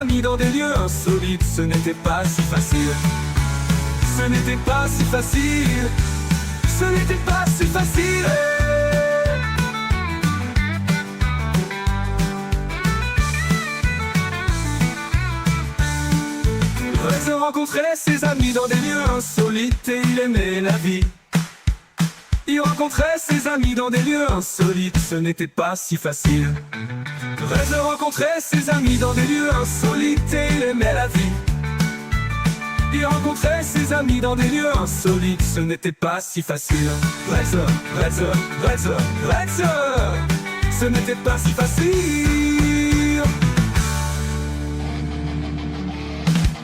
Mis dans des lieux insolites, ce n'était pas si facile. Ce n'était pas si facile. Ce n'était pas si facile. Reza rencontrait ses amis dans des lieux insolites et il aimait la vie. Il rencontrait ses amis dans des lieux insolites, ce n'était pas si facile. Reza rencontrait ses amis dans des lieux insolites et il aimait la vie. Il rencontrait ses amis dans des lieux insolites, ce n'était pas si facile. Reza, Reza, Reza, Reza, ce n'était pas si facile.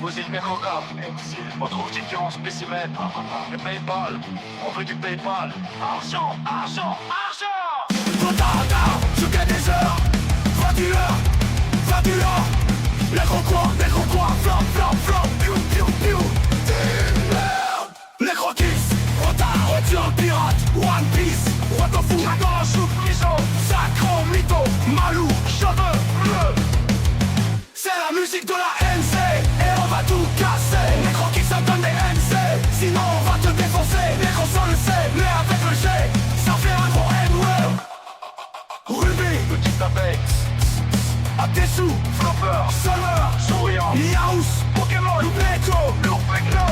Musique Microcap, on trouve différents spécimens. Le Paypal, on veut du Paypal. Argent, argent, argent. Retard, je gagne des heures. 21 heures, 21 heures. Les croquois, flop, flop, flop. Piou, piou, piou. Les croquis, retard, retire pirate. One Piece, what the fuck. J'adore chou, iso, sacro, mytho, malou, cheveux bleus. C'est la musique de la NC et on va tout casser. Les croquis ça donne des NC, sinon on va te défoncer. Les consoles le sait, mais avec le G, ça fait un gros N-word. Ruby, petite abeille, à tes sous, flopper, summer, souriant, Yaous, Pokémon, Loupeko, Loupeko,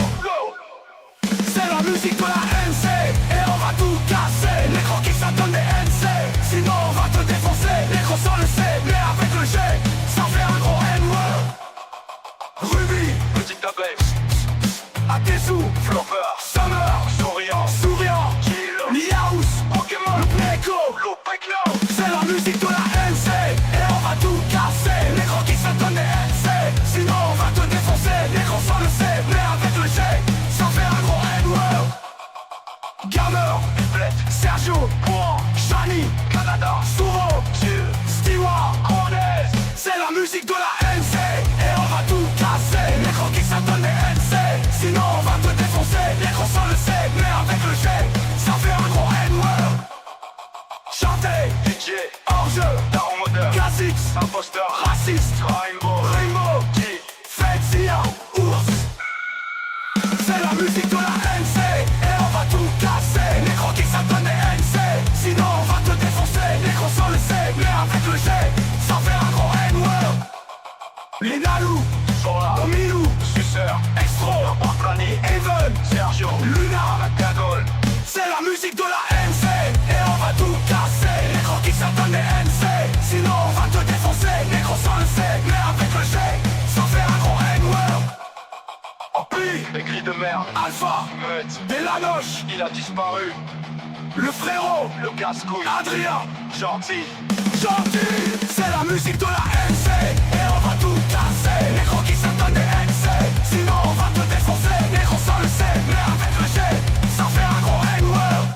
c'est la musique de la NC et on va tout casser. Les croquis ça donne des NC, sinon on va te défoncer. Les consoles le sait, mais avec le G, ça fait un gros N-word. Ruby, petite abeille, à tes sous, flopper, summer, souriant, Yaous, Pokémon, Loupeko, c'est la musique de la NC et on va tout casser. Les croquis ça donne des NC, sinon on va te défoncer. Les consoles le sait, mais avec le G, ça fait un gros N-word. Gamer, Biblet, Sergio, Point, Shani, Canada, Souro, Stewart, Honest. C'est la musique de la NC et on va tout casser. Les croquis ça donne des NC, sinon on va te défoncer. Les consoles le sait, mais avec le G, ça fait un gros N-word. Chanter, DJ, hors-jeu, daron moderne, Kha'Zix, imposteur, raciste, Rainbow, G, Fedzia, ours. C'est la musique de la NC et on va tout casser. Les croquis ça donne des NC, sinon on va te défoncer. Les consoles le sait, mais avec le G, ça fait un gros N-word. Les Nalou, Sola, Milou, Suceur, Extro, Orplani, Even, Sergio, Luna, Cagole. C'est la musique de la NC et on va tout casser. Les croquis ça donne des NC, sinon on va te défoncer. Les consoles le sait, mais avec le G, ça fait un gros N-word. Ampli, les grilles de merde, Alpha, Meute, Delanoche, il a disparu. Le frérot, le casse-couille, Adrien, gentil, c'est la musique de la NC et on va tout casser. Les croquis ça donne des NC, sinon on va te défoncer. Les consoles le sait, mais avec le G, ça fait un gros N-word.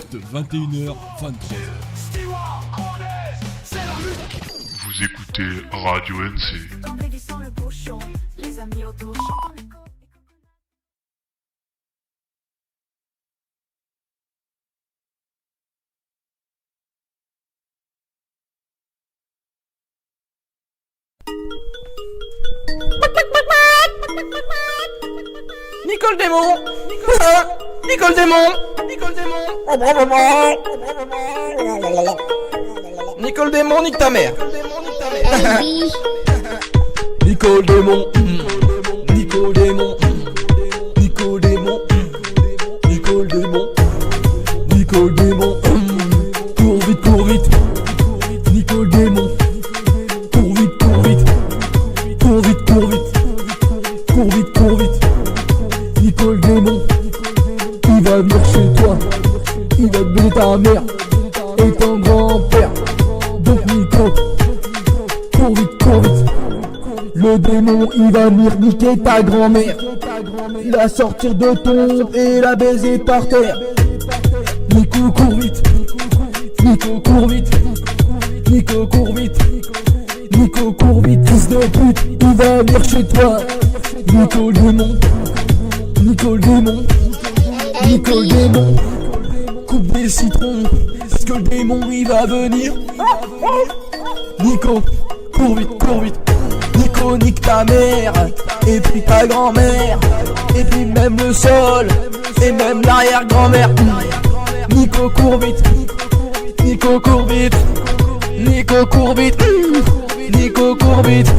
De 21h23. Vous écoutez Radio NC. Nicole Démon, Nicole Démon, Nicole Démon, nique ta mère. Nicole Démon, Nicole Démon, Nicole Démon, Nicole Démon, Nicole Démon, cours vite, cours vite. Nicole Démon, cours vite, cours vite, cours vite, cours vite, cours vite, cours vite. Nicole Démon, il va venir chez toi, il va te baiser ta mère et ton grand-père. Donc Nico, cours vite, cours vite. Le démon, il va venir niquer ta grand-mère. Il va sortir de ton et la baiser par terre. Nico, cours vite. Nico, cours vite. Nico, cours vite. Nico court vite, fils de pute, il va venir chez toi. Nico le démon, Nico le démon, Nico le démon. Coupe des citrons, parce que le démon il va venir. Nico, cours vite, cours vite. Nico nique ta mère, et puis ta grand-mère, et puis même le sol, et même l'arrière-grand-mère. Nico cours vite, Nico cours vite, Nico cours vite, Nico cours vite.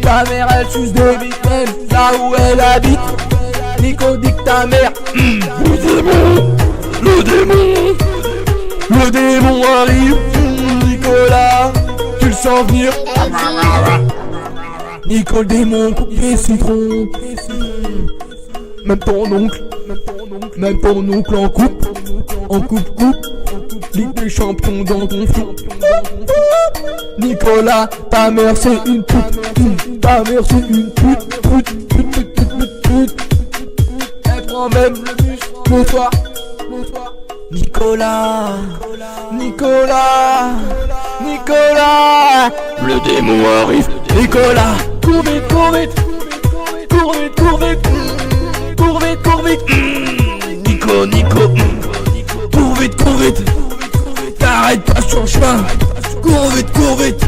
Ta mère elle suce des bites, même là où elle habite. Nico nique ta mère. Le démon, le démon, le démon arrive. Nicolas, tu le sens venir. Nico le démon coupe les citrons. Même ton oncle, même ton oncle en coupe, Ligue des champions dans ton flou. Nicolas, ta mère c'est une pute, ta mère c'est une pute. Elle prend même le bus le soir. Nicolas, Nicolas, Nicolas, le démon arrive. Nicolas, cours vite, cours vite, cours vite, cours vite, cours vite, cours vite. Nico, Nico, cours vite, t'arrêtes pas sur le chemin. Cours vite, cours vite,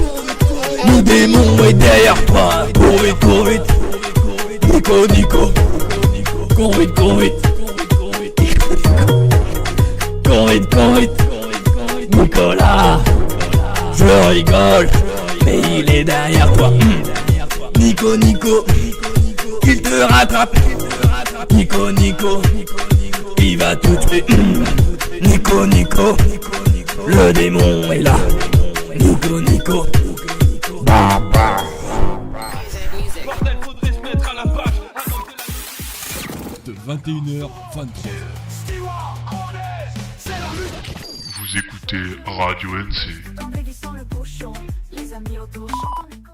le démon est derrière toi. Cours vite, cours vite, Nico, Nico, cours vite, cours vite, cours vite, cours vite. Nicolas, je rigole, mais il est derrière toi. Nico, Nico, il te rattrape. Nico, Nico, il va tout tuer. Nico, Nico, le démon est là. Nico, Nico, Bordel, faudrait se mettre à la page. De 21h23h. Vous écoutez Radio NC. En dévissant le bouchon, les amis autour chantant l'écho.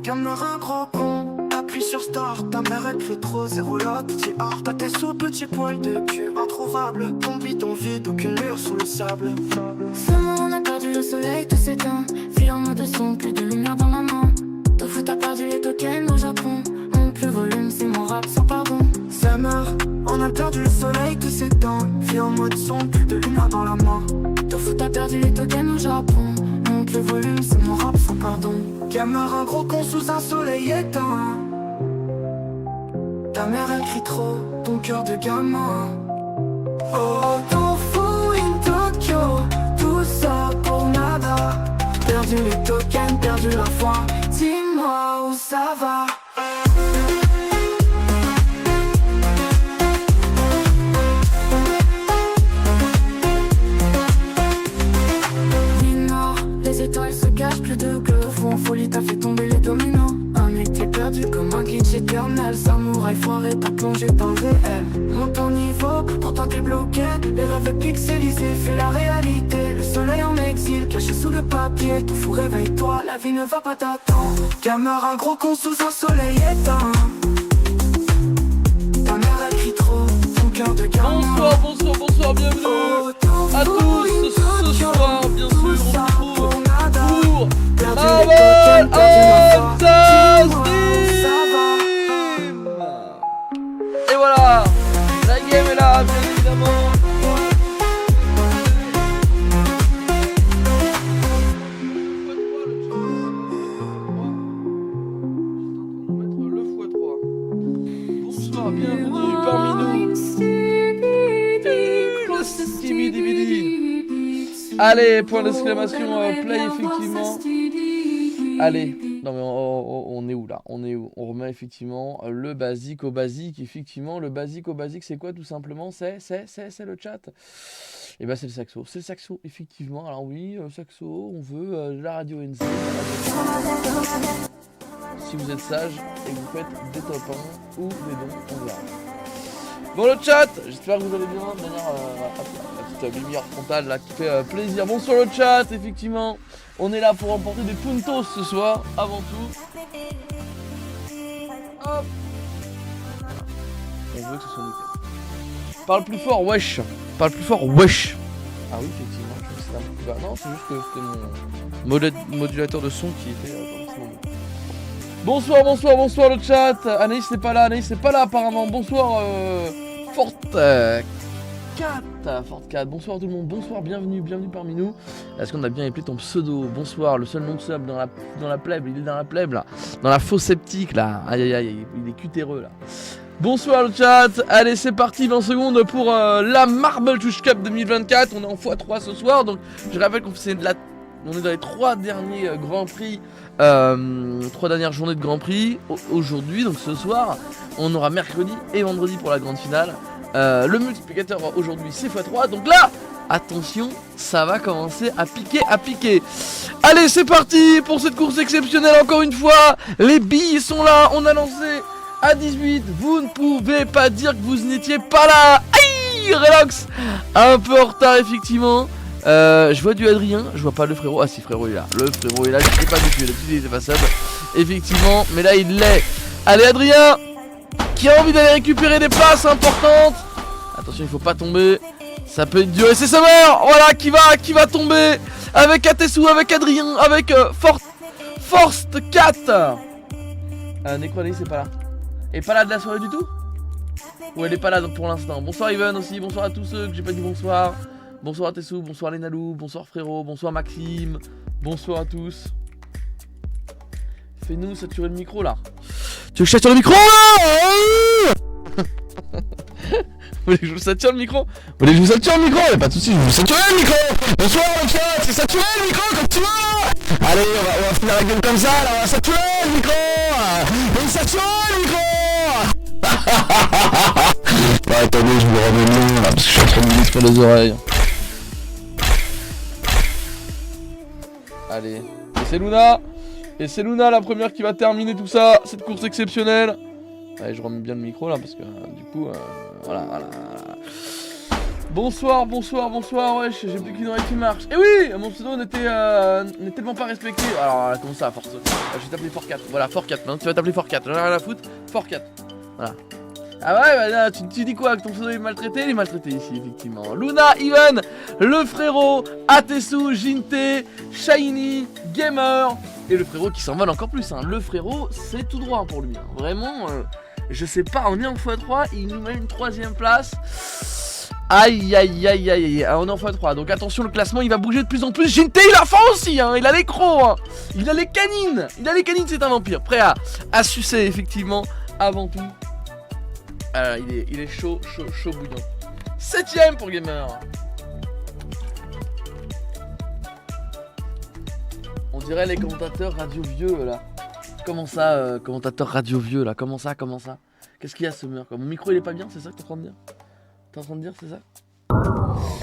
Cameron un gros con, appuie sur start, ta mère elle fait trop, zéro là, petit art, ta tête sous petit poil de cul, introuvable, ton bidon vide, aucune mur sous le sable. Seulement on a perdu le soleil, tout s'éteint. Fille en mode son, plus de lumière dans la main. Tofu t'as perdu les tokens au Japon. Mon plus volume, c'est mon rap sans pardon. Summer, on a perdu le soleil, tout s'éteint. Fille en mode son, plus de lumière dans la main. Tofu t'as perdu les tokens au Japon. Monte le volume, c'est mon rap sans pardon. Cameron un gros con sous un soleil éteint. Ta mère elle crie trop, ton cœur de gamin. Oh, ton fou in Tokyo, tout ça pour nada. Perdu les tokens, perdu la foi. Dis-moi où ça va. Nord, les étoiles se cachent, plus de glow. Fou en folie, t'as fait tomber les dominos. Un mec t'es perdu comme un glitch éternel. Samouraï foiré, t'as plongé dans le réel. Monte ton niveau, pourtant t'es bloqué. Les rêves pixelisés, fais la réalité. Le soleil en exil, caché sous le papier. Tout fou, réveille-toi, la vie ne va pas t'attendre. Cameron un gros con sous un soleil éteint. Ta mère elle crie trop, ton cœur de gamin. Bonsoir, bonsoir, bonsoir, bienvenue Oh, ton à fou tous in ce Tokyo, soir, bien sûr, tout ça on se pour retrouve nada. pour Perdu Marvel les tokens, perdu la foi. Dis-moi où ça va. Team. Et voilà, la game est là, bien évidemment. Bonsoir, bienvenue parmi nous. Allez, point d'exclamation, play effectivement. Allez, non mais on est où là? On est où? On remet effectivement le basique au basique. Effectivement, le basique au basique, c'est quoi tout simplement? C'est le chat. Et ben c'est le saxo. C'est le saxo, effectivement. Alors oui, saxo, on veut la radio NC. Si vous êtes sage et que vous faites des top 1 ou des dons, on verra. Bon le chat, j'espère que vous allez bien. De manière, la petite lumière frontale là qui fait plaisir. Bonsoir le chat, effectivement. On est là pour remporter des puntos ce soir, avant tout. Hop. On veut que ce soit nickel. Parle plus fort, wesh. Parle plus fort, wesh. Ah oui, effectivement, je sais que c'était non, c'est juste que c'était mon modulateur de son qui était dans ce moment. Bonsoir le chat. Anaïs n'est pas là apparemment. Bonsoir Fort4. Bonsoir tout le monde, bonsoir, bienvenue parmi nous. Est-ce qu'on a bien appelé ton pseudo? Bonsoir, le seul nom de sub dans la plèbe, il est dans la plèbe là. Dans la faux sceptique là. Aïe, il est cutéreux là. Bonsoir le chat, allez c'est parti 20 secondes pour la Marble Touch Cup 2024. On est en x3 ce soir, donc je rappelle qu'on est dans les 3 derniers Grands Prix, 3 dernières journées de Grand Prix aujourd'hui, donc ce soir on aura mercredi et vendredi pour la grande finale. Le multiplicateur aujourd'hui c'est x3, donc là, attention, ça va commencer à piquer. Allez c'est parti pour cette course exceptionnelle encore une fois, les billes sont là, on a lancé à 18, vous ne pouvez pas dire que vous n'étiez pas là. Aïe, Relox, un peu en retard effectivement. Je vois du Adrien, je vois pas le frérot. Ah si, frérot il est là, le frérot est là, je sais pas depuis, il était pas sub. Effectivement, mais là il l'est. Allez Adrien, qui a envie d'aller récupérer des places importantes. Attention, il faut pas tomber, ça peut être dur. Et c'est Summer, voilà, qui va tomber avec Atessou, avec Adrien, avec Forst 4. Necrolay c'est pas là. Elle est pas là de la soirée du tout? Ou elle est pas là pour l'instant? Bonsoir Ivan aussi, bonsoir à tous ceux que j'ai pas dit bonsoir. Bonsoir à Tessou, bonsoir les Nalou, bonsoir frérot, bonsoir Maxime, bonsoir à tous. Fais-nous saturer le micro là. Tu veux que je sature le micro là? Vous voulez que je vous sature le micro? Vous voulez que je vous sature le micro? Y'a pas de soucis, je vais vous saturer le micro. Bonsoir le chat, c'est saturer le micro comme tu veux. Allez, on va finir la gueule comme ça, là, on va saturer le micro. On va saturer le micro. Bah attendez, je me remets le nom là, parce que je suis en train de me détruire les oreilles. Allez, et c'est Luna la première qui va terminer tout ça, cette course exceptionnelle. Allez, je remets bien le micro là, parce que du coup, voilà. Bonsoir, wesh, j'ai plus qu'une oreille qui marche. Et oui, mon pseudo n'est tellement pas respecté. Alors là, comment ça, force? Je vais t'appeler Fort4, voilà, Fort4, maintenant tu vas t'appeler Fort4, j'en ai rien à foutre, Fort4, voilà. Ah ouais, bah là, tu dis quoi? Que ton pseudo est maltraité? Il est maltraité ici, effectivement. Luna, Ivan, le frérot, Atessou, Jinte, Shiny, Gamer, et le frérot qui s'envole encore plus, hein. Le frérot, c'est tout droit pour lui, hein. Vraiment, je sais pas, on est en x3, il nous met une 3ème place. Aïe, on est en x3, donc attention, le classement il va bouger de plus en plus. Jinte, il a faim aussi, hein. Il a les crocs, hein. Il a les canines, c'est un vampire, prêt à sucer, effectivement, avant tout. Il est chaud bouillant. 7ème pour Gamer. On dirait les commentateurs radio vieux là. Comment ça, commentateur radio vieux là? Comment ça? Qu'est-ce qu'il y a ce mur? Mon micro il est pas bien, c'est ça que t'es en train de dire? T'es en train de dire, c'est ça?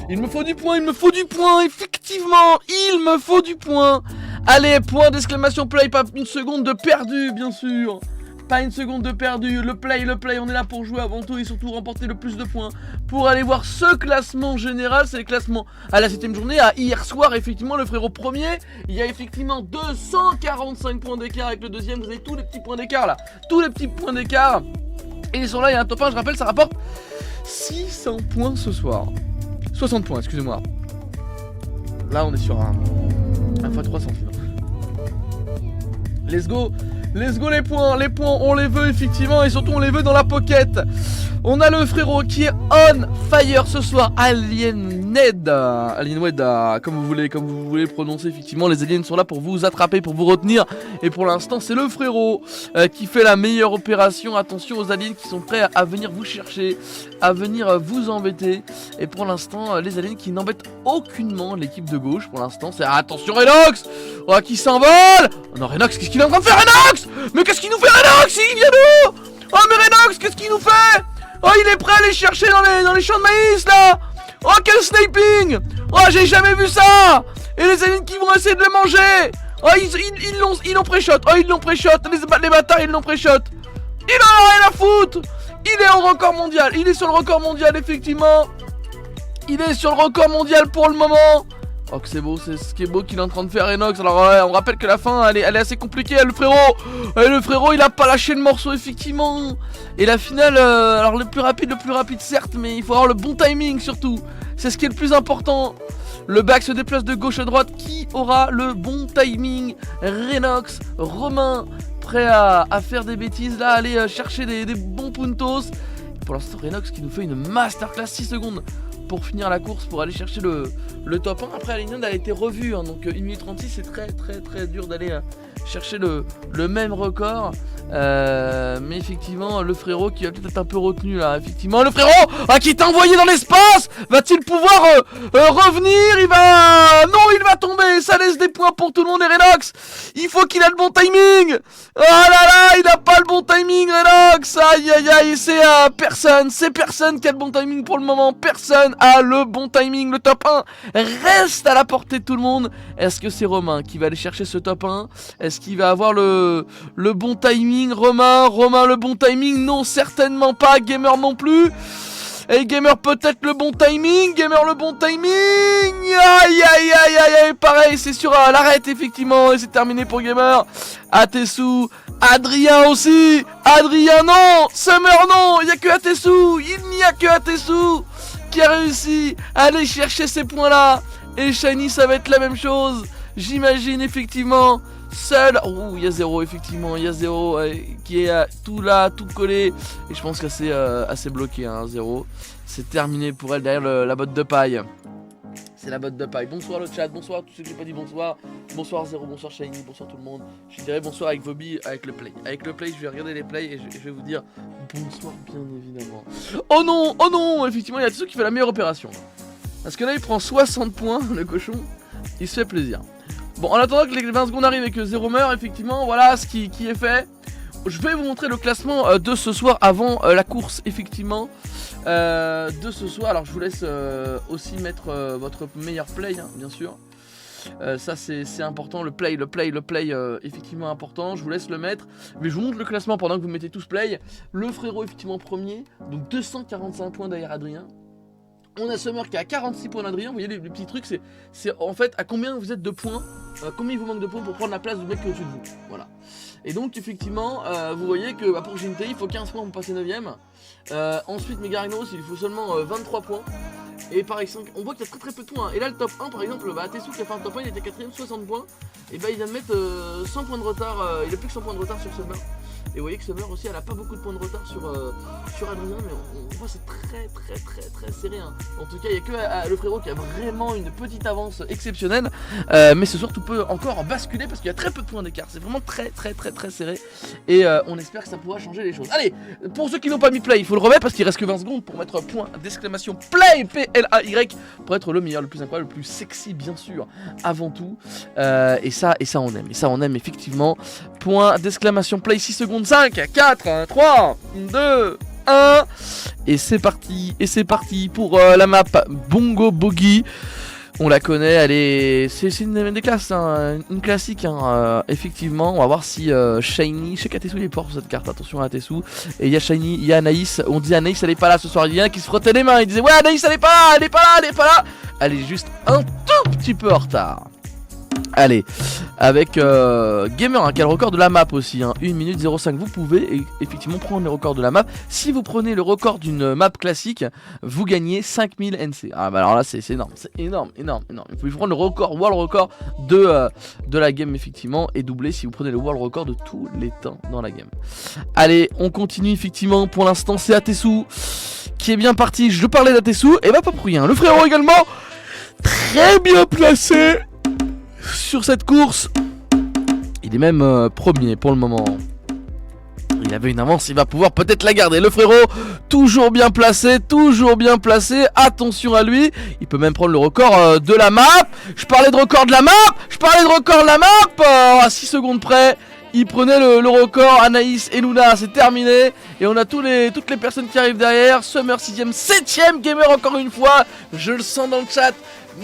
Il me faut du point, effectivement, il me faut du point. Allez, point d'exclamation play, pas une seconde de perdu, bien sûr. Pas une seconde de perdu, le play, on est là pour jouer avant tout et surtout remporter le plus de points. Pour aller voir ce classement général, c'est le classement à la 7ème journée, à hier soir, effectivement, le frérot premier. Il y a effectivement 245 points d'écart avec le deuxième, vous avez tous les petits points d'écart là. Tous les petits points d'écart. Et ils sont là, il y a un top 1, je rappelle, ça rapporte 600 points ce soir. 60 points, excusez-moi. Là, on est sur un x3 centimes. Let's go les points, on les veut effectivement et surtout on les veut dans la pocket. On a le frérot qui est on fire ce soir, Alienwed, comme vous voulez prononcer effectivement, les aliens sont là pour vous attraper, pour vous retenir. Et pour l'instant c'est le frérot qui fait la meilleure opération. Attention aux aliens qui sont prêts à venir vous chercher, à venir vous embêter. Et pour l'instant les aliens qui n'embêtent aucunement l'équipe de gauche. Pour l'instant c'est attention Renox, oh, qui s'envole. Oh non Renox, qu'est-ce qu'il est en train de faire Renox? Mais qu'est-ce qu'il nous fait Renox? Il vient d'où? Oh mais Renox, qu'est-ce qu'il nous fait? Oh il est prêt à aller chercher dans les champs de maïs là. Oh quel sniping. Oh j'ai jamais vu ça. Et les aliens qui vont essayer de le manger. Oh ils l'ont pré-shot. Oh ils l'ont pré-shot. Les bâtards ils l'ont pré-shot. Il en a rien à foutre. Il est au record mondial. Il est sur le record mondial effectivement. Il est sur le record mondial pour le moment. Oh que c'est beau, c'est ce qui est beau qu'il est en train de faire Enox. Alors ouais, on rappelle que la fin elle est assez compliquée, le frérot il a pas lâché le morceau effectivement. Et la finale, alors le plus rapide certes, mais il faut avoir le bon timing surtout. C'est ce qui est le plus important. Le back se déplace de gauche à droite, qui aura le bon timing? Renox, Romain, prêt à faire des bêtises là, aller chercher des bons puntos. Et pour l'instant Renox qui nous fait une masterclass, 6 secondes pour finir la course, pour aller chercher le top 1. Après la ligne elle a été revue, hein, donc 1 minute 36 c'est très dur d'aller chercher le même record. Mais effectivement le frérot qui va peut-être être un peu retenu là. Effectivement le frérot qui est envoyé dans l'espace, va-t-il pouvoir revenir? Il va tomber. Ça laisse des points pour tout le monde. Et Renox, il faut qu'il a le bon timing. Oh là là, il a pas le bon timing Renox. Aïe, c'est personne qui a le bon timing pour le moment. Personne a le bon timing. Le top 1 reste à la portée de tout le monde. Est-ce que c'est Romain qui va aller chercher ce top 1? Est-ce qu'il va avoir le bon timing? Romain, le bon timing? Non, certainement pas. Gamer non plus. Et Gamer peut-être le bon timing. Aïe, pareil, c'est sur l'arrêt effectivement. Et c'est terminé pour Gamer. Atesu, Adrien aussi. Adrien non. Summer non. Il n'y a que Atesu qui a réussi à aller chercher ces points là. Et Shiny ça va être la même chose, j'imagine effectivement. Seul, il y a 0 effectivement, qui est tout là, tout collé. Et je pense que c'est assez bloqué, 0. C'est terminé pour elle derrière la botte de paille. C'est la botte de paille. Bonsoir le chat, bonsoir à tous ceux qui n'ont pas dit bonsoir. Bonsoir 0, bonsoir Shiny, bonsoir tout le monde. Je dirais bonsoir avec Vobi, avec le play. Avec le play, je vais regarder les plays et je vais vous dire bonsoir bien évidemment. Oh non, effectivement il y a Tsu qui fait la meilleure opération. Parce que là il prend 60 points, le cochon. Il se fait plaisir. Bon, en attendant que les 20 secondes arrivent et que 0 meurt, effectivement, voilà ce qui est fait. Je vais vous montrer le classement de ce soir avant la course, effectivement. De ce soir, alors je vous laisse aussi mettre votre meilleur play, hein, bien sûr. Ça c'est important, le play, effectivement important, je vous laisse le mettre. Mais je vous montre le classement pendant que vous mettez tous play. Le frérot, effectivement, premier, donc 245 points derrière Adrien. On a Summer qui a 46 points d'Adrien. Vous voyez les petits trucs, c'est en fait à combien vous êtes de points, combien il vous manque de points pour prendre la place du mec qui est au-dessus de vous. Voilà. Et donc effectivement vous voyez que pour Ginté il faut 15 points pour passer 9ème. Ensuite Megarignos il faut seulement 23 points. Et par exemple on voit qu'il y a très peu de points. Et là le top 1 par exemple, Atesu qui a fait un top 1, il était 4ème, 60 points. Et il vient de mettre 100 points de retard, il a plus que 100 points de retard sur Summer. Et vous voyez que Summer aussi elle a pas beaucoup de points de retard sur Adrien, mais on voit c'est très serré, hein. En tout cas il n'y a que le frérot qui a vraiment une petite avance exceptionnelle, mais ce soir tout peut encore basculer parce qu'il y a très peu de points d'écart, c'est vraiment très serré. Et on espère que ça pourra changer les choses. Allez, pour ceux qui n'ont pas mis play, il faut le remettre parce qu'il reste que 20 secondes pour mettre point d'exclamation play, P-L-A-Y, pour être le meilleur, le plus incroyable, le plus sexy bien sûr, avant tout. Et ça on aime effectivement. Point d'exclamation play, 6 secondes, 5, 4, 3, 2, 1. Et c'est parti pour la map Bongo Boogie. On la connaît, c'est une des classes, hein, une classique, hein, effectivement. On va voir si Shiny, je sais qu'Atesu il est fort sur cette carte, attention à Atesu. Et il y a Shiny, il y a Anaïs, on dit Anaïs elle est pas là ce soir, il y a un qui se frottait les mains, il disait ouais Anaïs elle est pas là. Elle est juste un tout petit peu en retard. Allez, avec Gamer hein, qui a le record de la map aussi, hein, 1 minute 05. Vous pouvez effectivement prendre le record de la map. Si vous prenez le record d'une map classique, vous gagnez 5000 NC. Ah bah alors là c'est énorme, Vous pouvez prendre le record, world record de la game effectivement, et doubler si vous prenez le world record de tous les temps dans la game. Allez, on continue effectivement. Pour l'instant c'est Atesu qui est bien parti. Je parlais d'Atesu, et bah pas pour rien. Le frérot également très bien placé sur cette course. Il est même premier pour le moment. Il avait une avance, il va pouvoir peut-être la garder. Le frérot, toujours bien placé. Attention à lui. Il peut même prendre le record de la map. Je parlais de record de la map. À 6 secondes près, il prenait le record. Anaïs et Luna, c'est terminé. Et on a toutes les personnes qui arrivent derrière. Summer 6ème, 7ème. Gamer encore une fois. Je le sens dans le chat.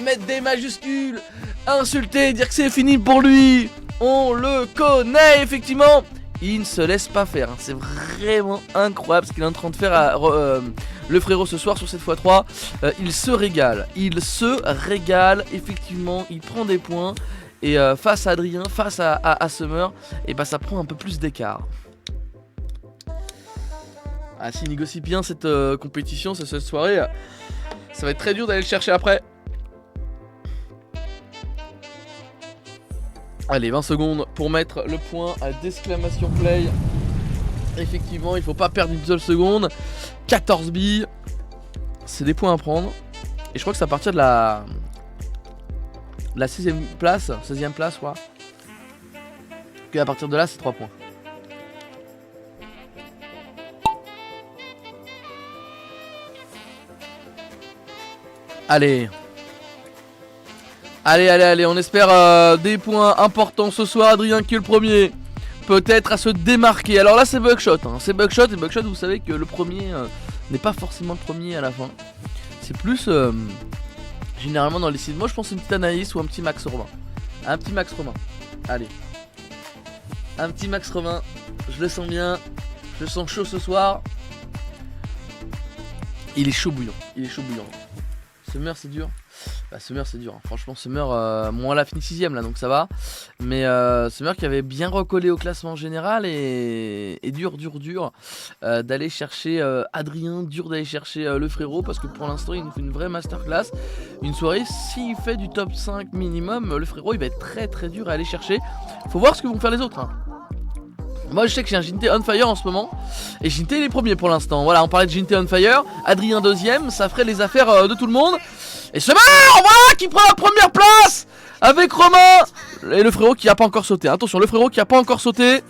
Mettre des majuscules, insulter, dire que c'est fini pour lui. On le connaît effectivement. il ne se laisse pas faire. C'est vraiment incroyable ce qu'il est en train de faire le frérot ce soir sur cette x3. Il se régale, effectivement, il prend des points. Et face à Adrien, face à Summer, et bah ça prend un peu plus d'écart. Ah, s'il négocie bien cette compétition, cette soirée, ça va être très dur d'aller le chercher après. Allez, 20 secondes pour mettre le point d'exclamation play. Effectivement, il faut pas perdre une seule seconde. 14 billes, c'est des points à prendre. Et je crois que c'est à partir de la 16e place, je crois. Que à partir de là, c'est 3 points. Allez, on espère des points importants ce soir. Adrien qui est le premier, peut-être à se démarquer. Alors là c'est Buckshot, c'est Buckshot, et Buckshot vous savez que le premier n'est pas forcément le premier à la fin. C'est plus généralement dans les sites. Moi je pense une petite Anaïs ou un petit Max Romain. Un petit Max Romain, allez. Un petit Max Romain, je le sens bien, je le sens chaud ce soir. Il est chaud bouillant, Summer c'est dur. Bah Summer c'est dur, franchement Summer, moi elle a fini 6ème là donc ça va. Mais Summer qui avait bien recollé au classement général et dur d'aller chercher Adrien, dur d'aller chercher le frérot. Parce que pour l'instant il nous fait une vraie masterclass. Une soirée, s'il fait du top 5 minimum, le frérot il va être très très dur à aller chercher. Faut voir ce que vont faire les autres. Moi je sais que j'ai un Ginté on fire en ce moment. Et Ginté il est premier pour l'instant. Voilà, on parlait de Ginté on fire. Adrien deuxième, ça ferait les affaires de tout le monde. Et Summer, voilà, qui prend la première place avec Romain. Et le frérot qui a pas encore sauté. Attention, le frérot qui a pas encore sauté.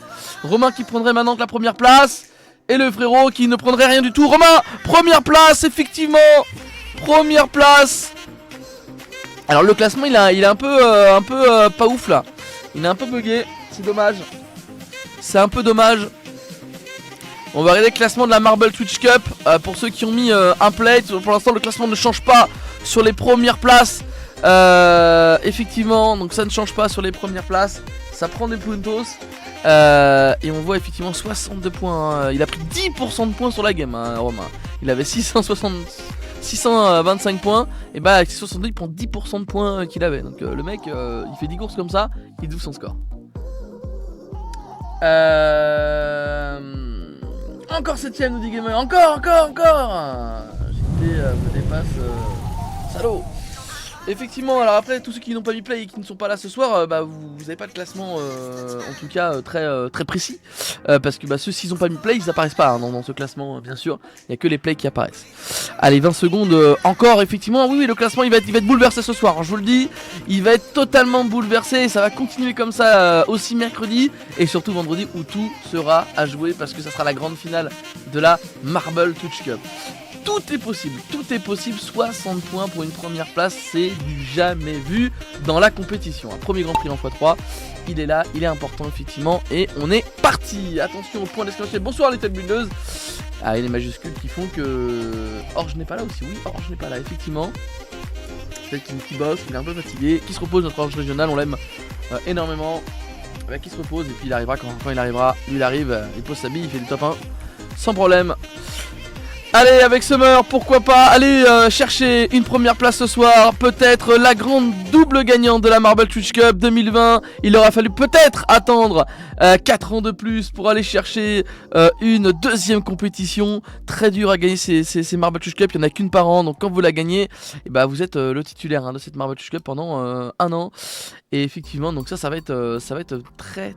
Romain qui prendrait maintenant que la première place. Et le frérot qui ne prendrait rien du tout. Romain, première place, effectivement. Première place. Alors le classement il est un peu pas ouf là. Il est un peu bugué, c'est dommage. C'est un peu dommage. On va regarder le classement de la Marble Twitch Cup. Pour ceux qui ont mis un play, pour l'instant le classement ne change pas sur les premières places. Effectivement, donc ça ne change pas sur les premières places. Ça prend des puntos. Et on voit effectivement 62 points. Il a pris 10% de points sur la game, Romain. Il avait 625 points. Et bah avec 62 il prend 10% de points qu'il avait. Donc le mec il fait 10 courses comme ça, il double son score. Encore 7ème nous dit Gamer. Encore JT me dépasse. Salaud. Effectivement, alors après tous ceux qui n'ont pas mis play et qui ne sont pas là ce soir, vous n'avez pas de classement en tout cas très précis. Parce que ceux s'ils n'ont pas mis play, ils apparaissent pas dans ce classement bien sûr. Il n'y a que les plays qui apparaissent. Allez, 20 secondes encore, effectivement. Oui, le classement il va être bouleversé ce soir, je vous le dis. Il va être totalement bouleversé et ça va continuer comme ça aussi mercredi. Et surtout vendredi où tout sera à jouer parce que ça sera la grande finale de la Marble Twitch Cup. Tout est possible, 60 points pour une première place, c'est du jamais vu dans la compétition. Un premier Grand Prix en x3, il est là, il est important effectivement, et on est parti. Attention au point d'exclamation, bonsoir les têtes bulleuses. Ah, et les majuscules qui font que... Orge n'est pas là aussi, oui, Orge n'est pas là, effectivement. Peut-être qu'il bosse, il est un peu fatigué, qui se repose notre Orge régional, on l'aime énormément. Qui se repose, et puis il arrivera quand il arrivera, lui il arrive, il pose sa bille, il fait du top 1, sans problème. Allez, avec Summer, pourquoi pas aller chercher une première place ce soir. Peut-être la grande double gagnante de la Marble Twitch Cup 2020. Il aura fallu peut-être attendre 4 ans de plus pour aller chercher une deuxième compétition. Très dur à gagner ces Marble Twitch Cup, il n'y en a qu'une par an. Donc quand vous la gagnez, vous êtes le titulaire de cette Marble Twitch Cup pendant un an. Et effectivement, donc ça va être très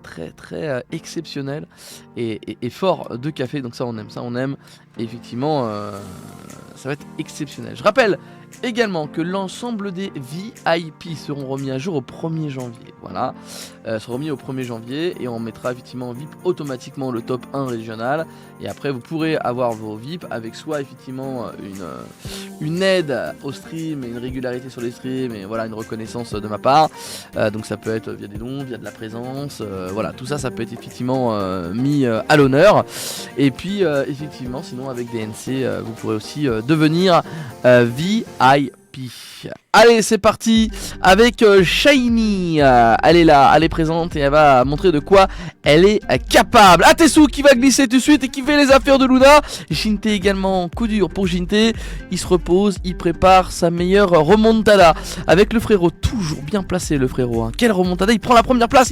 exceptionnel et fort de café. Donc ça on aime. Et effectivement, ça va être exceptionnel. Je rappelle également que l'ensemble des VIP seront remis à jour au 1er janvier. Voilà, seront remis au 1er janvier et on mettra effectivement en VIP automatiquement le top 1 régional. Et après, vous pourrez avoir vos VIP avec soit effectivement une aide au stream et une régularité sur les streams et voilà, une reconnaissance de ma part. Donc ça peut être via des dons, via de la présence. Voilà, tout ça peut être effectivement mis à l'honneur. Et puis effectivement, sinon avec des NC, vous pourrez aussi devenir VIP. tapis. Allez, c'est parti avec Shiny. Elle est là, elle est présente et elle va montrer de quoi elle est capable. Atesu qui va glisser tout de suite et qui fait les affaires de Luna. Jinte également, coup dur pour Jinte. Il se repose, il prépare sa meilleure remontada. Avec le frérot, toujours bien placé le frérot. Hein. Quelle remontada, il prend la première place,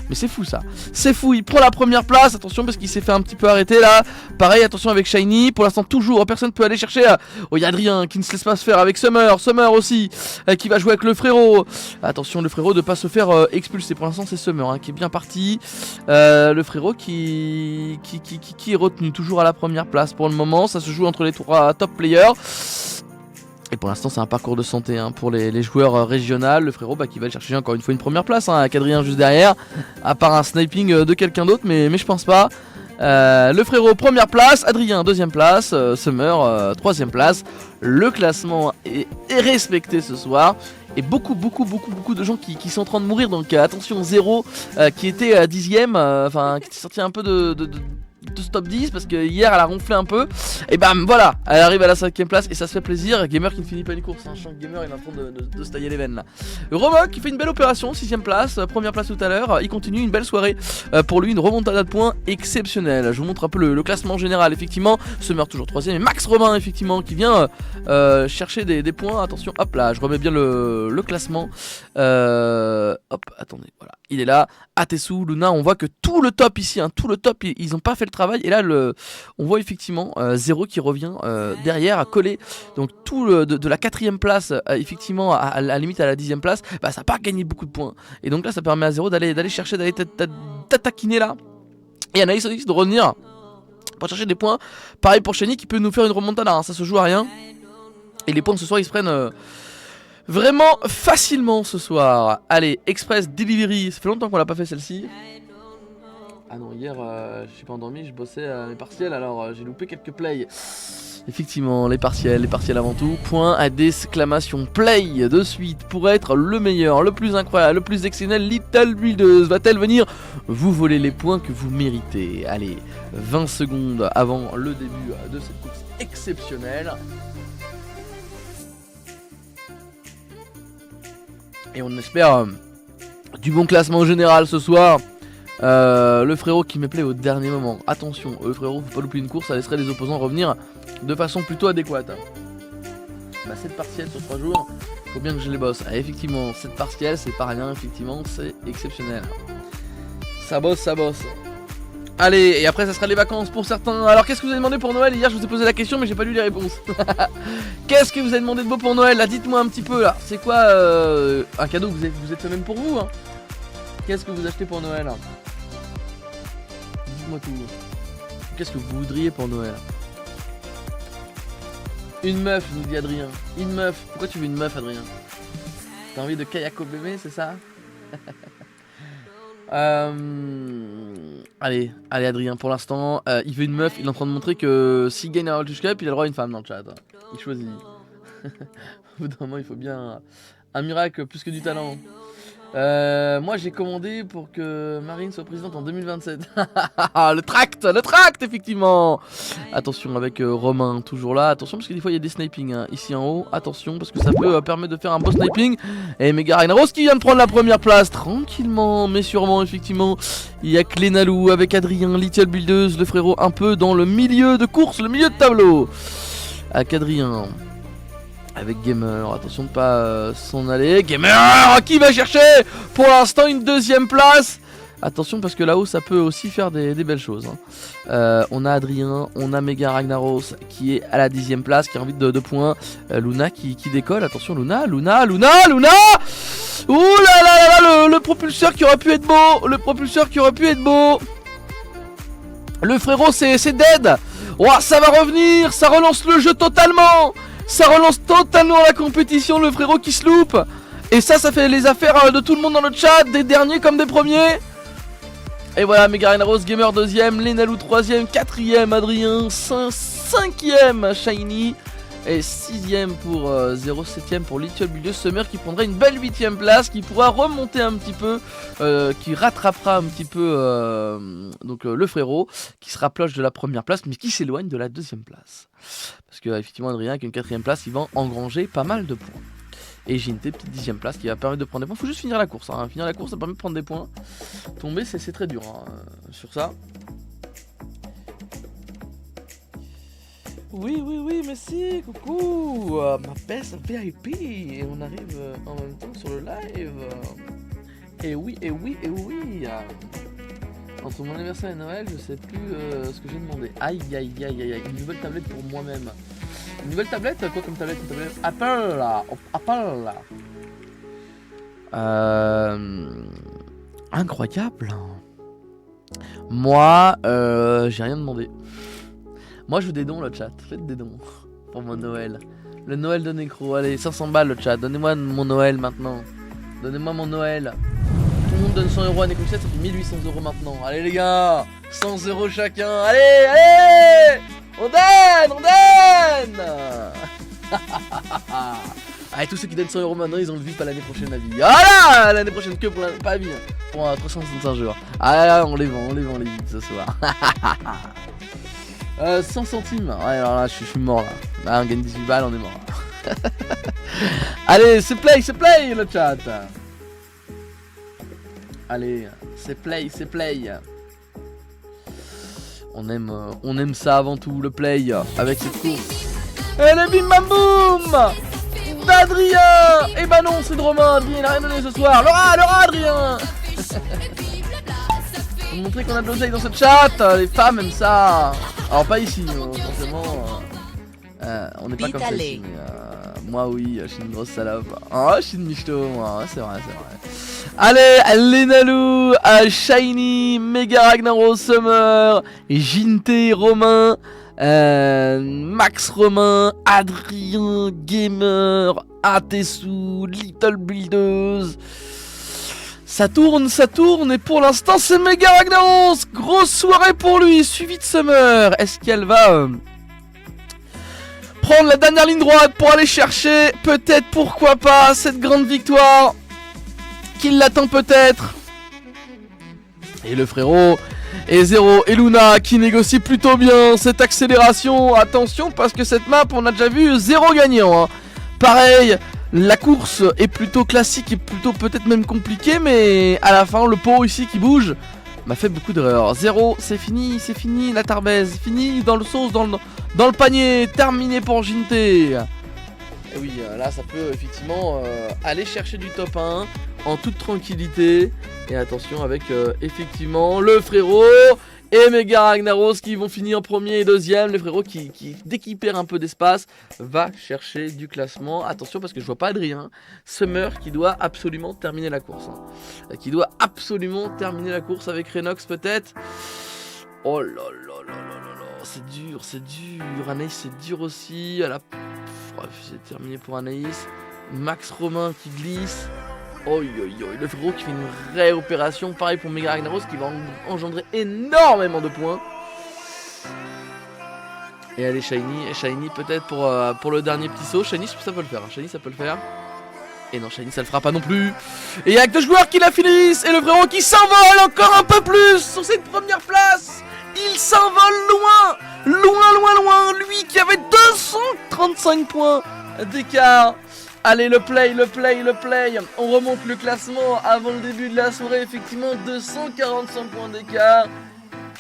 Mais c'est fou ça, c'est fou, il prend la première place. Attention parce qu'il s'est fait un petit peu arrêter là. Pareil, attention avec Shiny, pour l'instant toujours, personne peut aller chercher. Oh, il y a Adrien qui ne se laisse pas se faire avec Summer aussi, qui va jouer avec le frérot. Attention le frérot de pas se faire expulser. Pour l'instant c'est Summer hein, qui est bien parti. Le frérot qui est retenu toujours à la première place pour le moment. Ça se joue entre les 3 top players. Et pour l'instant c'est un parcours de santé hein, pour les joueurs régionaux. Le frérot qui va chercher encore une fois une première place hein, avec Adrien juste derrière. À part un sniping de quelqu'un d'autre mais je pense pas. Le frérot première place, Adrien deuxième place, Summer troisième place. Le classement est respecté ce soir. Et beaucoup de gens qui sont en train de mourir. Donc attention Zero qui était à 10ème, qui était sorti un peu de ce top 10 parce que hier elle a ronflé un peu. Et bam voilà, elle arrive à la 5ème place et ça se fait plaisir. Gamer qui ne finit pas une course, hein. Je sens que Gamer il est en train de se tailler les veines là. Romo qui fait une belle opération, 6ème place, première place tout à l'heure. Il continue une belle soirée pour lui, une remontada de points exceptionnelle. Je vous montre un peu le classement général effectivement. Summer toujours 3ème et Max Robin effectivement qui vient chercher des points. Attention hop là, je remets bien le classement. Hop attendez, voilà, il est là. Atesu, Luna, on voit que tout le top ici, hein, tout le top, ils ont pas fait le travail. Et là, on voit effectivement Zero qui revient derrière à coller. Donc tout de la 4ème place, effectivement, à la limite à la 10ème place, ça n'a pas gagné beaucoup de points. Et donc là, ça permet à Zero d'aller chercher, d'aller t'attaquiner là. Et Anaïs aussi de revenir pour chercher des points. Pareil pour Shiny qui peut nous faire une remontada, hein, ça se joue à rien. Et les points ce soir, ils se prennent... vraiment facilement ce soir. Allez, Express Delivery. Ça fait longtemps qu'on l'a pas fait celle-ci. Ah non, hier je suis pas endormi, je bossais à mes partiels, alors j'ai loupé quelques plays. Effectivement, les partiels avant tout. Point à d'exclamation play de suite pour être le meilleur, le plus incroyable, le plus exceptionnel. Little Buildeuse va-t-elle venir vous voler les points que vous méritez? Allez, 20 secondes avant le début de cette course exceptionnelle. Et on espère du bon classement général ce soir. Le frérot qui me plaît au dernier moment. Attention, le frérot, faut pas louper une course, ça laisserait les opposants revenir de façon plutôt adéquate. 7 partiels sur 3 jours, faut bien que je les bosse. Ah, effectivement, 7 partiels, c'est pas rien, effectivement, c'est exceptionnel. Ça bosse. Allez, et après ça sera les vacances pour certains. Alors qu'est-ce que vous avez demandé pour Noël? Hier je vous ai posé la question mais j'ai pas lu les réponses. Qu'est-ce que vous avez demandé de beau pour Noël là? Dites-moi un petit peu là. C'est quoi un cadeau que vous êtes fait même pour vous hein? Qu'est-ce que vous achetez pour Noël hein? Dites-moi tout. Qu'est-ce que vous voudriez pour Noël? Une meuf, nous dit Adrien. Une meuf. Pourquoi tu veux une meuf Adrien? T'as envie de Kayako bébé, c'est ça? Allez Adrien, pour l'instant, il veut une meuf, il est en train de montrer que s'il gagne un World Cup, il a le droit à une femme dans le chat. Il choisit. Au bout d'un moment, il faut bien un miracle plus que du talent. Moi j'ai commandé pour que Marine soit présidente en 2027. le tract effectivement. Attention avec Romain toujours là. Attention parce que des fois il y a des snipings hein, ici en haut. Attention parce que ça peut permettre de faire un beau sniping. Et Mega Ragnaros qui vient de prendre la première place tranquillement mais sûrement effectivement. Il y a Clénalou avec Adrien, Little Buildeuse, le frérot un peu dans le milieu de course, le milieu de tableau. Avec Adrien. Avec Gamer, attention de pas s'en aller. Gamer qui va chercher pour l'instant une 2ème place. Attention parce que là-haut ça peut aussi faire des belles choses hein. On a Adrien, on a Mega Ragnaros qui est à la 10ème place, qui a envie de 2 points. Luna qui décolle, attention Luna. Ouh là là, le propulseur qui aurait pu être beau. Le frérot c'est dead. Oh, ça va revenir, ça relance le jeu totalement. Ça relance totalement la compétition, le frérot qui se loupe. Et ça fait les affaires de tout le monde dans le chat, des derniers comme des premiers. Et voilà, Mega Ragnaros Gamer 2ème, Lenalou 3ème, 4ème Adrien, 5ème Shiny. Et 6ème pour 0, 7ème pour Little Buildeuse, Summer qui prendrait une belle 8ème place, qui pourra remonter un petit peu, qui rattrapera un petit peu le frérot, qui se rapproche de la première place, mais qui s'éloigne de la 2ème place. Parce Parce que effectivement Adrien avec une 4ème place il va engranger pas mal de points. Et Ginté, petite 10ème place qui va permettre de prendre des points. Faut juste finir la course, hein. Finir la course ça permet de prendre des points. Tomber c'est très dur hein, sur ça. Oui, merci, coucou, ma best VIP. Et on arrive en même temps sur le live. Et oui. Entre mon anniversaire et Noël, je sais plus ce que j'ai demandé. Aïe, une nouvelle tablette pour moi-même. Une nouvelle tablette? Quoi comme tablette? Une tablette Apple là. Incroyable. Moi, j'ai rien demandé. Moi, je veux des dons, le chat. Faites des dons pour mon Noël. Le Noël de Necro. Allez, 500 balles, le chat. Donnez-moi mon Noël maintenant. Donnez-moi mon Noël. Tout le monde donne 100 euros à Necro, ça fait 1800 euros maintenant. Allez, les gars, 100 euros chacun. Allez, on donne. Allez, tous ceux qui donnent 100 euros maintenant, ils ont le vie pas l'année prochaine à vie. Voilà, l'année prochaine que pour pas à vie. Pour 365 jours. Ah, on les vend les vies ce soir. 100 centimes. Ouais, alors là, je suis mort là. Là, on gagne 18 balles, on est mort. Allez, c'est play le chat. Allez, c'est play. On aime ça avant tout, le play, avec cette course. Et le bim bam boum d'Adrien. Et bah non, c'est de Romain. Adrien, il a rien donné ce soir. Laura, Adrien. Pour montrer qu'on a de l'oseille dans ce chat, les femmes aiment ça. Alors pas ici, forcément. On n'est pas comme ça ici. Moi oui, je suis une grosse salope. Oh, je suis une michto, moi. C'est vrai. Allez, Lenalou, Shiny, Mega Ragnaro, Summer, Ginté, Romain, Max Romain, Adrien, Gamer, Atesu, Little Builders. Ça tourne et pour l'instant c'est Mega Ragnaros. Grosse soirée pour lui, suivi de Summer. Est-ce qu'elle va prendre la dernière ligne droite pour aller chercher peut-être, pourquoi pas, cette grande victoire qui l'attend peut-être. Et le frérot et Zero et Luna qui négocient plutôt bien cette accélération. Attention parce que cette map on a déjà vu 0 gagnant hein. Pareil, la course est plutôt classique et plutôt peut-être même compliquée, mais à la fin le pot ici qui bouge m'a fait beaucoup d'erreurs. 0, c'est fini la Tarbèze, fini dans le sauce, dans le panier, terminé pour Ginté. Et oui, là ça peut effectivement aller chercher du top 1 en toute tranquillité. Et attention avec effectivement le frérot et Mega Ragnaros qui vont finir premier et deuxième. Le frérot qui dès qu'il perd un peu d'espace va chercher du classement. Attention parce que je vois pas Adrien. Summer qui doit absolument terminer la course hein. Qui doit absolument terminer la course avec Renox peut-être. Oh là là, c'est dur. Anaïs c'est dur aussi. Bref, c'est terminé pour Anaïs. Max Romain qui glisse. Le frérot qui fait une vraie opération. Pareil pour Mega Ragnaros qui va engendrer énormément de points. Et allez Shiny peut-être pour le dernier petit saut. Shiny ça peut le faire, Shiny ça peut le faire. Et non, Shiny ça le fera pas non plus. Et il y a que deux joueurs qui la finissent. Et le frérot qui s'envole encore un peu plus sur cette première place. Il s'envole loin. Lui qui avait 235 points d'écart. Allez, le play. On remonte le classement avant le début de la soirée. Effectivement, 245 points d'écart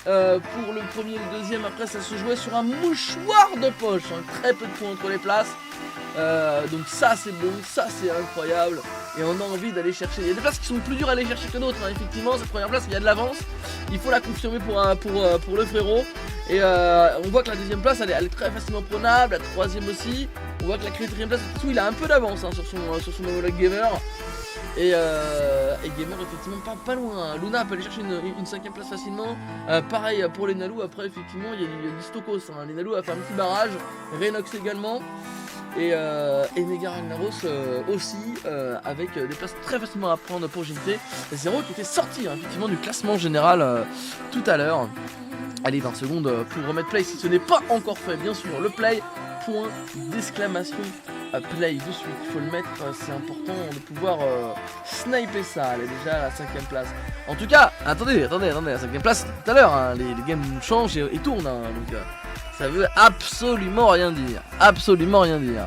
pour le premier et le deuxième. Après, ça se jouait sur un mouchoir de poche. Hein. Très peu de points entre les places. Donc ça, c'est bon. Ça, c'est incroyable. Et on a envie d'aller chercher. Il y a des places qui sont plus dures à aller chercher que d'autres. Hein. Effectivement, cette première place, il y a de l'avance. Il faut la confirmer pour le frérot. Et on voit que la deuxième place, elle est très facilement prenable. La troisième aussi. On voit que la quatrième place, il a un peu d'avance hein, sur son homologue Gamer. Et Gamer, effectivement, pas loin. Luna peut aller chercher une cinquième place facilement. Pareil pour les Nalou. Après, effectivement, il y a du Stokos. Hein. Les Nalou a fait un petit barrage. Renox également. Et Mega Ragnaros aussi, avec des places très facilement à prendre pour Ginté. Zero qui était sorti hein, effectivement du classement général tout à l'heure. Allez, 20 secondes pour remettre play si ce n'est pas encore fait, bien sûr. Le play, point d'exclamation, play de suite. Il faut le mettre, c'est important de pouvoir sniper ça. Elle est déjà à la 5ème place. En tout cas, attendez, la 5ème place, tout à l'heure, hein, les games changent et tournent. Hein, donc Ça veut absolument rien dire. Absolument rien dire.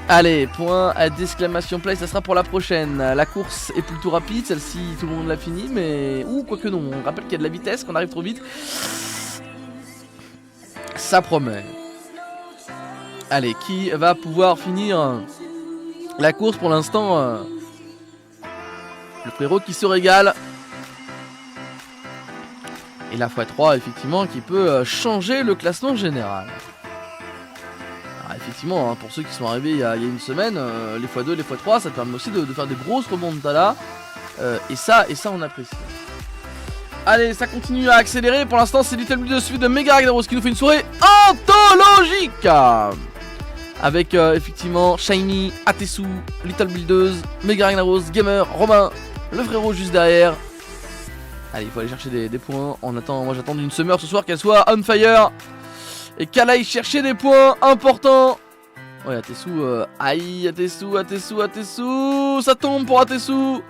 Allez, point d'exclamation play, ça sera pour la prochaine. La course est plutôt rapide, celle-ci tout le monde l'a fini, mais... Ouh, quoique non, on rappelle qu'il y a de la vitesse, qu'on arrive trop vite. Ça promet. Allez, qui va pouvoir finir la course pour l'instant le frérot qui se régale. Et la x3, effectivement, qui peut changer le classement général. Alors, effectivement, hein, pour ceux qui sont arrivés il y a une semaine, les x2, les x3, ça te permet aussi de faire des grosses remontadas. Et ça, on apprécie. Allez, ça continue à accélérer. Pour l'instant, c'est Little Builders suivi de Mega Ragnaros qui nous fait une soirée anthologique. Avec effectivement Shiny, Atesu, Little Builders, Mega Ragnaros, Gamer, Romain, le frérot juste derrière. Allez, il faut aller chercher des points. Moi j'attends d'une Summer ce soir qu'elle soit on fire. Et qu'elle aille chercher des points importants. Ouais, Atesu, aïe, Atesu. Ça tombe pour Atesu.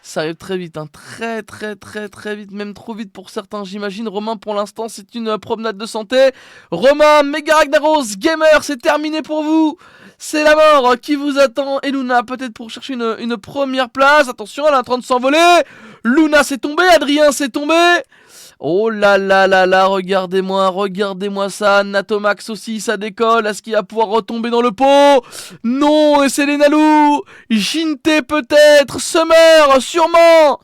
Ça arrive très vite, hein. Très vite, même trop vite pour certains, j'imagine. Romain, pour l'instant, c'est une promenade de santé. Romain, Mega Ragnaros, Gamer, c'est terminé pour vous. C'est la mort qui vous attend. Et Luna, peut-être pour chercher une première place. Attention, elle est en train de s'envoler. Luna s'est tombée, Adrien s'est tombé. Oh là là, regardez-moi ça. Natomax aussi, ça décolle. Est-ce qu'il va pouvoir retomber dans le pot? Non, et c'est les Nalou. Jinte peut-être, Summer, sûrement.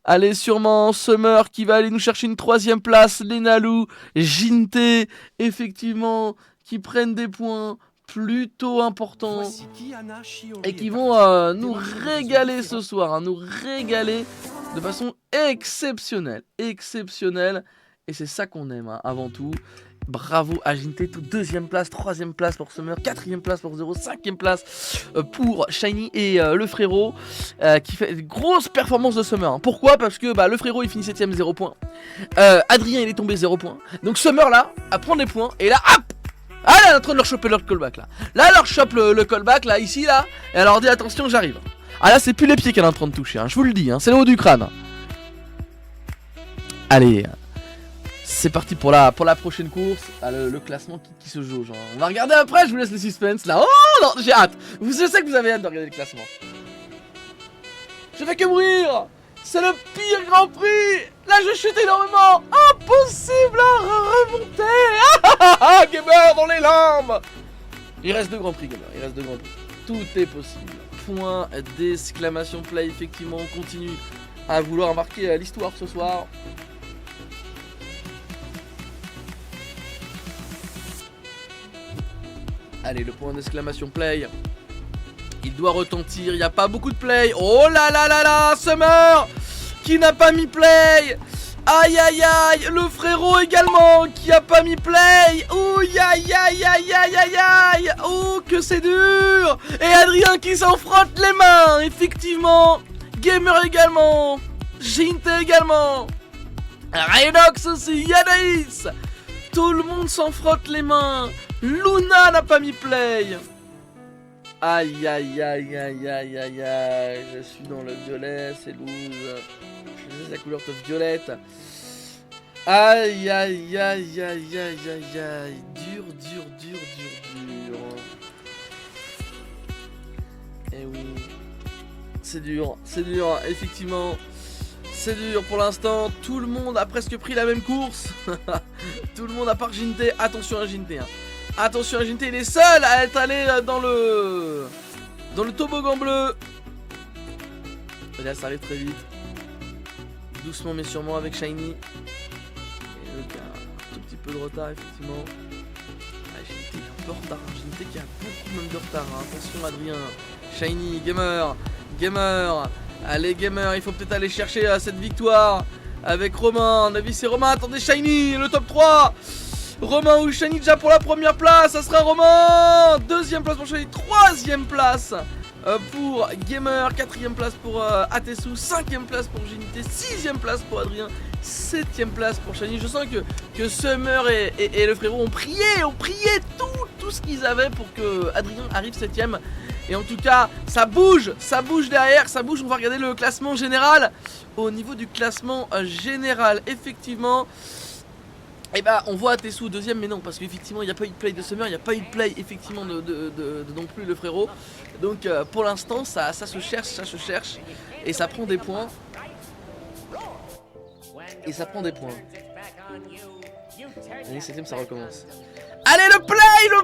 Allez, sûrement, Summer qui va aller nous chercher une 3ème place. Les Nalou, Jinte, effectivement, qui prennent des points plutôt importants. Et qui vont nous régaler ce soir, hein, nous régaler de façon exceptionnelle. Et c'est ça qu'on aime, hein, avant tout. Bravo à Jinte, tout 2ème place, 3ème place pour Summer, 4ème place pour Zero, 5ème place pour Shiny et le frérot qui fait une grosse performance de Summer. Hein. Pourquoi? Parce que le frérot il finit 7ème, 0 points. Adrien il est tombé 0 points. Donc Summer là, elle prend des points et là, hop! Ah là, elle est en train de leur choper leur callback là. Là, elle leur chope le callback là, ici là. Et elle leur dit attention, j'arrive. Ah là, c'est plus les pieds qu'elle est en train de toucher, hein, je vous le dis, hein, c'est le haut du crâne. Allez, c'est parti pour la prochaine course. Ah, le classement qui se jauge. Hein. On va regarder après, je vous laisse le suspense là. Oh non, j'ai hâte. Je sais que vous avez hâte de regarder le classement. Je fais que mourir. C'est le pire Grand Prix. Là, je chute énormément. Impossible à remonter. Gamer dans les limbes. Il reste 2 Grands Prix, Gamer. Il reste 2 Grands Prix. Tout est possible. Point d'exclamation play. Effectivement, on continue à vouloir marquer l'histoire ce soir. Allez, le point d'exclamation play. Il doit retentir, il n'y a pas beaucoup de play. Oh là là là là, Summer qui n'a pas mis play. Aïe aïe aïe, le frérot également qui a pas mis play. Ouh aïe aïe aïe aïe aïe aïe. Oh que c'est dur. Et Adrien qui s'en frotte les mains, effectivement. Gamer également. Jinte également. Rhinox aussi, Yanaïs. Tout le monde s'en frotte les mains. Luna n'a pas mis play. Aïe aïe aïe aïe aïe aïe aïe. Je suis dans le violet, c'est loose. Je sais la couleur de violette. Aïe aïe aïe aïe aïe aïe aïe. Dur. Eh oui. C'est dur, effectivement. C'est dur pour l'instant. Tout le monde a presque pris la même course. Tout le monde à part Jinte. Attention à Jinte, hein. Attention à Jinte, il est seul à être allé dans le toboggan bleu. Et là ça arrive très vite. Doucement mais sûrement avec Shiny. Et donc un tout petit peu de retard effectivement. Ah, Jinte est un peu en retard, hein. Jinte qui a beaucoup même de retard, hein. Attention Adrien. Shiny, Gamer. Allez Gamer, il faut peut-être aller chercher cette victoire avec Romain. On a vu c'est Romain, attendez Shiny, le top 3. Romain ou Shiny déjà pour la première place, ça sera Romain. 2ème place pour Shiny, 3ème place pour Gamer, 4ème place pour Atesu, 5ème place pour Jinte, 6ème place pour Adrien, 7ème place pour Shiny. Je sens que Summer et le frérot ont prié tout ce qu'ils avaient pour que Adrien arrive 7ème. Et en tout cas, ça bouge derrière, ça bouge. On va regarder le classement général. Au niveau du classement général, effectivement, Et bah on voit Atessou deuxième, mais non, parce qu'effectivement il n'y a pas eu de play de Summer, il n'y a pas eu de play effectivement de non plus le frérot. Donc pour l'instant ça se cherche, et ça prend des points. Allez, 7ème, ça recommence. Allez, le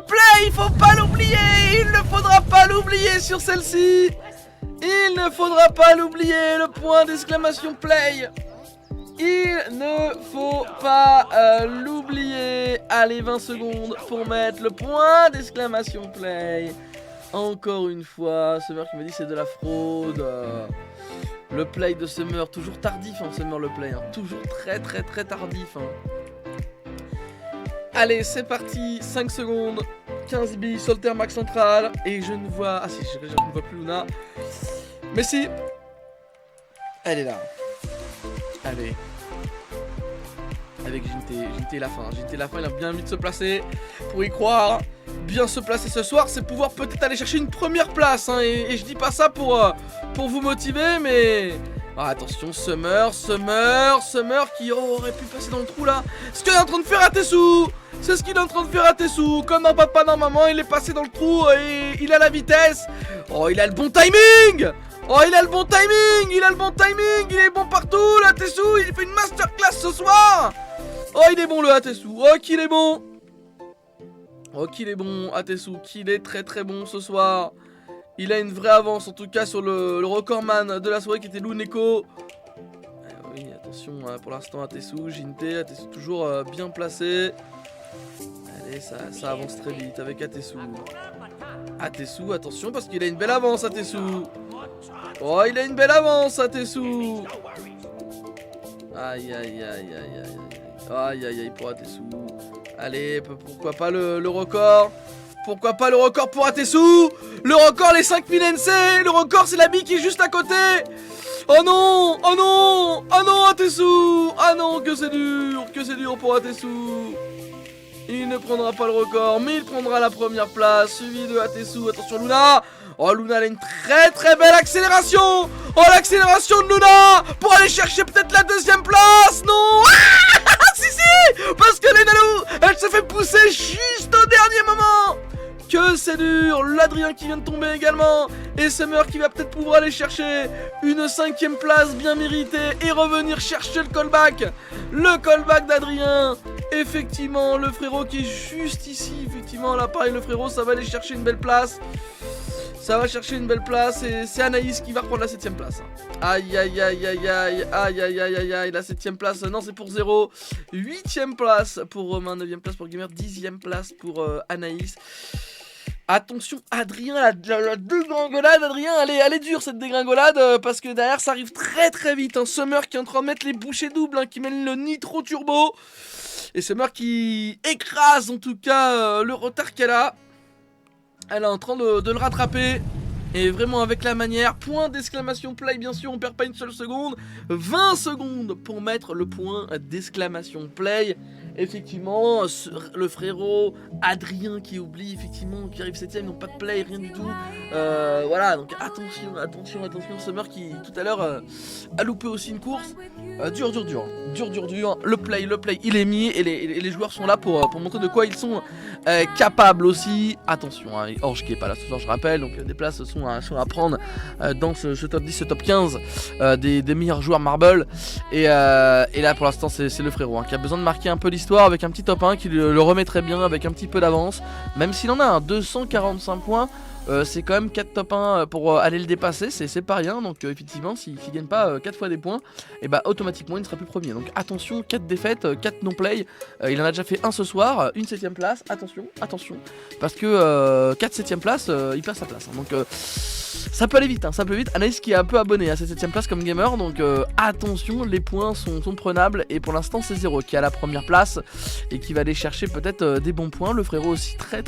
play, il faut pas l'oublier, il ne faudra pas l'oublier sur celle-ci. Il ne faudra pas l'oublier, le point d'exclamation play. Il ne faut pas l'oublier. Allez, 20 secondes pour mettre le point d'exclamation play. Encore une fois, Summer qui me dit c'est de la fraude. Le play de Summer, toujours tardif, hein, Summer le play, hein, toujours très tardif. Hein. Allez, c'est parti, 5 secondes, 15 billes, Solter max central, et je ne vois... Ah si, je ne vois plus Luna. Mais si, elle est là. Allez. Avec Ginté la fin. Ginté la fin, il a bien envie de se placer pour y croire. Bien se placer ce soir, c'est pouvoir peut-être aller chercher une première place. Hein, et je dis pas ça pour vous motiver, mais... Ah, attention, Summer qui aurait pu passer dans le trou là. Ce qu'il est en train de faire Atessou. C'est ce qu'il est en train de faire Atessou. Comme un papa dans maman, il est passé dans le trou et il a la vitesse. Oh, il a le bon timing. Il est bon partout, l'Atessou. Il fait une masterclass ce soir. Oh, il est bon le Atessou. Oh, qu'il est bon. Atessou, qu'il est très bon ce soir. Il a une vraie avance en tout cas sur le recordman de la soirée qui était Luneko. Oui, attention pour l'instant Atessou, Ginté, Atessou toujours bien placé. Allez, ça avance très vite avec Atessou. Atessou, attention parce qu'il a une belle avance Atessou. Oh, il a une belle avance Atessou. Aïe pour Atessou. Allez, pourquoi pas le record. Pourquoi pas le record pour Atessou. Le record les 5000 NC. Le record c'est la bille qui est juste à côté. Oh non Atessou. Ah non, que c'est dur pour Atessou. Il ne prendra pas le record, mais il prendra la première place, suivi de Atessou. Attention Luna. Oh, Luna elle a une très belle accélération. Oh, l'accélération de Luna pour aller chercher peut-être la deuxième place. Non. Si, parce que Lenalou, elle se fait pousser juste au dernier moment. Que c'est dur. L'Adrien qui vient de tomber également. Et Summer qui va peut-être pouvoir aller chercher une 5ème place bien méritée et revenir chercher le callback. Le callback d'Adrien. Effectivement, le frérot qui est juste ici. Effectivement, là pareil, le frérot, ça va aller chercher une belle place. Et c'est Anaïs qui va reprendre la 7ème place. Aïe, la 7ème place, non c'est pour 0. 8ème place pour Romain, 9ème place pour Gamer, 10ème place pour Anaïs. Attention Adrien, la dégringolade Adrien, elle est dure cette dégringolade parce que derrière ça arrive très vite. Hein. Summer qui est en train de mettre les bouchées doubles, hein, qui mène le nitro turbo. Et Summer qui écrase en tout cas le retard qu'elle a. Elle est en train de le rattraper. Et vraiment avec la manière. Point d'exclamation play, bien sûr, on perd pas une seule seconde. 20 secondes pour mettre le point d'exclamation play. Effectivement, le frérot Adrien qui oublie, effectivement, qui arrive 7ème, ils n'ont pas de play, rien du tout. Voilà, donc attention, Summer qui tout à l'heure a loupé aussi une course. Dur. Le play, il est mis et les joueurs sont là pour montrer de quoi ils sont capables aussi. Attention, hein, Orge qui est pas là ce soir, je rappelle, donc des places sont à prendre dans ce top 10, ce top 15 des meilleurs joueurs Marble. Et là pour l'instant c'est le frérot hein, qui a besoin de marquer un peu l'histoire avec un petit top 1 qui le remet très bien avec un petit peu d'avance. Même s'il en a un 245 points. C'est quand même 4 top 1 pour aller le dépasser, c'est pas rien. Donc effectivement s'il gagne pas 4 fois des points, et bah automatiquement il ne sera plus premier. Donc attention, 4 défaites, 4 non-play. Il en a déjà fait un ce soir, une 7ème place. Attention, parce que 4 7ème place, il perd sa place hein. Donc ça peut aller vite, Anaïs qui est un peu abonné à cette 7ème place comme gamer. Donc attention, les points sont prenables. Et pour l'instant c'est 0 qui a la première place et qui va aller chercher peut-être des bons points. Le frérot aussi très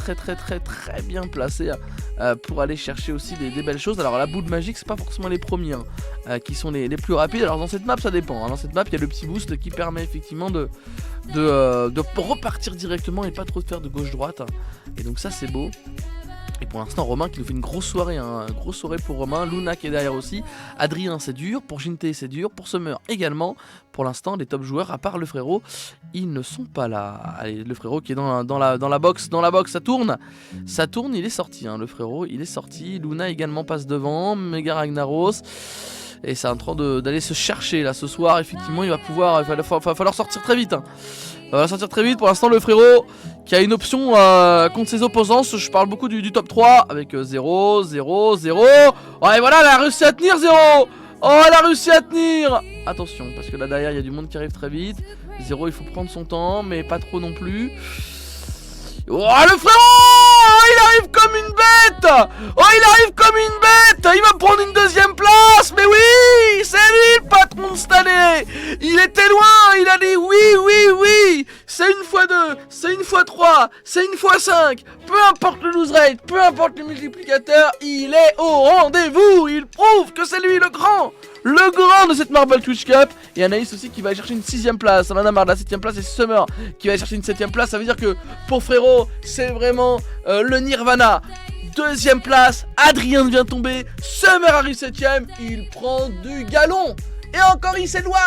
bien placé pour aller chercher aussi des belles choses. Alors la boule magique c'est pas forcément les premiers hein, qui sont les plus rapides. Alors dans cette map ça dépend hein. Dans cette map il y a le petit boost qui permet effectivement de repartir directement et pas trop de faire de gauche-droite. Et donc ça c'est beau. Et pour l'instant Romain qui nous fait une grosse soirée, hein. Grosse soirée pour Romain, Luna qui est derrière aussi, Adrien c'est dur, pour Jinte c'est dur, pour Summer également. Pour l'instant les top joueurs à part le frérot, ils ne sont pas là. Allez, le frérot qui est dans la box, ça tourne, il est sorti, hein, le frérot il est sorti. Luna également passe devant, Mega Ragnaros. Et c'est en train d'aller se chercher là ce soir. Effectivement, il va falloir sortir très vite. Hein. Il va sortir très vite. Pour l'instant, le frérot qui a une option contre ses opposants. Je parle beaucoup du top 3 avec 0, 0, 0. Oh, et voilà, elle a réussi à tenir 0. Oh, elle a réussi à tenir. Attention, parce que là derrière, il y a du monde qui arrive très vite. 0, il faut prendre son temps, mais pas trop non plus. Oh, le frérot, il arrive comme une bête. Oh, il arrive comme une bête. Il va prendre une deuxième place. Mais oui, c'est lui le patron de cette année. Il était loin, il a dit oui. C'est une fois 2, c'est une fois 3, c'est une fois 5. Peu importe le lose rate, peu importe le multiplicateur, il est au rendez-vous. Il prouve que c'est lui le grand de cette Marvel Twitch Cup. Et Anaïs aussi qui va aller chercher une 6ème place. On en a marre de la 7ème place. Et Summer qui va aller chercher une 7ème place. Ça veut dire que pour frérot, c'est vraiment le Nirvana. 2ème place, Adrien vient tomber. Summer arrive 7ème. Il prend du galon. Et encore il s'éloigne.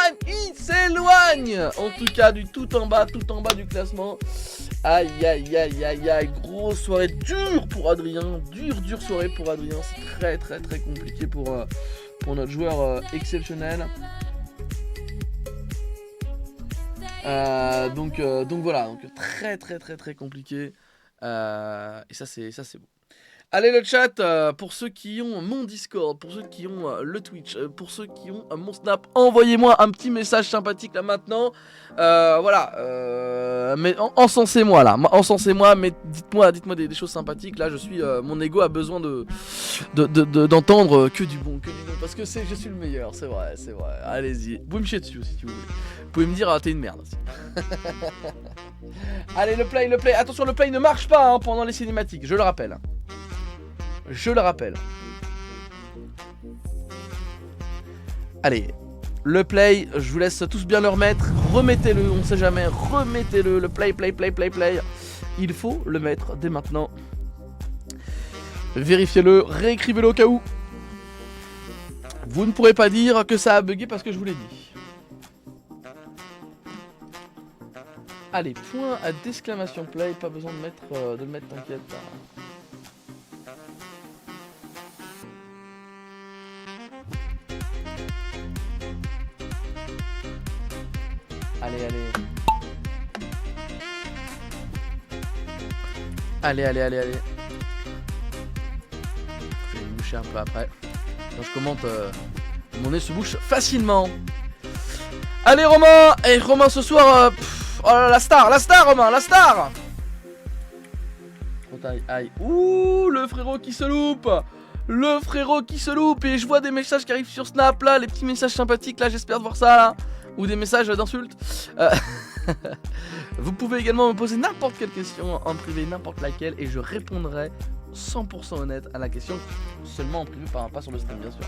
En tout cas du tout en bas du classement. Aïe. Grosse soirée dure pour Adrien. Dure soirée pour Adrien. C'est très compliqué pour notre joueur exceptionnel. Donc voilà, donc très compliqué. Et ça c'est beau. Allez le chat, pour ceux qui ont mon Discord, pour ceux qui ont le Twitch, pour ceux qui ont mon Snap, envoyez-moi un petit message sympathique là maintenant. Mais encensez-moi là, mais dites-moi des choses sympathiques. Là je suis, mon ego a besoin d'entendre que du bon, parce que je suis le meilleur, c'est vrai. Allez-y, vous pouvez me chier dessus si tu voulez. Vous pouvez me dire t'es une merde aussi. Allez le play, attention, le play ne marche pas hein, pendant les cinématiques, je le rappelle. Allez, le play, je vous laisse tous bien le remettre. Remettez-le, on sait jamais. Remettez-le, le play. Il faut le mettre dès maintenant. Vérifiez-le, réécrivez-le au cas où. Vous ne pourrez pas dire que ça a bugué parce que je vous l'ai dit. Allez, point d'exclamation play, pas besoin de le mettre, t'inquiète. Allez. Je vais me boucher un peu après. Quand je commente, mon nez se bouche facilement. Allez Romain. Et Romain ce soir, oh là, la star Romain, la star. Aïe. Ouh, le frérot qui se loupe. Et je vois des messages qui arrivent sur Snap là, les petits messages sympathiques là, j'espère de voir ça là. Ou des messages d'insultes. Vous pouvez également me poser n'importe quelle question en privé, n'importe laquelle, et je répondrai 100% honnête à la question, seulement en privé, pas sur le stream bien sûr.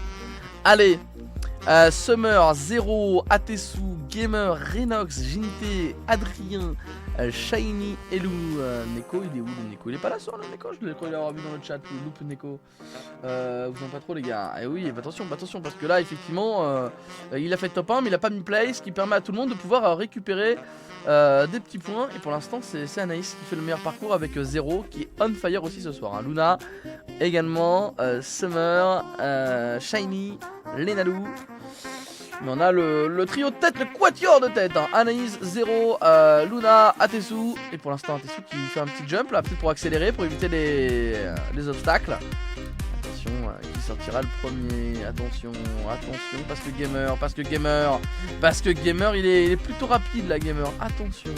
Allez, Summer, Zero, Atesu, Gamer, Renox, Jinte, Adrien, Shiny, Elou, Neko, il est où le Neko? Il est pas là sur le Neko, je crois l'avoir vu dans le chat, le loop Neko. Vous en pas trop les gars. Et oui, attention, parce que là effectivement, il a fait top 1 mais il a pas mis play, ce qui permet à tout le monde de pouvoir récupérer des petits points. Et pour l'instant c'est Anaïs qui fait le meilleur parcours avec Zero qui est on fire aussi ce soir. Hein. Luna également, Summer, Shiny, Lenalou. Mais on a le trio de tête, le quatuor de tête, hein. Anaïs, Zero, Luna, Atesu. Et pour l'instant Atesu qui fait un petit jump là, peut-être pour accélérer, pour éviter les obstacles. Attention, qui sortira le premier. Attention, parce que Gamer il est plutôt rapide là, Gamer. Attention.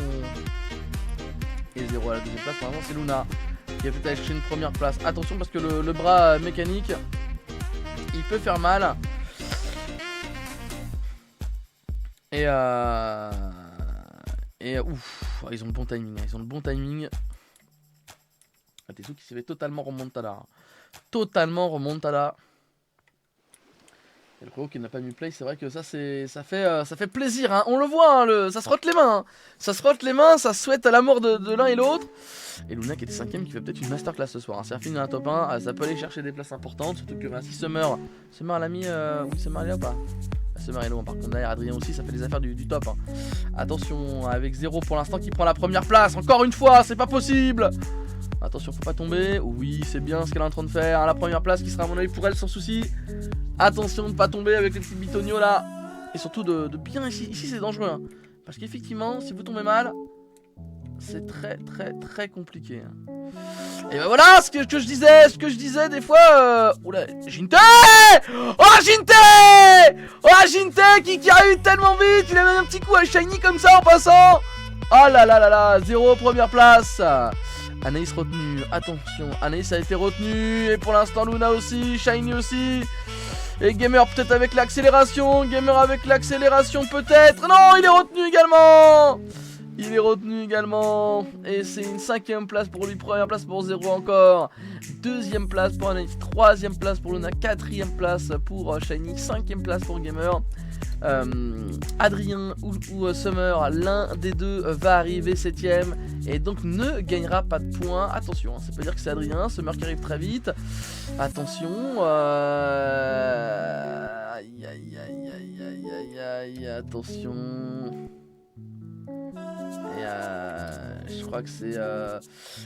Et Zero à la deuxième place, pour l'instant c'est Luna qui va peut-être aller chercher une première place. Attention parce que le bras mécanique il peut faire mal. Et ouf, ils ont le bon timing, Atesu qui s'est fait totalement remontada. Et le frérot qui n'a pas mis play, c'est vrai que ça fait plaisir, hein. On le voit, hein, ça se frotte les mains, hein. Ça se frotte les mains, ça souhaite à la mort de l'un et l'autre. Et Luna qui était 5ème qui fait peut-être une masterclass ce soir, hein. C'est fini dans la top 1, ça peut aller chercher des places importantes, surtout que si Summer l'a mis, oui Summer est là ou pas? Summer est loin, par contre derrière Adrien aussi, ça fait des affaires du top, hein. Attention, avec 0 pour l'instant qui prend la première place, encore une fois, c'est pas possible. Attention, faut pas tomber. Oui, c'est bien ce qu'elle est en train de faire. La première place qui sera à mon avis pour elle sans souci. Attention de pas tomber avec les petits bitonios là. Et surtout de bien ici. Ici c'est dangereux, hein. Parce qu'effectivement, si vous tombez mal, c'est très compliqué, hein. Et ben voilà ce que je disais des fois. Oula, Jinte! Oh Jinte! Oh Jinte qui arrive tellement vite. Il a mis un petit coup à Shiny comme ça en passant. Oh là là là là, 0 première place. Anaïs retenue, attention, Anaïs a été retenue. Et pour l'instant Luna aussi, Shiny aussi. Et Gamer peut-être avec l'accélération. Gamer avec l'accélération peut-être. Non, il est retenu également. Il est retenu également. Et c'est une 5ème place pour lui, première place pour 0 encore. 2ème place pour Anaïs, 3ème place pour Luna, 4ème place pour Shiny, 5ème place pour Gamer. Adrien ou Summer, l'un des deux va arriver 7ème et donc ne gagnera pas de points. Attention, hein, ça peut dire que c'est Adrien, Summer qui arrive très vite. Attention, attention. Et je crois que c'est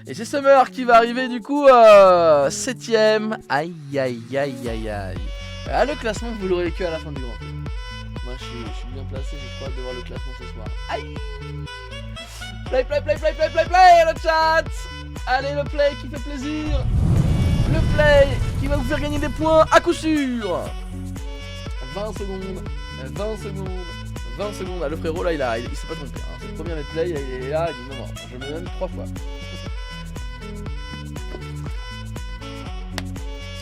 et c'est Summer qui va arriver du coup 7ème. Aïe. Le classement vous l'aurez que à la fin du Grand Prix. Moi je suis bien placé, j'ai trop hâte de voir le classement ce soir. Aïe. Play le chat. Allez le play qui fait plaisir. Le play qui va vous faire gagner des points à coup sûr. 20 secondes. 20 secondes. Ah, le frérot là il s'est pas trompé, hein. C'est le premier let's play, il est là, il dit non, je me donne 3 fois.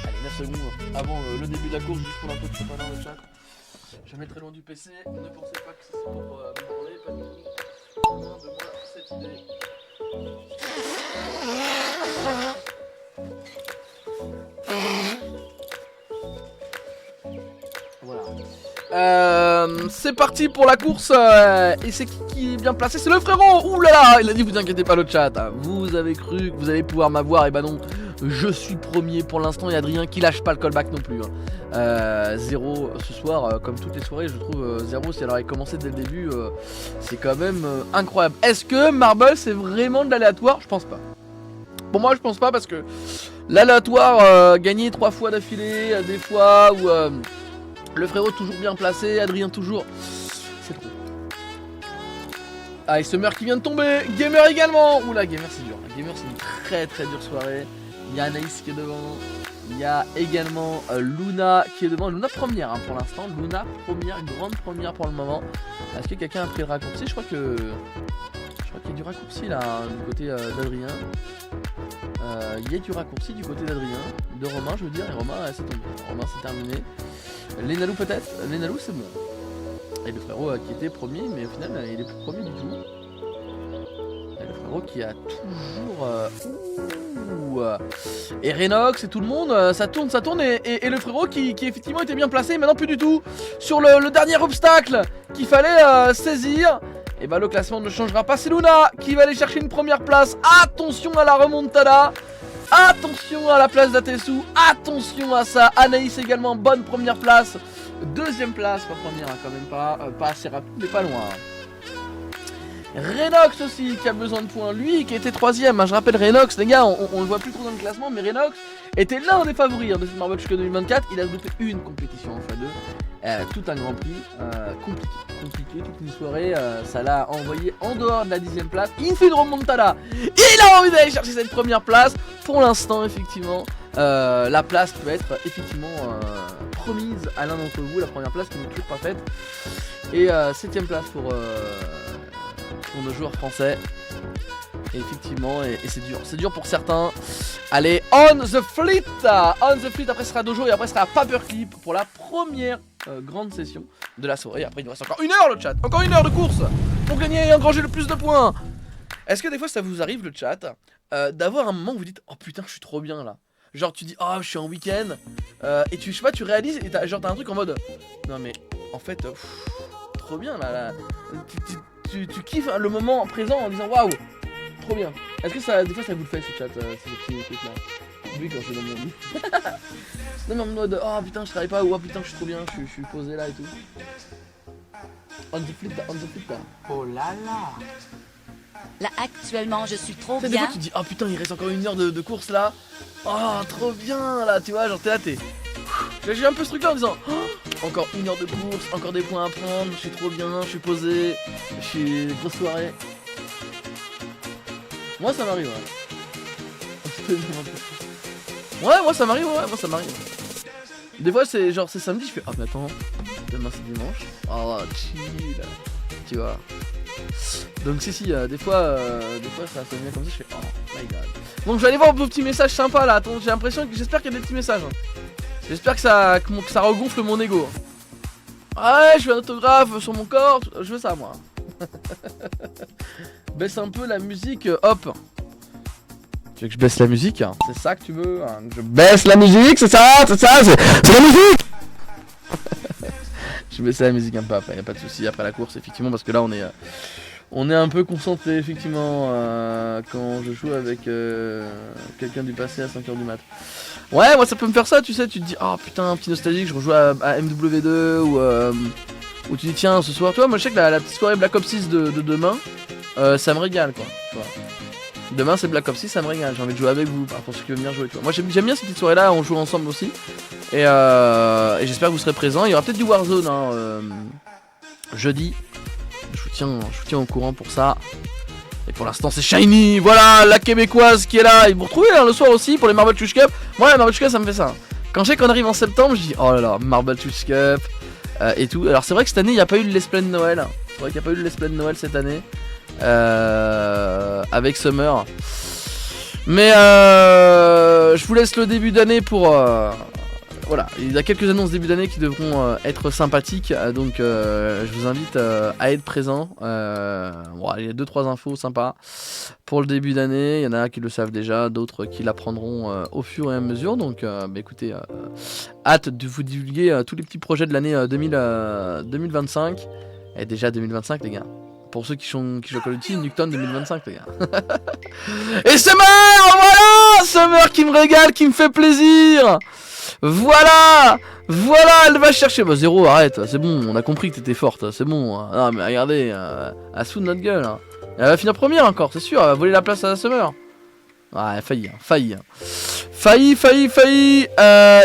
Allez, 9 secondes avant le début de la course, juste pour un peu de chocolat dans le chat. Jamais très loin du PC, ne pensez pas que c'est pour me parler, pas du tout. Loin de moi cette idée. Voilà. C'est parti pour la course. Et c'est qui est bien placé? C'est le frérot. Ouh là là, il a dit vous inquiétez pas le chat, hein. Vous avez cru que vous allez pouvoir m'avoir, et bah non. Je suis premier pour l'instant et Adrien qui lâche pas le callback non plus, hein. 0 ce soir, comme toutes les soirées je trouve 0 si elle aurait commencé dès le début, c'est quand même incroyable. Est-ce que Marble c'est vraiment de l'aléatoire? Je pense pas. Pour moi je pense pas parce que l'aléatoire gagner 3 fois d'affilée, des fois où le frérot toujours bien placé, Adrien toujours, c'est trop. Ah et Summer qui vient de tomber, Gamer également. Oula Gamer c'est dur, Gamer c'est une très dure soirée. Il y a Anaïs qui est devant. Il y a également Luna qui est devant. Luna première, hein, pour l'instant. Luna première, grande première pour le moment. Est-ce que quelqu'un a pris le raccourci? Je crois qu'il y a du raccourci là, du côté d'Adrien. Il y a du raccourci du côté d'Adrien. De Romain, je veux dire. Et Romain, c'est tombé. Romain, c'est terminé. Lenalou peut-être. Lenalou, c'est bon. Et le frérot qui était premier, mais au final, il est plus premier du tout. Et le frérot qui a toujours... Et Renox et tout le monde, ça tourne et le frérot qui effectivement était bien placé, maintenant plus du tout. Sur le dernier obstacle qu'il fallait saisir. Et bah le classement ne changera pas, c'est Luna qui va aller chercher une première place. Attention à la remontada. Attention à la place d'Atesu. Attention à ça. Anaïs également, bonne première place. 2ème place, pas première, hein, quand même pas assez rapide, mais pas loin. Renox aussi qui a besoin de points, lui qui était 3ème, hein. Je rappelle Renox, les gars, on le voit plus trop dans le classement, mais Renox était l'un des favoris de cette Marble Chica 2024. Il a loupé une compétition en x2, tout un grand prix, compliqué, toute une soirée, ça l'a envoyé en dehors de la 10ème place. Il fait une remontada, il a envie d'aller chercher cette première place. Pour l'instant effectivement, la place peut être effectivement promise à l'un d'entre vous, la première place qui n'est toujours pas faite. Et 7ème place pour nos joueurs français. Et effectivement, et c'est dur pour certains. Allez, on the fleet, après ce sera Dojo et après ce sera Paperclip pour la première grande session de la soirée. Après il nous reste encore 1 heure le chat, encore 1 heure de course pour gagner et engranger le plus de points. Est-ce que des fois ça vous arrive le chat d'avoir un moment où vous dites oh putain je suis trop bien là, Genre tu dis oh je suis en week-end et tu je sais pas tu réalises et t'as un truc en mode non mais en fait trop bien là. Tu kiffes le moment présent en disant waouh trop bien. Est-ce que ça des fois ça vous le fait ce chat ces petits trucs là? Oui quand c'est dans mon lit. Non mais en mode oh putain je travaille pas ou oh putain je suis trop bien, je suis posé là et tout. On the flip là. Oh là là. Là, actuellement, je suis trop Tu sais, des bien. fois tu dis oh putain il reste encore 1 heure de course là. Oh trop bien là tu vois genre t'es là j'ai un peu ce truc là en disant oh, encore 1 heure de course, encore des points à prendre, je suis trop bien, je suis posé, je suis grosse soirée. Moi ça m'arrive ouais moi ça m'arrive Des fois c'est genre c'est samedi je fais oh mais attends demain c'est dimanche. Oh chill tu vois. Donc si des fois ça sonne bien comme ça je fais oh my god. Bon je vais aller voir vos petits messages sympas là. Attends j'ai l'impression que j'espère qu'il y a des petits messages. J'espère que ça regonfle mon ego. Ouais je veux un autographe sur mon corps. Je veux ça moi. Baisse un peu la musique hop. Tu veux que je baisse la musique hein? C'est ça que tu veux hein? Je baisse la musique c'est ça c'est la musique. Je baisse la musique un peu après, y'a pas de soucis après la course effectivement parce que là on est un peu concentré effectivement quand je joue avec quelqu'un du passé à 5h du mat. Ouais moi ça peut me faire ça tu sais, tu te dis oh putain petit nostalgique je rejoue à MW2 ou tu dis tiens ce soir toi moi je sais que la petite soirée Black Ops 6 de demain ça me régale quoi. Demain c'est Black Ops 6 ça me régale, j'ai envie de jouer avec vous pour ceux qui veulent venir jouer tu vois. Moi j'aime bien ces petites soirées là, on joue ensemble aussi et j'espère que vous serez présents. Il y aura peut-être du Warzone jeudi. Je vous tiens au courant pour ça. Et pour l'instant c'est Shiny, voilà la québécoise qui est là. Et vous retrouvez le soir aussi pour les Marble Chuch Cup. Moi la Marble Chuch Cup ça me fait ça. Quand je sais qu'on arrive en septembre je dis oh là là Marble Chuch Cup et tout. Alors c'est vrai que cette année il n'y a pas eu le let's play de Noël. C'est vrai qu'il n'y a pas eu le let's play de Noël cette année avec Summer. Mais je vous laisse le début d'année pour... voilà, il y a quelques annonces début d'année qui devront être sympathiques, donc je vous invite à être présent. Bon, il y a 2-3 infos sympas pour le début d'année, il y en a qui le savent déjà, d'autres qui l'apprendront au fur et à mesure, donc écoutez, hâte de vous divulguer tous les petits projets de l'année 2025, et déjà 2025 les gars. Pour ceux qui jouent Call of Duty, Nuketown 2025 les gars. Et Summer, voilà Summer qui me régale, qui me fait plaisir. Voilà, elle va chercher. Bah Zéro, arrête, c'est bon, on a compris que t'étais forte, c'est bon. Non mais regardez, elle se fout de notre gueule. Hein. Elle va finir première encore, c'est sûr, elle va voler la place à la Summer. Ah, elle failli.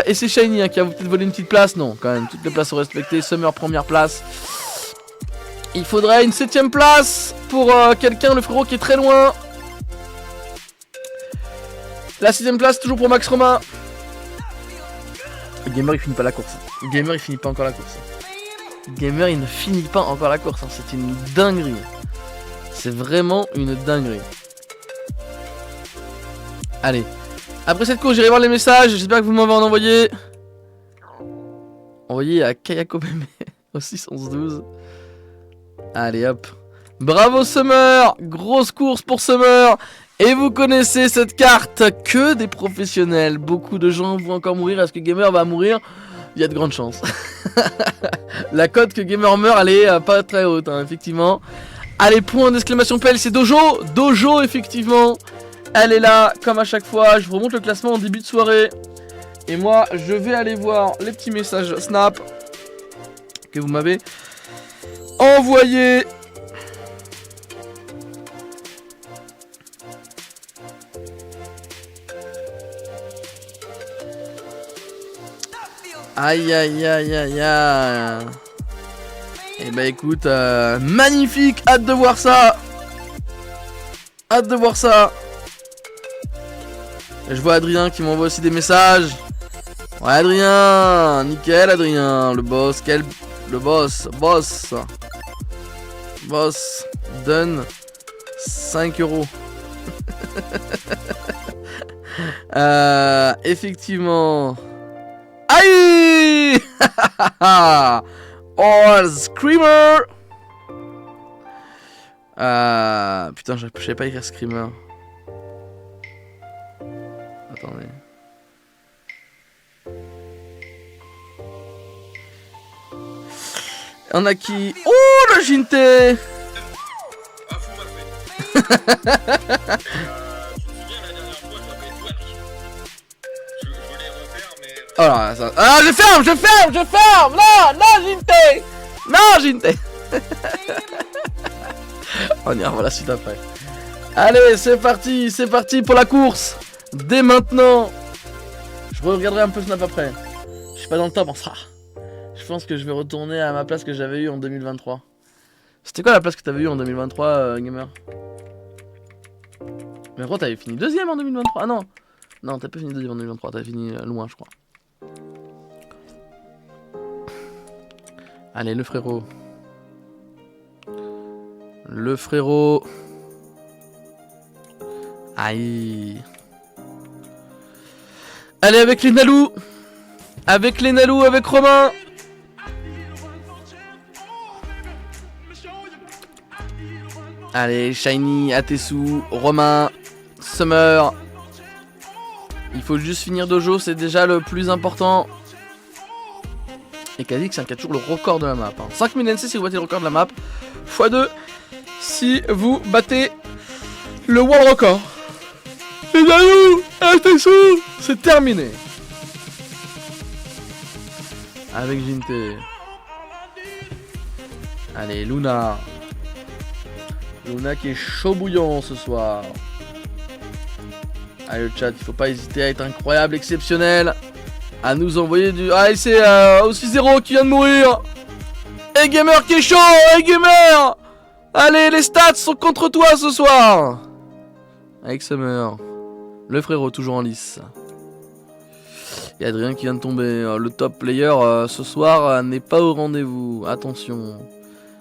Et c'est Shiny hein, qui a peut-être volé une petite place. Non, quand même, toutes les places sont respectées. Summer première place. Il faudrait une 7ème place pour quelqu'un, le frérot qui est très loin. La 6ème place toujours pour Max Romain. Gamer il finit pas la course. Gamer il finit pas encore la course. Gamer il ne finit pas encore la course. C'est une dinguerie. C'est vraiment une dinguerie. Allez. Après cette course j'irai voir les messages. J'espère que vous m'avez envoyé. Envoyé à Kayako Bébé au 61112. Allez hop. Bravo Summer. Grosse course pour Summer. Et vous connaissez cette carte, que des professionnels. Beaucoup de gens vont encore mourir. Est-ce que Gamer va mourir? Il y a de grandes chances. La cote que Gamer meurt, elle est pas très haute, hein, effectivement. Allez, point d'exclamation PL, c'est Dojo. Dojo, effectivement. Elle est là, comme à chaque fois. Je vous remonte le classement en début de soirée. Et moi, je vais aller voir les petits messages Snap que vous m'avez envoyés. Aïe aïe aïe aïe aïe. Et bah écoute, magnifique, hâte de voir ça. Hâte de voir ça. Et je vois Adrien qui m'envoie aussi des messages. Ouais Adrien, nickel Adrien, le boss, le boss, donne 5 €. Effectivement. Aïe. Oh, Screamer. Putain, je savais pas écrire Screamer. Attendez. On a qui? Oh, le Jinte. Oh là, ça... Ah, je ferme. Non, Jinte. Non, Jinte. On y revoit la suite après. Allez, c'est parti pour la course. Dès maintenant. Je regarderai un peu Snap après. Je suis pas dans le top en ça. Je pense que je vais retourner à ma place que j'avais eue en 2023. C'était quoi la place que t'avais eue en 2023, gamer? Mais gros, t'avais fini deuxième en 2023. Ah non. Non, t'as pas fini deuxième en 2023. T'avais fini loin, je crois. Allez, le frérot. Le frérot. Aïe. Allez, avec les Nalou. Avec Romain. Allez, Shiny, Atesu, Romain, Summer. Il faut juste finir Dojo, c'est déjà le plus important. Et Kha'Zix, c'est un qui a toujours le record de la map. 5000 NC si vous battez le record de la map. x2 si vous battez le world record. Et Nalou, Atesu, c'est terminé. Avec Jinte. Allez, Luna. Luna qui est chaud bouillant ce soir. Allez, le chat, il faut pas hésiter à être incroyable, exceptionnel. À nous envoyer du... Ah, et c'est aussi Zero qui vient de mourir. Et Gamer qui est chaud. Et Gamer. Allez, les stats sont contre toi ce soir. Avec Summer. Le frérot toujours en lice. Et Adrien qui vient de tomber. Le top player ce soir n'est pas au rendez-vous. Attention.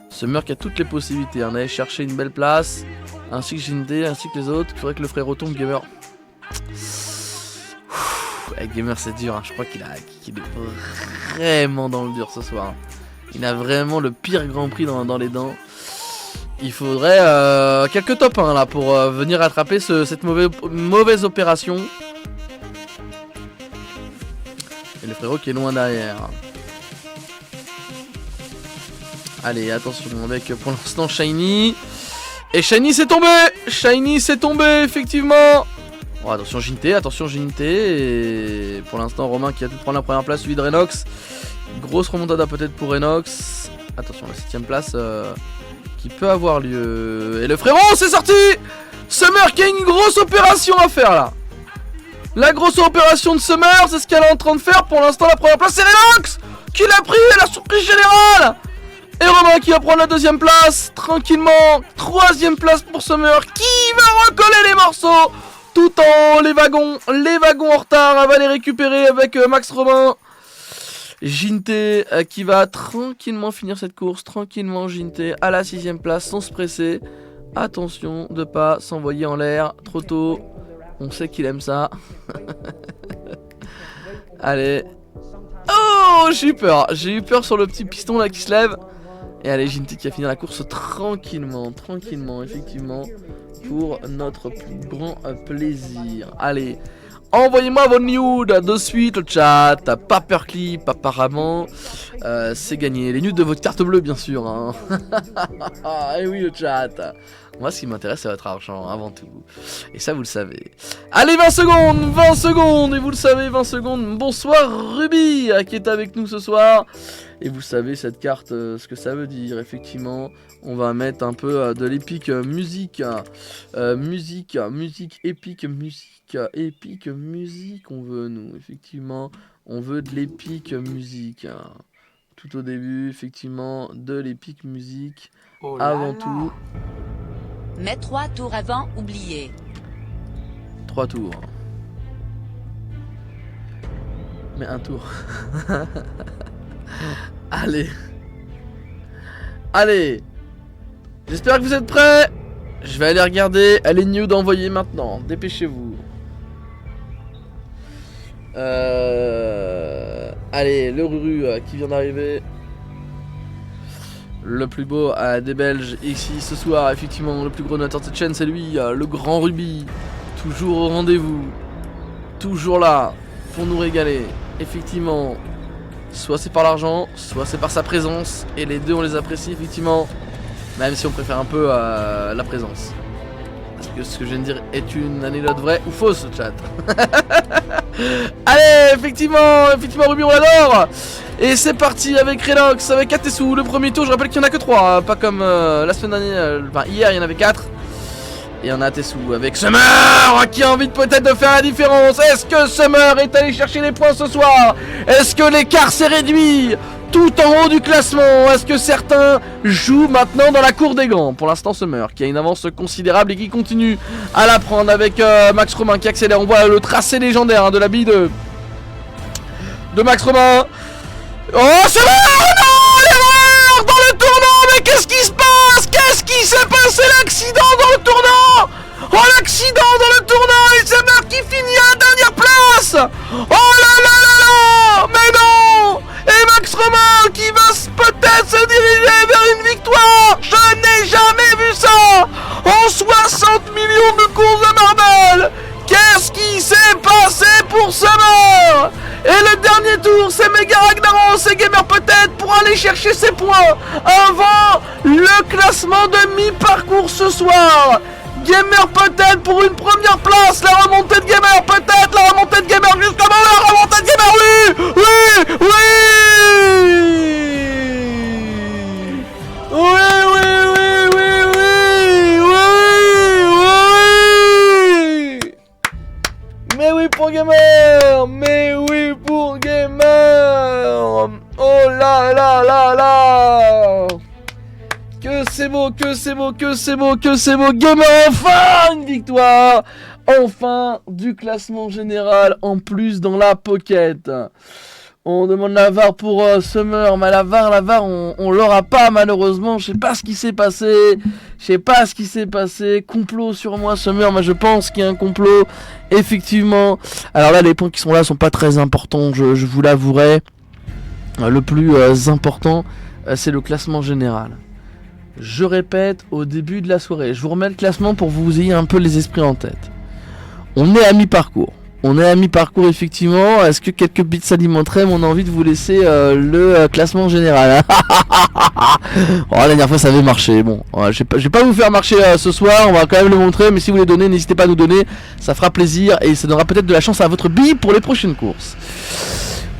Summer qui a toutes les possibilités. On allait chercher une belle place. Ainsi que Jinte, ainsi que les autres. Il faudrait que le frérot tombe. Gamer. Avec Gamer c'est dur. Hein. Je crois qu'il est vraiment dans le dur ce soir. Il a vraiment le pire Grand Prix dans les dents. Il faudrait quelques top 1 là pour venir rattraper cette mauvaise opération. Et le frérot qui est loin derrière. Allez, attention avec pour l'instant Shiny. Et Shiny s'est tombé. Effectivement. Oh, attention Jinte. Et pour l'instant Romain qui a pu prendre la première place, suivi de Renox. Grosse remontada peut-être pour Renox. Attention, la 7ème place qui peut avoir lieu. Et le frérot, c'est sorti. Summer qui a une grosse opération à faire là. La grosse opération de Summer, c'est ce qu'elle est en train de faire. Pour l'instant, la première place, c'est Renox qui l'a pris, la surprise générale. Et Romain qui va prendre la 2ème place, tranquillement. 3ème place pour Summer qui va recoller les morceaux. Tout en les wagons en retard, elle va les récupérer avec Max Romain. Jinte qui va tranquillement finir cette course, tranquillement Jinte à la 6ème place sans se presser. Attention de pas s'envoyer en l'air trop tôt, on sait qu'il aime ça. Allez. Oh, j'ai eu peur sur le petit piston là qui se lève. Et allez, Jinte qui a fini la course tranquillement, effectivement, pour notre plus grand plaisir. Allez, envoyez-moi vos nudes de suite, le chat. Paperclip, apparemment, c'est gagné. Les nudes de votre carte bleue, bien sûr. Hein. Et oui, le chat. Moi, ce qui m'intéresse, c'est votre argent, avant tout. Et ça, vous le savez. Allez, 20 secondes. Et vous le savez, 20 secondes. Bonsoir, Ruby, qui est avec nous ce soir. Et vous savez, cette carte, ce que ça veut dire. Effectivement, on va mettre un peu de l'épique musique. Musique, épique musique, on veut, nous. Effectivement, on veut de l'épique musique. Tout au début, effectivement, de l'épique musique. Oh avant tout. Mais 3 tours avant, oublié. 3 tours. Mais un tour. Allez. J'espère que vous êtes prêts. Je vais aller regarder. Elle est nude d'envoyer maintenant. Dépêchez-vous. Allez, le Ruru qui vient d'arriver. Le plus beau des Belges ici ce soir, effectivement, le plus gros donateur de cette chaîne, c'est lui, le grand Ruby. Toujours au rendez-vous, toujours là pour nous régaler. Effectivement, soit c'est par l'argent, soit c'est par sa présence. Et les deux on les apprécie effectivement. Même si on préfère un peu la présence. Est-ce que ce que je viens de dire est une anecdote vraie ou fausse, chat? Allez, effectivement, Ruby on l'adore. Et c'est parti avec Renox, avec Atesu. Le premier tour, je rappelle qu'il n'y en a que 3, pas comme la semaine dernière, enfin hier il y en avait 4. Et on a Atesu avec Summer qui a envie peut-être de faire la différence. Est-ce que Summer est allé chercher les points ce soir? Est-ce que l'écart s'est réduit tout en haut du classement? Est-ce que certains jouent maintenant dans la cour des grands? Pour l'instant Summer qui a une avance considérable et qui continue à la prendre avec Max Romain qui accélère. On voit le tracé légendaire de la bille de Max Romain. Oh Summer, non, l'erreur dans le tournant. Mais qu'est-ce qui se passe? Qu'est-ce qui s'est passé? L'accident dans le tournant. Oh l'accident dans le tournant. Et Summer qui finit à la dernière place. Oh là là là là. Mais non. Et Max Romain qui va peut-être se diriger vers une victoire. Je n'ai jamais vu ça en 60 millions de courses de marble. Qu'est-ce qui s'est passé pour Summer? Et le dernier tour, c'est Mega Ragnaros et Gamer peut-être pour aller chercher ses points avant le classement de mi-parcours ce soir. Gamer peut-être pour une première place. La remontée de Gamer peut-être. La remontée de Gamer justement. La remontée de Gamer, oui. Oui. Oui. Oui, oui, oui, oui, oui, oui. Mais oui pour Gamer. Mais oui pour Gamer. Oh là là là là. Que c'est beau, que c'est beau, que c'est beau, que c'est beau. Gamer enfin une victoire. Enfin du classement général en plus dans la pocket. On demande la VAR pour Summer, mais la VAR on l'aura pas malheureusement. Je sais pas ce qui s'est passé. Je sais pas ce qui s'est passé. Complot sur moi Summer, moi je pense qu'il y a un complot. Effectivement. Alors là les points qui sont là sont pas très importants, je vous l'avouerai. Le plus important c'est le classement général. Je répète au début de la soirée, je vous remets le classement pour que vous ayez un peu les esprits en tête. On est à mi-parcours. On est à mi-parcours effectivement. Est-ce que quelques bits s'alimenteraient mon envie de vous laisser le classement général? Oh, la dernière fois ça avait marché. Bon, je vais pas vous faire marcher ce soir, on va quand même le montrer. Mais si vous les donnez, n'hésitez pas à nous donner. Ça fera plaisir et ça donnera peut-être de la chance à votre bille pour les prochaines courses.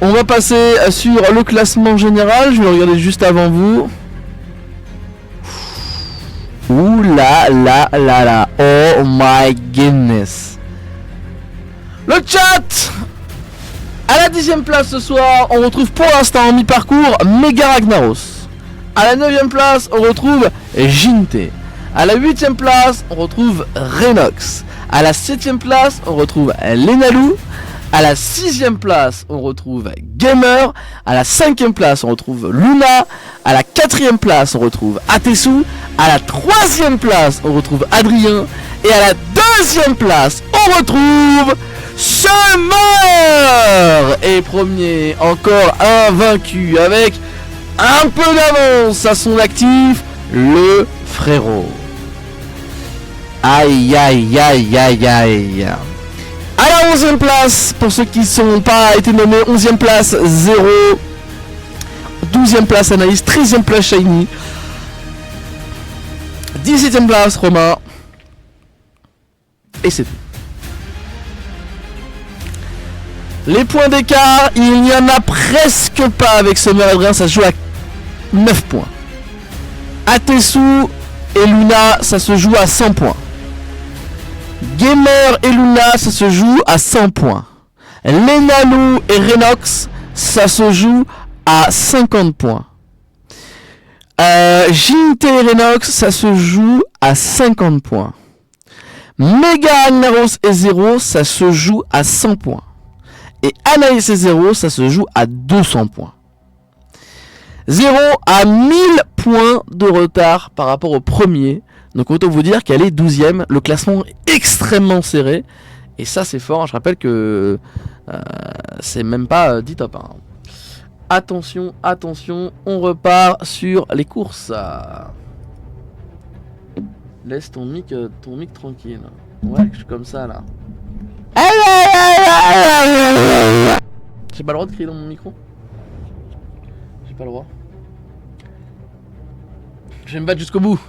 On va passer sur le classement général. Je vais le regarder juste avant vous. Ouh là là là là. Oh my goodness. Le chat. À la 10ème place ce soir, on retrouve pour l'instant en mi-parcours Mega Ragnaros. À la 9ème place, on retrouve Jinte. À la 8ème place, on retrouve Renox. À la 7ème place, on retrouve Lenalu. À la 6ème place, on retrouve Gamer. À la 5ème place, on retrouve Luna. À la 4ème place, on retrouve Atesu. À la 3ème place, on retrouve Adrien. Et à la 2ème place, on retrouve Summer. Et premier, encore invaincu avec un peu d'avance à son actif, le frérot. Aïe aïe aïe aïe aïe. À la 11ème place, pour ceux qui ne sont pas été nommés, 11ème place 0, 12ème place Anaïs, 13ème place Shiny, 17ème place Romain, et c'est tout. Les points d'écart, il n'y en a presque pas avec Summer et Adrien, ça se joue à 9 points. Atesu et Luna, ça se joue à 100 points. Gamer et Luna, ça se joue à 100 points. Lenalu et Renox, ça se joue à 50 points. Jinte et Renox, ça se joue à 50 points. Mega Ragnaros et Zero, ça se joue à 100 points. Et Anaïs et Zero, ça se joue à 200 points. Zero a 1000 points de retard par rapport au premier. Donc autant vous dire qu'elle est 12ème. Le classement est extrêmement serré. Et ça c'est fort. Je rappelle que c'est même pas 10 top 1. Attention, attention. On repart sur les courses. Laisse ton mic tranquille. Ouais, je suis comme ça là. J'ai pas le droit de crier dans mon micro. j'ai pas le droit. Je vais me battre jusqu'au bout.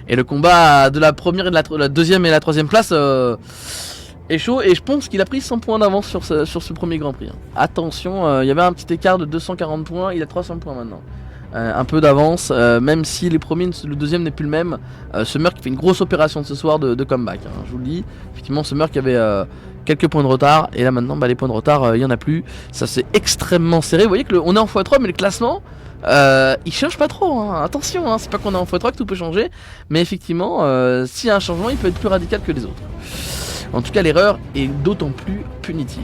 Et le combat de la première et de la deuxième et la troisième place est chaud. Et je pense qu'il a pris 100 points d'avance sur ce premier Grand Prix. Attention, il y avait un petit écart de 240 points. Il a 300 points maintenant. Un peu d'avance, même si les premiers, le deuxième n'est plus le même. Summer qui fait une grosse opération ce soir de comeback. Je vous le dis. Effectivement, Summer qui avait quelques points de retard. Et là maintenant, les points de retard, il n'y en a plus. Ça c'est extrêmement serré. Vous voyez on est en x3, mais le classement... il change pas trop, attention, c'est pas qu'on est en x3 que tout peut changer, mais effectivement, s'il y a un changement, il peut être plus radical que les autres. En tout cas, l'erreur est d'autant plus punitive.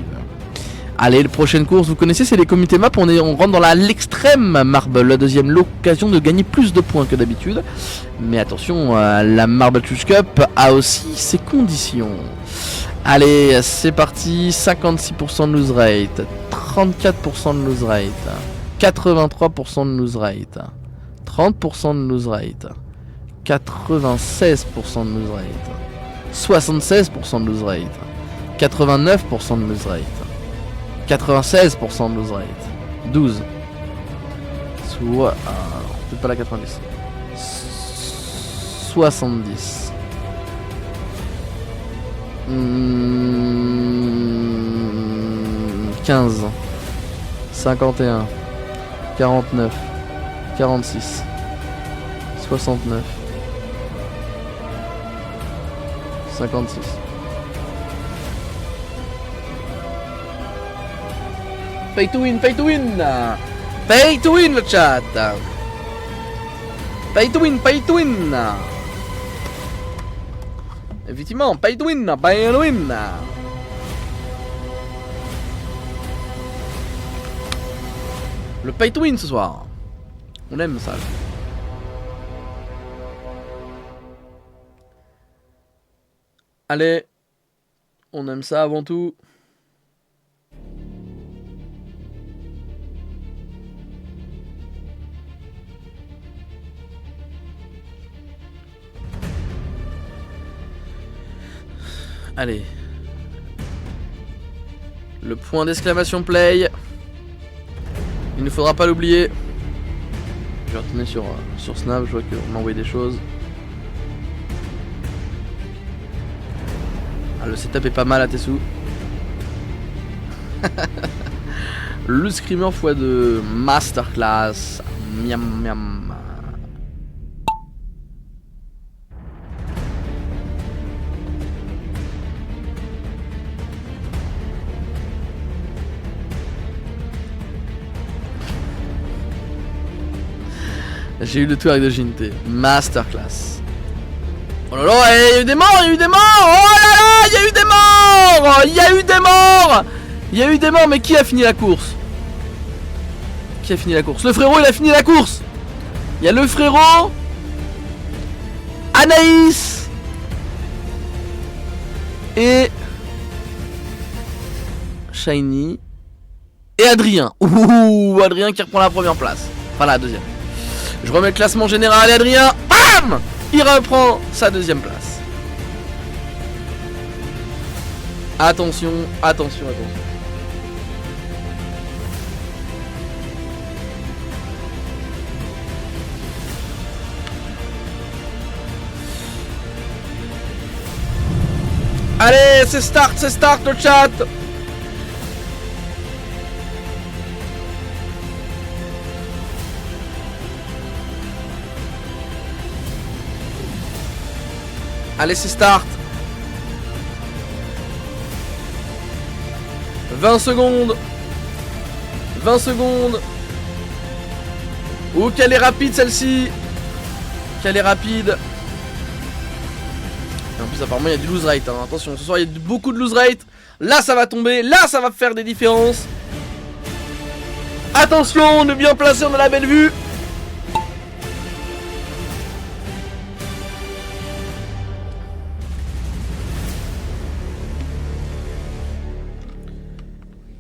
Allez, la prochaine course, vous connaissez, c'est les communautés map, on rentre dans l'extrême marble, la deuxième, l'occasion de gagner plus de points que d'habitude. Mais attention, la Marble Chuch Cup a aussi ses conditions. Allez, c'est parti, 56% de lose rate, 34% de lose rate. 83% de lose rate, 30% de lose rate, 96% de lose rate, 76% de lose rate, 89% de lose rate, 96% de lose rate, 12, peut-être pas la 90, 70, 15, 51, 49, 46, 69, 56. Pay to win, pay to win. Pay to win le chat. Pay to win, pay to win. Effectivement, pay to win, pay to win. Le pay to win ce soir. On aime ça. Allez. On aime ça avant tout. Allez. Le point d'exclamation play. Il ne faudra pas l'oublier. Je vais retourner sur Snap, je vois qu'on m'a envoyé des choses. Ah, le setup est pas mal à Tessou. Le screamer x2 masterclass. Miam miam. J'ai eu le tout avec de Jinte. Masterclass. Oh là là, il y a eu des morts, il y a eu des morts. Oh là là, il y a eu des morts. Il y a eu des morts. Il y a eu des morts, mais qui a fini la course? Qui a fini la course? Le frérot, il a fini la course. Il y a le frérot, Anaïs et Shiny et Adrien. Ouh, Adrien qui reprend la première place. Enfin la deuxième. Je remets le classement général et Adrien, bam, il reprend sa deuxième place. Attention, attention, attention. Allez, c'est start le chat. Allez, c'est start. 20 secondes. 20 secondes. Oh, qu'elle est rapide celle-ci. Qu'elle est rapide. Et en plus, apparemment, il y a du lose rate. Hein. Attention, ce soir, il y a beaucoup de lose rate. Là, ça va tomber. Là, ça va faire des différences. Attention, on est bien placé, on a la belle vue.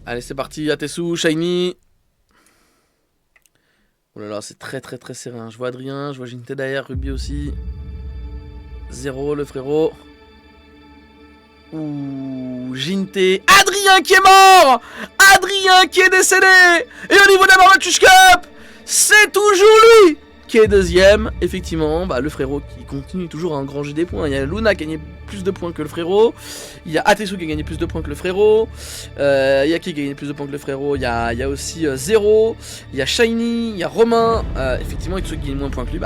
Allez, c'est parti, Atessou, Shiny. Oh là là, c'est très serré. Je vois Adrien, je vois Jinte derrière, Ruby aussi. 0, le frérot. Ouh, Jinte. Adrien qui est mort. Adrien qui est décédé. Et au niveau de la Marble Chuch Cup, c'est toujours lui qui est deuxième. Effectivement, le frérot qui continue toujours à engranger des points. Il y a Luna qui a gagné plus de points que le frérot. Il y a Atesu qui a gagné plus de points que le frérot. Il y a qui a gagné plus de points que le frérot. Il y a aussi Zero. Il y a Shiny. Il y a Romain. Effectivement, et ceux qui gagnent moins de points que lui,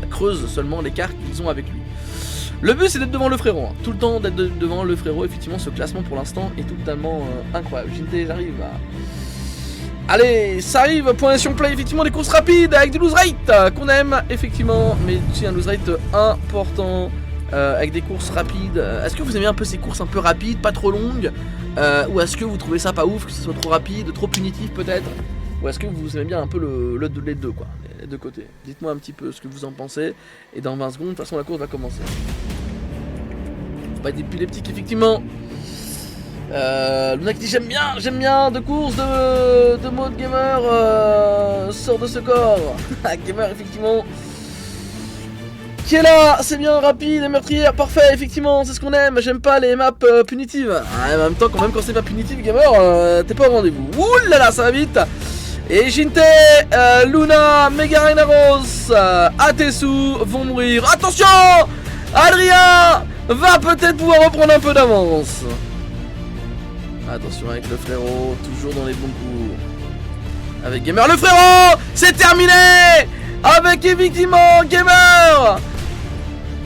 creusent seulement l'écart qu'ils ont avec lui. Le but c'est d'être devant le frérot, hein. Tout le temps d'être devant le frérot. Effectivement, ce classement pour l'instant est totalement incroyable. Jinte, j'arrive à... Allez, ça arrive, point sur play, effectivement des courses rapides avec du lose rate qu'on aime, effectivement, mais aussi un lose rate important avec des courses rapides. Est-ce que vous aimez un peu ces courses un peu rapides, pas trop longues, ou est-ce que vous trouvez ça pas ouf, que ce soit trop rapide, trop punitif peut-être, ou est-ce que vous aimez bien un peu les deux quoi, les deux côtés. Dites-moi un petit peu ce que vous en pensez, et dans 20 secondes, de toute façon la course va commencer. Pas des épileptiques effectivement. Luna qui dit j'aime bien de course de mode gamer sort de ce corps. Gamer effectivement qui est là, c'est bien rapide et meurtrière, parfait effectivement, c'est ce qu'on aime. J'aime pas les maps punitives. En même temps même quand c'est pas punitif gamer, t'es pas au rendez-vous. Ouh là là, ça va vite. Et Jinte, Luna, Mega Rose, Atesu vont mourir. Attention, Adrien va peut-être pouvoir reprendre un peu d'avance. Attention avec le frérot, toujours dans les bons coups. Avec Gamer, le frérot, c'est terminé. Avec effectivement Gamer.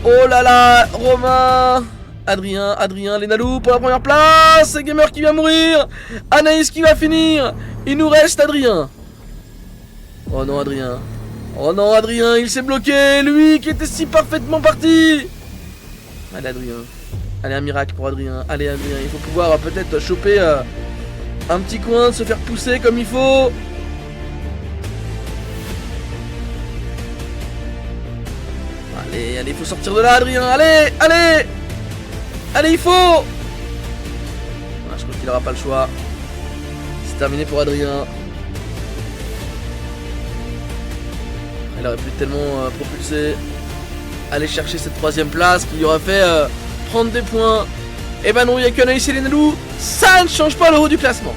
Oh là là, Romain, Adrien, Lenalou pour la première place. C'est Gamer qui vient mourir. Anaïs qui va finir. Il nous reste Adrien. Oh non Adrien, il s'est bloqué. Lui qui était si parfaitement parti. Allez Adrien. Allez, un miracle pour Adrien. Allez Adrien, il faut pouvoir peut-être choper un petit coin, se faire pousser comme il faut. Allez, il faut sortir de là Adrien. Allez, il faut. Je crois qu'il n'aura pas le choix. C'est terminé pour Adrien. Il aurait pu tellement propulser, aller chercher cette troisième place qui lui aurait fait prendre des points. Et ben non, il n'y a que Anaïs et Lenalou. Ça ne change pas le haut du classement.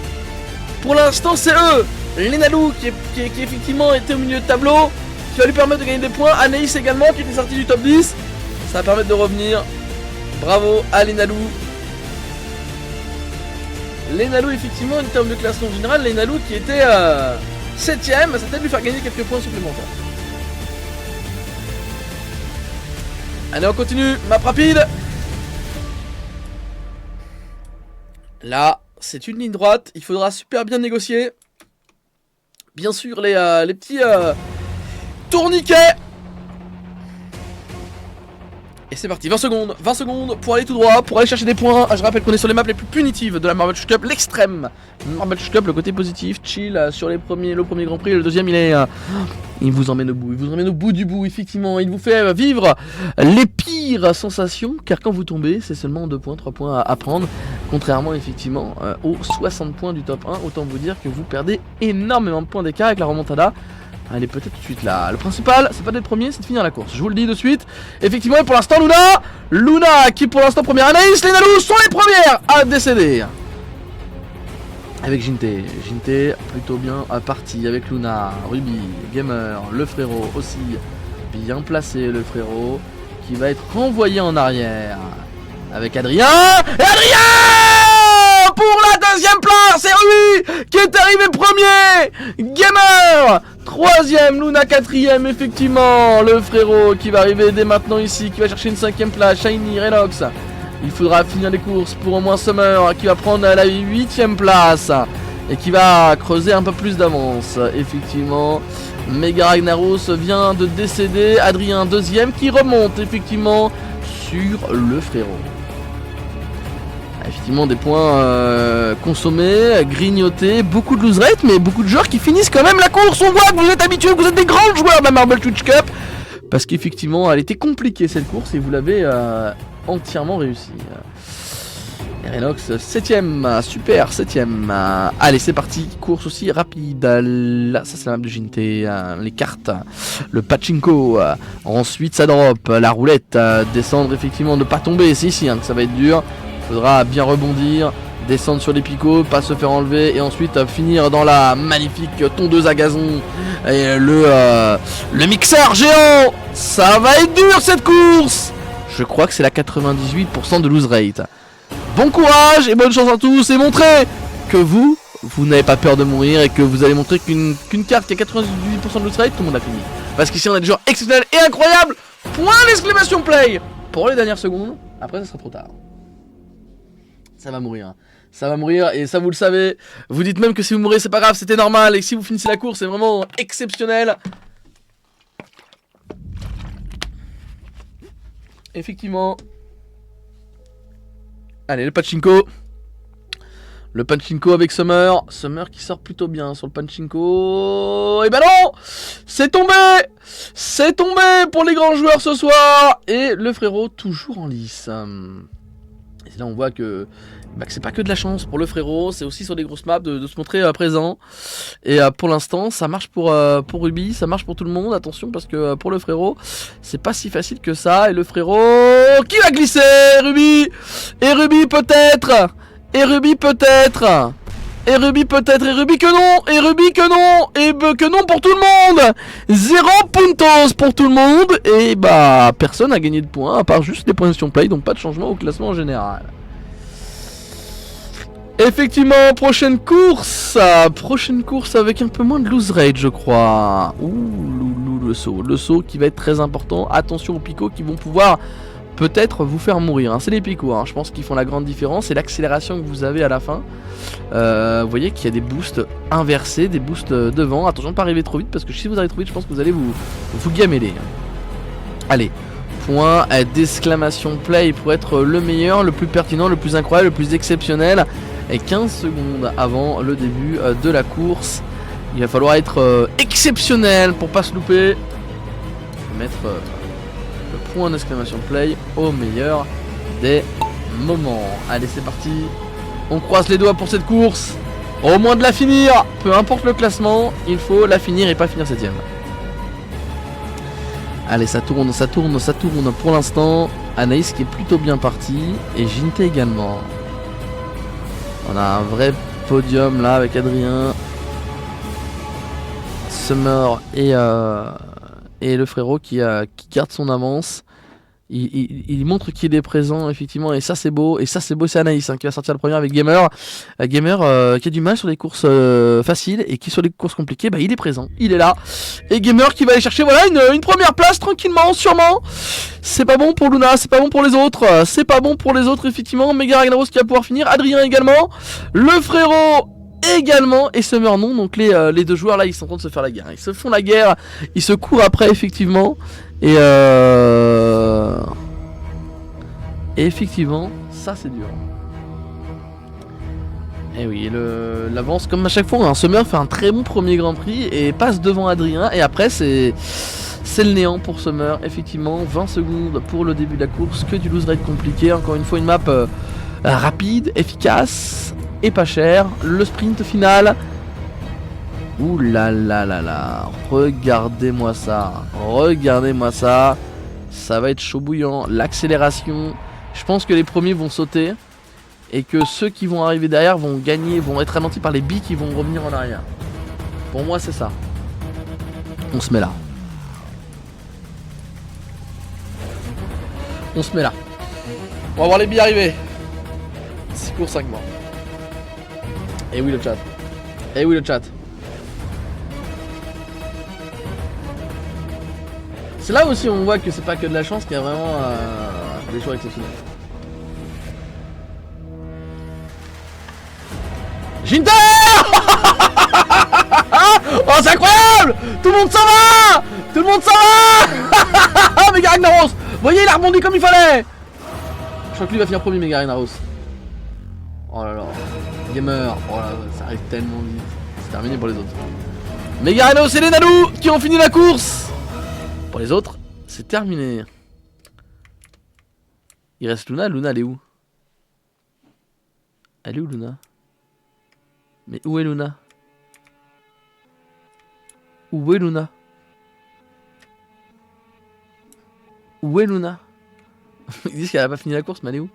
Pour l'instant, c'est eux. Lenalou qui effectivement était au milieu de tableau, qui va lui permettre de gagner des points. Anaïs également qui était sorti du top 10. Ça va permettre de revenir. Bravo à Lenalou. Lenalou effectivement en termes de classement général, Lenalou qui était 7ème, ça peut-être lui faire gagner quelques points supplémentaires. Allez, on continue, map rapide. Là, c'est une ligne droite, il faudra super bien négocier. Bien sûr, les petits tourniquets. Et c'est parti, 20 secondes pour aller tout droit, pour aller chercher des points. Je rappelle qu'on est sur les maps les plus punitives de la Marble Chute Cup, l'extrême Marble Chute Cup, le côté positif, chill sur le premier Grand Prix. Le deuxième, il vous emmène au bout, du bout, effectivement. Il vous fait vivre les pires sensations, car quand vous tombez, c'est seulement 2 points, 3 points à prendre. Contrairement, effectivement, aux 60 points du top 1, autant vous dire que vous perdez énormément de points d'écart avec la remontada. Elle est peut-être tout de suite là. Le principal, c'est pas d'être premier, c'est de finir la course. Je vous le dis de suite. Effectivement, et pour l'instant, Luna qui pour l'instant première. Anaïs, Lenalou sont les premières à décéder. Avec Jinte plutôt bien parti. Avec Luna, Ruby, Gamer, le frérot aussi bien placé. Le frérot qui va être renvoyé en arrière. Avec Adrien. Et Adrien pour la deuxième place. C'est lui qui est arrivé premier. Gamer 3ème, Luna 4ème, effectivement. Le frérot qui va arriver dès maintenant ici, qui va chercher une 5ème place. Shiny, Renox. Il faudra finir les courses pour au moins Summer qui va prendre la 8ème place et qui va creuser un peu plus d'avance. Effectivement, Mega Ragnaros vient de décéder. Adrien 2ème qui remonte effectivement sur le frérot. Effectivement des points consommés, grignotés, beaucoup de lose rate, mais beaucoup de joueurs qui finissent quand même la course. On voit que vous êtes habitués, que vous êtes des grands joueurs de la Marble Chute Cup, parce qu'effectivement elle était compliquée cette course et vous l'avez entièrement réussi. Renox 7ème, super 7ème. Allez c'est parti, course aussi rapide. Là ça c'est la map de Jinte, les cartes, le pachinko. Ensuite ça drop, la roulette, descendre effectivement, ne pas tomber, c'est ici que ça va être dur. Faudra bien rebondir, descendre sur les picots, pas se faire enlever et ensuite finir dans la magnifique tondeuse à gazon et le mixeur géant. Ça va être dur cette course. Je crois que c'est la 98% de lose rate. Bon courage et bonne chance à tous et montrez que vous n'avez pas peur de mourir et que vous allez montrer qu'une carte qui a 98% de lose rate, tout le monde a fini. Parce qu'ici on a des joueurs exceptionnels et incroyables. Point d'exclamation play pour les dernières secondes. Après ça sera trop tard. Ça va mourir. Ça va mourir et ça vous le savez. Vous dites même que si vous mourrez c'est pas grave, c'était normal. Et que si vous finissez la course c'est vraiment exceptionnel. Effectivement. Allez le pachinko. Le pachinko avec Summer. Summer qui sort plutôt bien sur le pachinko. Et bah non, c'est tombé. C'est tombé pour les grands joueurs ce soir. Et le frérot toujours en lice. Et là on voit que c'est pas que de la chance pour le frérot. C'est aussi sur les grosses maps de se montrer présent. Et pour l'instant ça marche pour Ruby. Ça marche pour tout le monde. Attention parce que pour le frérot c'est pas si facile que ça. Et le frérot qui va glisser Ruby. Et Ruby peut-être. Et Ruby peut-être. Et Ruby peut-être. Et Ruby que non. Et Ruby que non. Et que non pour tout le monde. 0 puntos pour tout le monde. Et bah personne a gagné de points à part juste les points de play. Donc pas de changement au classement en général. Effectivement, prochaine course avec un peu moins de lose rate je crois. Ouh, le saut qui va être très important. Attention aux picots qui vont pouvoir peut-être vous faire mourir, c'est les picots, je pense qu'ils font la grande différence. Et l'accélération que vous avez à la fin, vous voyez qu'il y a des boosts inversés, des boosts devant. Attention de ne pas arriver trop vite parce que si vous arrivez trop vite je pense que vous allez vous gameler. Allez, point d'exclamation play pour être le meilleur, le plus pertinent, le plus incroyable, le plus exceptionnel. Et 15 secondes avant le début de la course. Il va falloir être exceptionnel pour pas se louper. Mettre le point d'exclamation play au meilleur des moments. Allez c'est parti. On croise les doigts pour cette course. Au moins de la finir. Peu importe le classement, il faut la finir et pas finir 7ème. Allez ça tourne pour l'instant. Anaïs qui est plutôt bien parti. Et Jinte également. On a un vrai podium là avec Adrien, Summer et le frérot qui garde son avance. Il montre qu'il est présent effectivement et ça c'est beau. Et ça c'est beau, c'est Anaïs qui va sortir le premier avec Gamer. Gamer qui a du mal sur les courses faciles et qui sur les courses compliquées, il est présent, il est là. Et Gamer qui va aller chercher voilà une première place tranquillement, sûrement. C'est pas bon pour Luna, c'est pas bon pour les autres. C'est pas bon pour les autres effectivement. Mega Ragnaros qui va pouvoir finir, Adrien également. Le frérot également et Summer non. Donc les deux joueurs là ils sont en train de se faire la guerre. Ils se font la guerre, ils se courent après effectivement. Et effectivement, ça c'est dur. Et oui, l'avance comme à chaque fois, Summer fait un très bon premier Grand Prix et passe devant Adrien. Et après c'est le néant pour Summer. Effectivement, 20 secondes pour le début de la course, que du lose rate compliqué. Encore une fois une map rapide, efficace et pas chère. Le sprint final. Ouh là là là là, regardez-moi ça, ça va être chaud bouillant. L'accélération, je pense que les premiers vont sauter et que ceux qui vont arriver derrière vont gagner, vont être ralentis par les billes qui vont revenir en arrière. Pour moi c'est ça. On se met là. On va voir les billes arriver. 6 cours 5 morts. Et oui le chat. C'est là aussi on voit que c'est pas que de la chance, qu'il y a vraiment des choix exceptionnels. Ginter. Oh c'est incroyable. Tout le monde s'en va. Mega Ragnaros. Vous voyez il a rebondi comme il fallait. Je crois que lui va finir premier Mega Ragnaros. Oh là là. Gamer. Oh là ça arrive tellement vite. C'est terminé pour les autres. Mega Ragnaros et les Nalou qui ont fini la course. Pour les autres, c'est terminé. Il reste Luna. Luna, elle est où? Elle est où, Luna? Mais où est Luna? Où est Luna? Où est Luna? Ils disent qu'elle a pas fini la course, mais elle est où?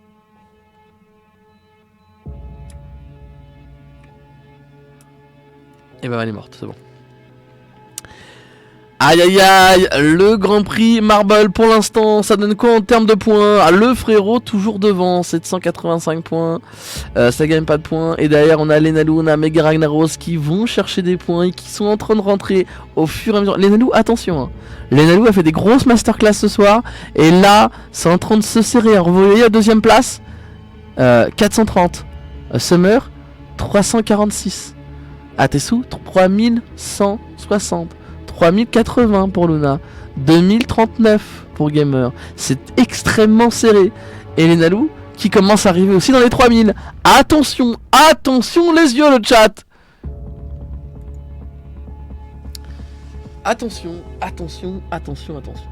Et bah elle est morte, c'est bon. Aïe aïe aïe, le Grand Prix Marble pour l'instant, ça donne quoi en termes de points? Le frérot toujours devant, 785 points, ça gagne pas de points. Et derrière on a Lenalu, on a Mega Ragnaros qui vont chercher des points et qui sont en train de rentrer au fur et à mesure. Lenalu, attention, hein. Lenalu a fait des grosses masterclass ce soir, et là c'est en train de se serrer. Vous voyez la deuxième place, 430, Summer 346, Atesu 3160, 3080 pour Luna, 2039 pour Gamer. C'est extrêmement serré. Et Lenalu qui commence à arriver aussi dans les 3000. Attention, attention les yeux le chat. Attention, attention, attention, attention.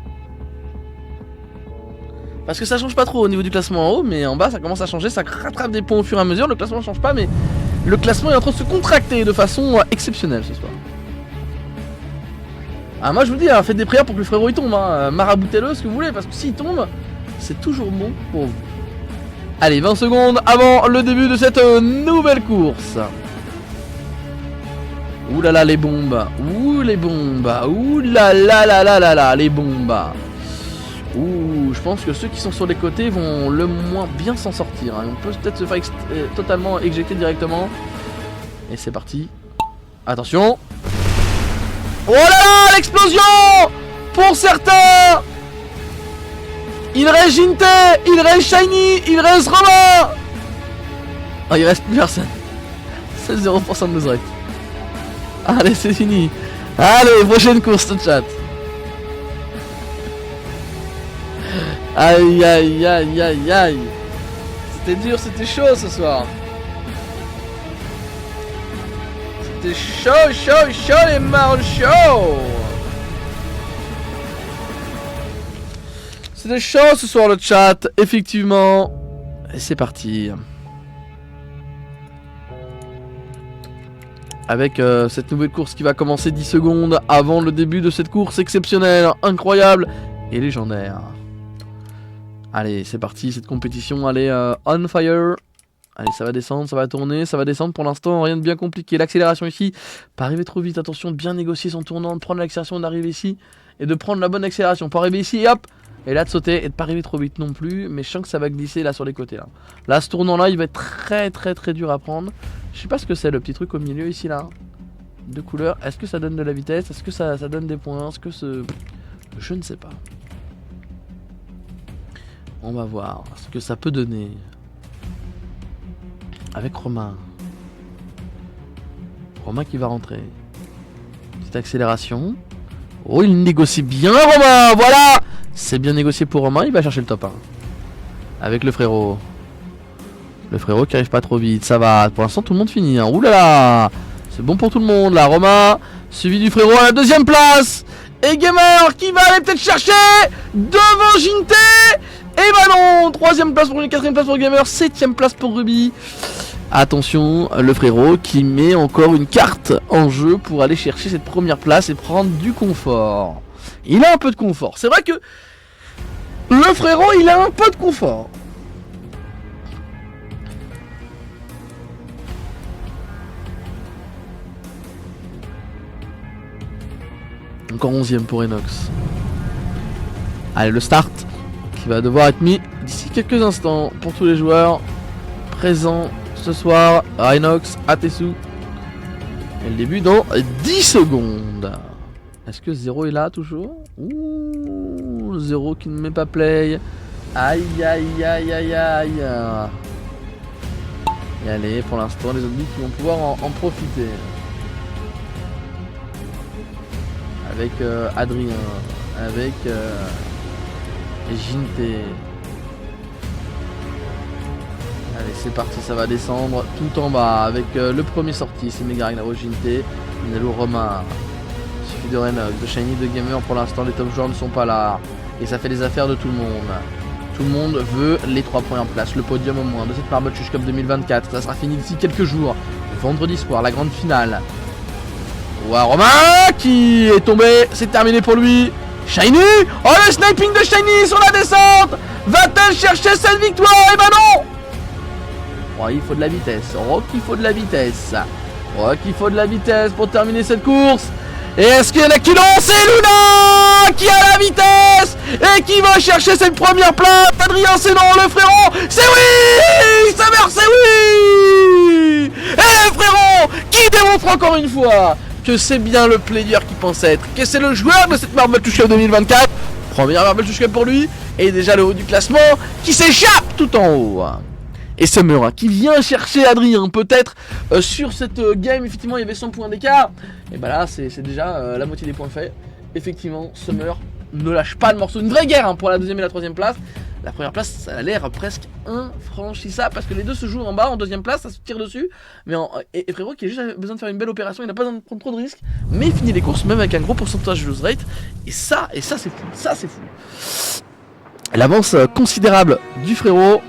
Parce que ça change pas trop au niveau du classement en haut, mais en bas ça commence à changer, ça rattrape des points au fur et à mesure. Le classement ne change pas, mais le classement est en train de se contracter de façon exceptionnelle ce soir. Ah, moi je vous dis, hein, faites des prières pour que le frérot il tombe, hein. Maraboutez-le ce que vous voulez, parce que s'il tombe, c'est toujours bon pour vous. Allez, 20 secondes avant le début de cette nouvelle course. Ouh là là les bombes, ouh les bombes, ouh là là là là là là les bombes. Ouh, je pense que ceux qui sont sur les côtés vont le moins bien s'en sortir, hein. On peut peut-être se faire totalement éjecter directement. Et c'est parti. Attention. Oh là là, l'explosion! Pour certains! Il reste Jinte, il reste Shiny, il reste Romain! Oh, il reste plus personne. C'est 0% de lose rate. Allez, c'est fini. Allez, prochaine course de chat. Aïe, aïe, aïe, aïe, aïe. C'était dur, c'était chaud ce soir. C'était chaud, chaud, chaud les marrons chaud. C'était chaud ce soir le chat, effectivement. Et c'est parti. Avec cette nouvelle course qui va commencer 10 secondes avant le début de cette course exceptionnelle, incroyable et légendaire. Allez, c'est parti, cette compétition, elle est on fire. Allez, ça va descendre, ça va tourner, ça va descendre pour l'instant, rien de bien compliqué. L'accélération ici, pas arriver trop vite, attention de bien négocier son tournant, de prendre l'accélération, d'arriver ici et de prendre la bonne accélération pour arriver ici et hop. Et là de sauter et de pas arriver trop vite non plus, mais je sens que ça va glisser là sur les côtés là. Là ce tournant là il va être très très très dur à prendre. Je sais pas ce que c'est le petit truc au milieu ici là. De couleur, est-ce que ça donne de la vitesse, est-ce que ça donne des points, est-ce que ce... Je ne sais pas. On va voir ce que ça peut donner. Avec Romain. Romain qui va rentrer. Petite accélération. Oh, il négocie bien Romain. Voilà. C'est bien négocié pour Romain. Il va chercher le top 1. Avec le frérot. Le frérot qui arrive pas trop vite. Ça va. Pour l'instant, tout le monde finit. Hein. Ouh là là. C'est bon pour tout le monde. Là, Romain. Suivi du frérot à la deuxième place. Et Gamer qui va aller peut-être chercher. Devant Jinte. Et bah non, 3ème place pour lui, 4ème place pour Gamer, 7ème place pour Ruby. Attention, le frérot qui met encore une carte en jeu pour aller chercher cette première place et prendre du confort. Il a un peu de confort, c'est vrai que le frérot il a un peu de confort. Encore 11ème pour Enox. Allez, le start qui va devoir être mis d'ici quelques instants pour tous les joueurs présents ce soir. Rhinox, Atesu. Et le début dans 10 secondes. Est-ce que 0 est là toujours? Ouh, 0 qui ne met pas play. Aïe aïe aïe aïe aïe. Et allez, pour l'instant les zombies qui vont pouvoir en profiter. Avec Adrien, avec Jinte. Allez, c'est parti, ça va descendre tout en bas avec le premier sorti, c'est Mega Ragnaros, Jinte, Nelo, Romain. Il suffit de Renox, de Shiny, de Gamer. Pour l'instant, les top joueurs ne sont pas là. Et ça fait les affaires de tout le monde. Tout le monde veut les 3 premières places, le podium au moins de cette Marble Chuch Cup 2024. Ça sera fini d'ici quelques jours. Vendredi soir, la grande finale. Ouah, Romain qui est tombé, c'est terminé pour lui. Shiny. Oh, le sniping de Shiny sur la descente. Va-t-elle chercher cette victoire? Eh ben non. Oh, il faut de la vitesse. Oh, il faut de la vitesse. crois qu'il faut de la vitesse pour terminer cette course. Et est-ce qu'il y en a qui l'ont? C'est Luna qui a la vitesse et qui va chercher cette première place. Adrien, c'est non, le frérot, c'est oui. Summer, c'est oui. Et le frérot qui démontre encore une fois que c'est bien le player qui pense être, que c'est le joueur de cette Marvel Touch Cup 2024. Première Marvel Touch Cup pour lui. Et déjà le haut du classement qui s'échappe tout en haut. Et Summer qui vient chercher Adrien peut-être sur cette game. Effectivement il y avait 100 points d'écart. Et bah là c'est déjà la moitié des points faits. Effectivement Summer ne lâche pas le morceau. Une vraie guerre pour la deuxième et la troisième place. La première place ça a l'air presque infranchissable parce que les deux se jouent en bas en deuxième place, ça se tire dessus. Mais et frérot qui a juste besoin de faire une belle opération, il n'a pas besoin de prendre trop de risques. Mais il finit les courses même avec un gros pourcentage de lose rate. Et ça c'est fou, ça c'est fou. L'avance considérable du frérot.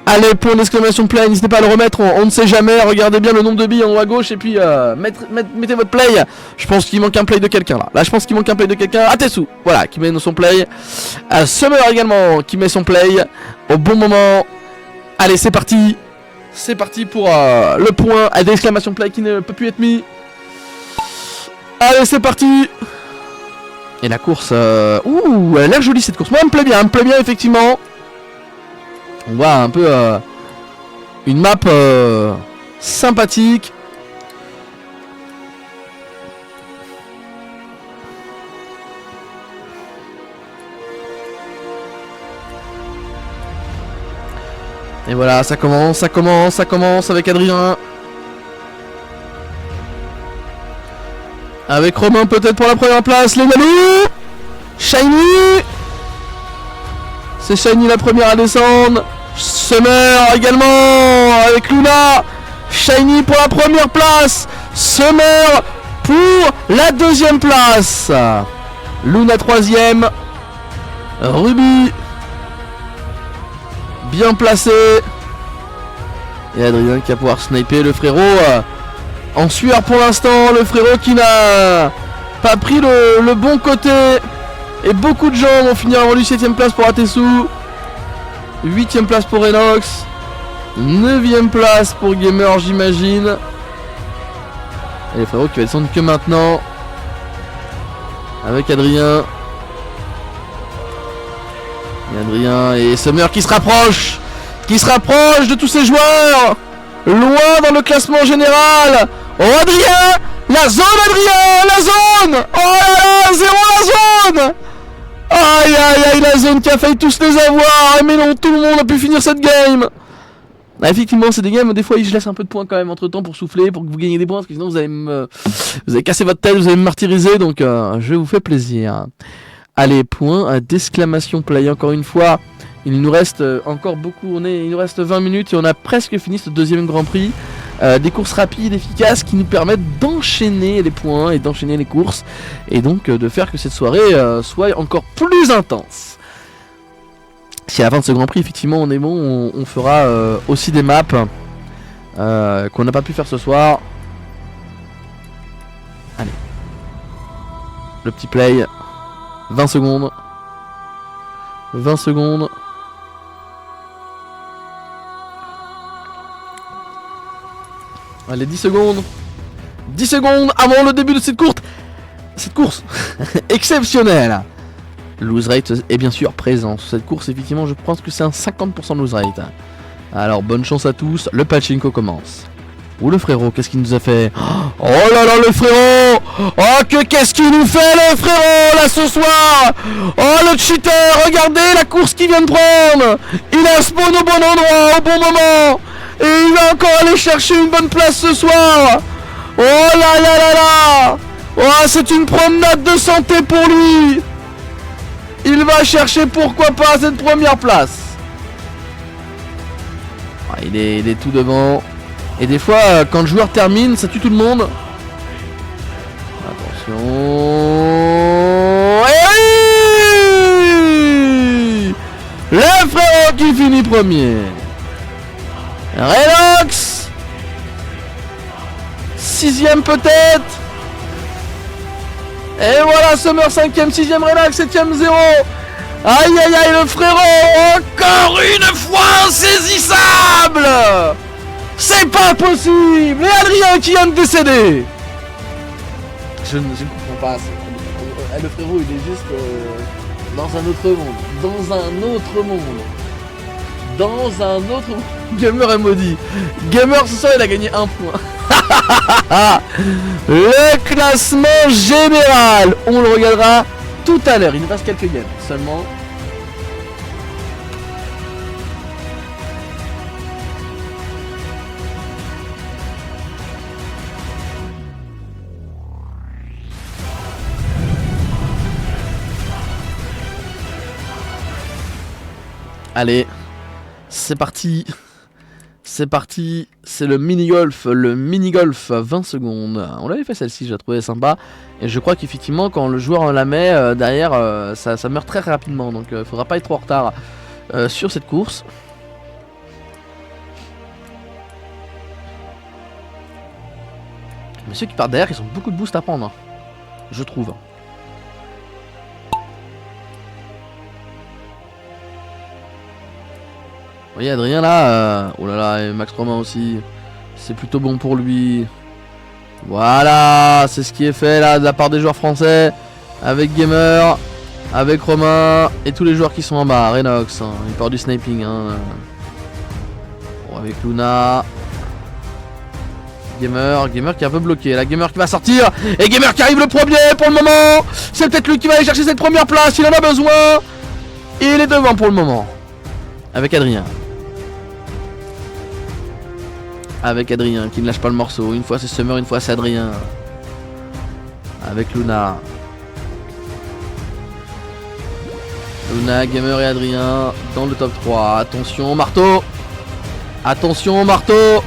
Allez, point d'exclamation play, n'hésitez pas à le remettre, on ne sait jamais, regardez bien le nombre de billes en haut à gauche et puis mettez votre play. Je pense qu'il manque un play de quelqu'un là. Là je pense qu'il manque un play de quelqu'un. Atessu, voilà, qui met son play. Summer également qui met son play au bon moment. Allez, c'est parti. C'est parti pour le point à d'exclamation play qui ne peut plus être mis. Allez, c'est parti. Et la course, ouh, elle a l'air jolie cette course. Moi, elle me plaît bien effectivement. On voit un peu une map sympathique. Et voilà, ça commence avec Adrien. Avec Romain peut-être pour la première place, les Nalou. Shiny. C'est Shiny la première à descendre. Summer également avec Luna. Shiny pour la première place. Summer pour la deuxième place. Luna troisième. Ruby bien placé. Et Adrien qui va pouvoir sniper le frérot en sueur pour l'instant. Le frérot qui n'a pas pris le bon côté. Et beaucoup de gens vont finir avant lui. 7ème place pour Atessu. 8ème place pour Enox. 9ème place pour Gamer, j'imagine. Et le frérot qui va descendre que maintenant. Avec Adrien. Et Adrien et Summer qui se rapproche. Qui se rapproche de tous ces joueurs. Loin dans le classement général. Oh Adrien. La zone Adrien. La zone. Oh là là. 0 la zone. Aïe aïe aïe, la zone qui a failli tous les avoir. Mais non, tout le monde a pu finir cette game. Ah, effectivement c'est des games, des fois je laisse un peu de points quand même entre temps pour souffler, pour que vous gagniez des points, parce que sinon vous allez casser votre tête, vous allez me martyriser, donc je vous fais plaisir. Allez, point d'exclamation play encore une fois. Il nous reste encore beaucoup, il nous reste 20 minutes et on a presque fini ce deuxième Grand Prix. Des courses rapides, efficaces qui nous permettent d'enchaîner les points et d'enchaîner les courses et donc de faire que cette soirée soit encore plus intense. Si à la fin de ce Grand Prix effectivement on est bon, on fera aussi des maps qu'on n'a pas pu faire ce soir. Allez, le petit play, 20 secondes. 20 secondes. Allez, 10 secondes. 10 secondes avant le début de cette course exceptionnelle. Lose rate est bien sûr présent sur cette course. Effectivement, je pense que c'est un 50% de lose rate. Alors, bonne chance à tous. Le pachinko commence. Ouh, le frérot, qu'est-ce qu'il nous a fait? Oh là là, le frérot. Oh, qu'est-ce qu'il nous fait, le frérot, là, ce soir? Oh, le cheater, regardez la course qu'il vient de prendre. Il a spawn au bon endroit, au bon moment. Et il va encore aller chercher une bonne place ce soir. Oh là là là là. Oh, c'est une promenade de santé pour lui. Il va chercher pourquoi pas cette première place. Oh, il est tout devant. Et des fois, quand le joueur termine, ça tue tout le monde. Attention. Et oui, le frérot qui finit premier. Redox 6ème peut-être. Et voilà, Summer 5ème, 6ème Redox, 7ème 0. Aïe aïe aïe, le frérot encore une fois insaisissable. C'est pas possible. Et Adrien qui vient de décéder. Je ne comprends pas. Le frérot, il est juste dans un autre monde. Dans un autre monde. Dans un autre monde. Gamer est maudit. Gamer, ce soir, il a gagné 1 point. Le classement général. On le regardera tout à l'heure. Il nous reste quelques games seulement. Allez, c'est parti. C'est parti. C'est le mini-golf. Le mini-golf 20 secondes. On l'avait fait celle-ci, je la trouvais sympa. Et je crois qu'effectivement, quand le joueur la met derrière, ça meurt très rapidement. Donc il faudra pas être trop en retard sur cette course. Mais ceux qui partent derrière, ils ont beaucoup de boost à prendre. Je trouve. Vous voyez Adrien là, oh là là, et Max Romain aussi, c'est plutôt bon pour lui. Voilà, c'est ce qui est fait là de la part des joueurs français, avec Gamer, avec Romain, et tous les joueurs qui sont en bas, Renox, hein, il part du sniping. Hein. Bon, avec Luna. Gamer qui est un peu bloqué, la Gamer qui va sortir, et Gamer qui arrive le premier pour le moment. C'est peut-être lui qui va aller chercher cette première place, il en a besoin. Et il est devant pour le moment, avec Adrien. Avec Adrien qui ne lâche pas le morceau. Une fois c'est Summer, une fois c'est Adrien. Avec Luna. Luna, Gamer et Adrien dans le top 3. Attention marteau. Attention marteau.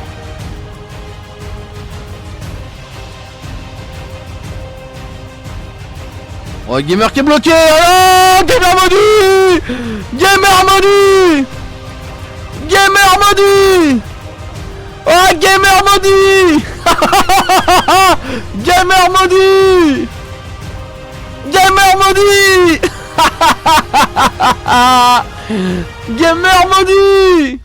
Oh, Gamer qui est bloqué. Oh, Gamer maudit. Gamer maudit. Gamer maudit. Oh, Gamer maudit. Gamer maudit. Gamer maudit. Gamer maudit.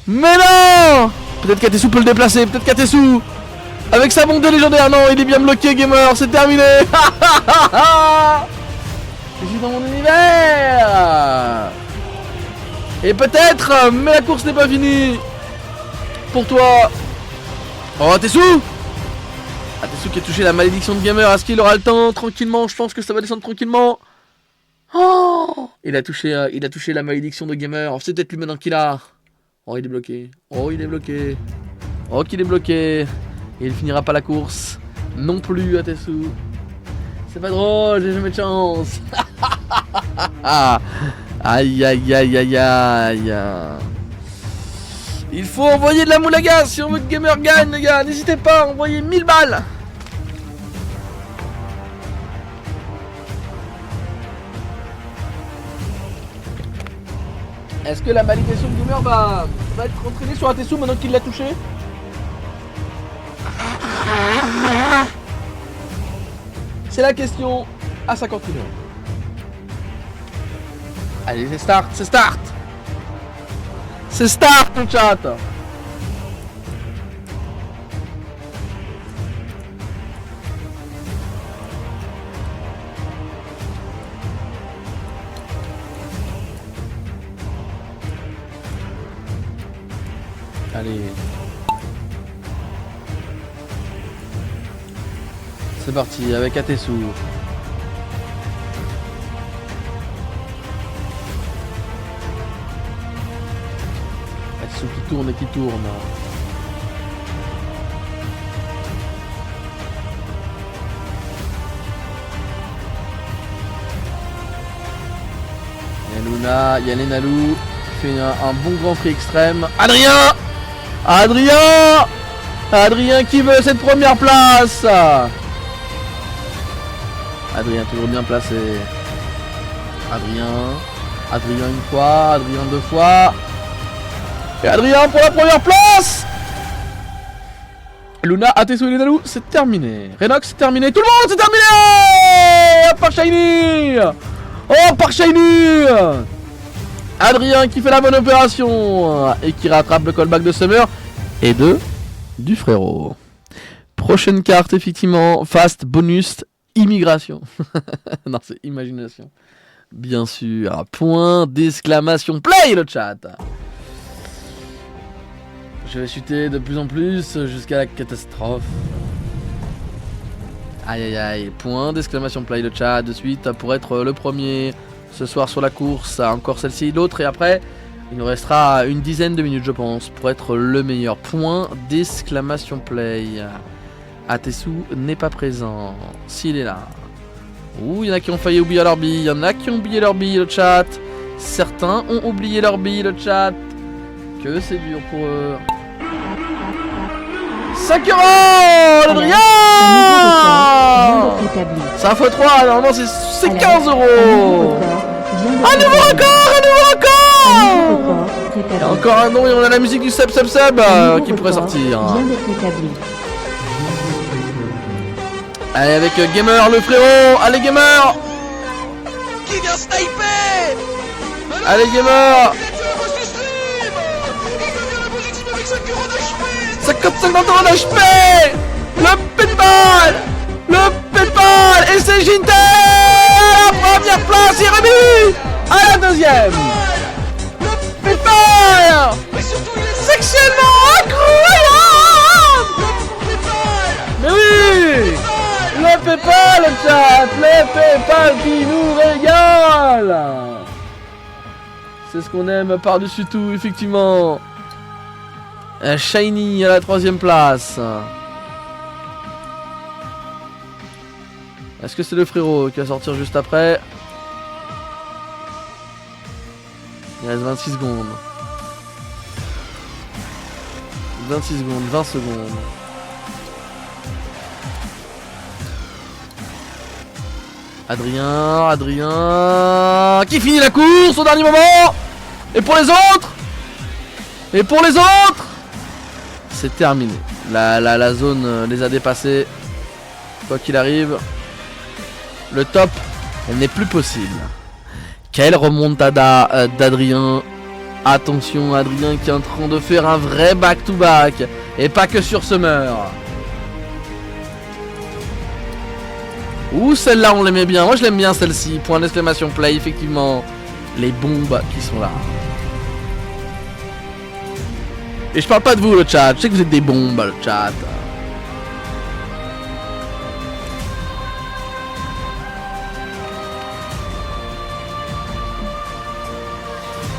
Mais non. Peut-être qu'Atesou peut le déplacer, peut-être qu'Atesou avec sa bombe légendaire. Non, il est bien bloqué, Gamer, c'est terminé. Je suis dans mon univers. Et peut-être, mais la course n'est pas finie. Pour toi. Oh, Atesou. Atesou qui a touché la malédiction de Gamer. Est-ce qu'il aura le temps tranquillement? Je pense que ça va descendre tranquillement. Oh, il a touché la malédiction de Gamer. C'est peut-être lui maintenant qu'il a. Oh, il est bloqué. Oh, il est bloqué. Oh, qu'il est bloqué. Et il finira pas la course. Non plus, Atesou. C'est pas drôle, j'ai jamais de chance. Aïe, aïe, aïe, aïe, aïe. Il faut envoyer de la moule à gaz si on veut que Gamer gagne, les gars. N'hésitez pas, envoyez 1000 balles. Est-ce que la malédiction de Gamer va être entraînée sur Atesou maintenant qu'il l'a touché? C'est la question à 50 000 €. Allez, c'est start, c'est start. C'est start, mon chat. Allez. C'est parti avec Atesou. Atesou qui tourne et qui tourne. Il y a Luna, il y a Lenalou qui fait un bon grand prix extrême. Adrien. Adrien. Adrien qui veut cette première place. Adrien toujours bien placé. Adrien une fois, Adrien 2 fois. Et Adrien pour la première place. Luna, Atesou et Lenalou, c'est terminé. Renox, c'est terminé. Tout le monde, c'est terminé. Oh, par Shiny. Oh, par Shiny. Adrien qui fait la bonne opération et qui rattrape le callback de Summer. et 2 du frérot. Prochaine carte, effectivement, fast bonus immigration. Non, c'est imagination. Bien sûr, point d'exclamation. Play le chat. Je vais chuter de plus en plus jusqu'à la catastrophe. Aïe aïe aïe, point d'exclamation play le chat de suite pour être le premier ce soir sur la course. Encore celle-ci, l'autre et après il nous restera une dizaine de minutes je pense pour être le meilleur. Point d'exclamation play. Atesu n'est pas présent. S'il est là. Ouh, il y en a qui ont failli oublier leur bille. Il y en a qui ont oublié leur bille le chat. Certains ont oublié leur bille le chat. Que c'est dur pour eux. 5 €, Adrien. C'est un x3, normalement c'est 15 €. Un nouveau record. Et encore un nom et on a la musique du sub qui pourrait sortir. Allez avec Gamer le frérot. Allez Gamer. Qui vient sniper? Allez Gamer. 55 € d'HP. Le pétball. Et c'est Jinte à la première place. Il est remis à la deuxième. Le pétball. Sexuellement incroyable. Mais oui. Le Paypal, le chat, le Paypal qui nous régale. C'est ce qu'on aime par-dessus tout, effectivement. Un Shiny à la 3ème place. Est-ce que c'est le frérot qui va sortir juste après? Il reste 26 secondes. 26 secondes, 20 secondes. Adrien qui finit la course au dernier moment. Et pour les autres, c'est terminé. La zone les a dépassés. Quoi qu'il arrive, le top n'est plus possible. Quelle remontada d'Adrien. Attention, Adrien qui est en train de faire un vrai back-to-back. Et pas que sur Summer. Ouh, celle-là on l'aimait bien. Moi je l'aime bien celle-ci. Point d'exclamation play, effectivement. Les bombes qui sont là. Et je parle pas de vous le chat. Je sais que vous êtes des bombes le chat.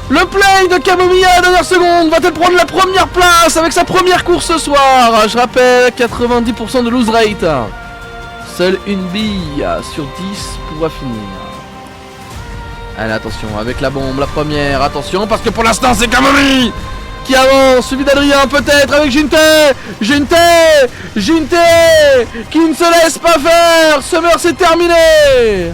Le play de Camomille à la dernière seconde. Va-t-elle prendre la première place avec sa première course ce soir? Je rappelle, 90% de lose rate. Seule une bille sur 10 pourra finir. Allez, attention, avec la bombe, la première. Attention, parce que pour l'instant, c'est Camomille qui avance, suivi d'Adrien, peut-être, avec Jinte qui ne se laisse pas faire. Summer, c'est terminé.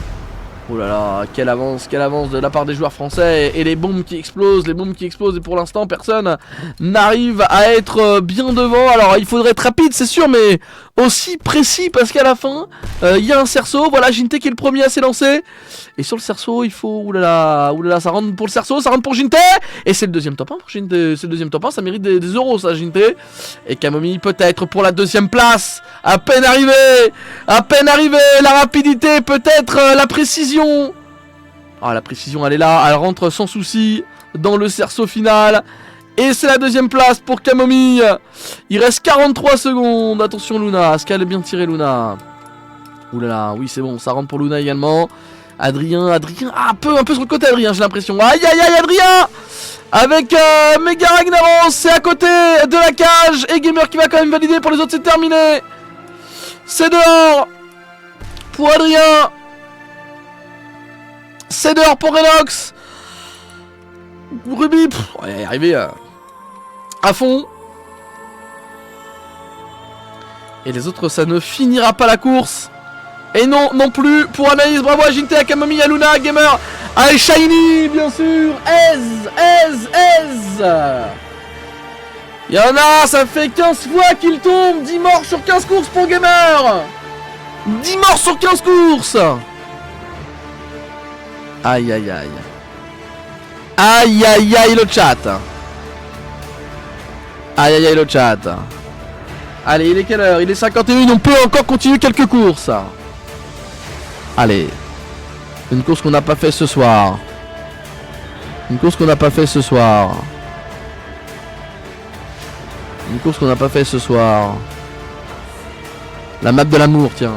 Oh là là, quelle avance de la part des joueurs français. Et les bombes qui explosent, et pour l'instant, personne n'arrive à être bien devant. Alors, il faudrait être rapide, c'est sûr, mais aussi précis, parce qu'à la fin, il y a un cerceau. Voilà, Jinte qui est le premier à s'élancer. Et sur le cerceau, il faut... Oulala, ça rentre pour le cerceau, ça rentre pour Jinte. Et c'est le deuxième top 1 pour Jinte. C'est le deuxième top 1, ça mérite des euros, ça, Jinte. Et Camomille, peut-être pour la 2ème place. À peine arrivé, la rapidité, peut-être la précision. Ah, la précision, elle est là, elle rentre sans souci dans le cerceau final. Et c'est la 2ème place pour Camomille. Il reste 43 secondes. Attention Luna, est-ce qu'elle est bien tirée Luna? Oulala, oui c'est bon, ça rentre pour Luna également. Adrien, ah, un peu sur le côté Adrien, j'ai l'impression. Aïe Adrien. Avec Mega Ragnaros, c'est à côté de la cage. Et Gamer qui va quand même valider, pour les autres c'est terminé. C'est dehors pour Adrien. C'est dehors pour Renox. Ruby, on va y arriver à fond. Et les autres, ça ne finira pas la course. Et non plus pour Anaïs. Bravo à Jinte, à Camomille, à Luna, à Gamer, à Shiny, bien sûr. Il y en a, ça fait 15 fois qu'il tombe. 10 morts sur 15 courses pour Gamer. 10 morts sur 15 courses. Aïe le chat. Aïe aïe aïe le chat. Allez, il est quelle heure? Il est 51, on peut encore continuer quelques courses. Allez. Une course qu'on n'a pas fait ce soir. Une course qu'on n'a pas fait ce soir. Une course qu'on n'a pas fait ce soir. La map de l'amour, tiens.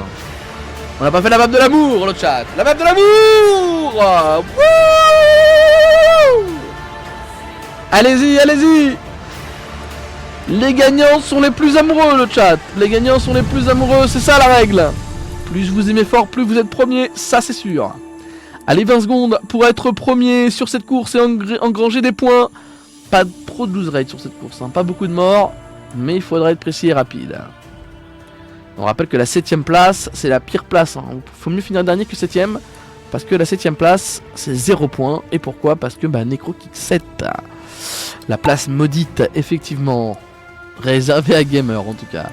On n'a pas fait la map de l'amour, le chat. La map de l'amour. Wouh! Allez-y, allez-y. Les gagnants sont les plus amoureux, le chat. Les gagnants sont les plus amoureux, c'est ça la règle. Plus vous aimez fort, plus vous êtes premier, ça c'est sûr. Allez, 20 secondes pour être premier sur cette course et engranger des points. Pas trop de lose rate sur cette course, hein. Pas beaucoup de morts, mais il faudra être précis et rapide. On rappelle que la 7ème place, c'est la pire place, hein. Faut mieux finir dernier que 7ème, parce que la 7ème place, c'est 0 points. Et pourquoi? Parce que Necrokick 7, la place maudite, effectivement, réservée à Gamer en tout cas.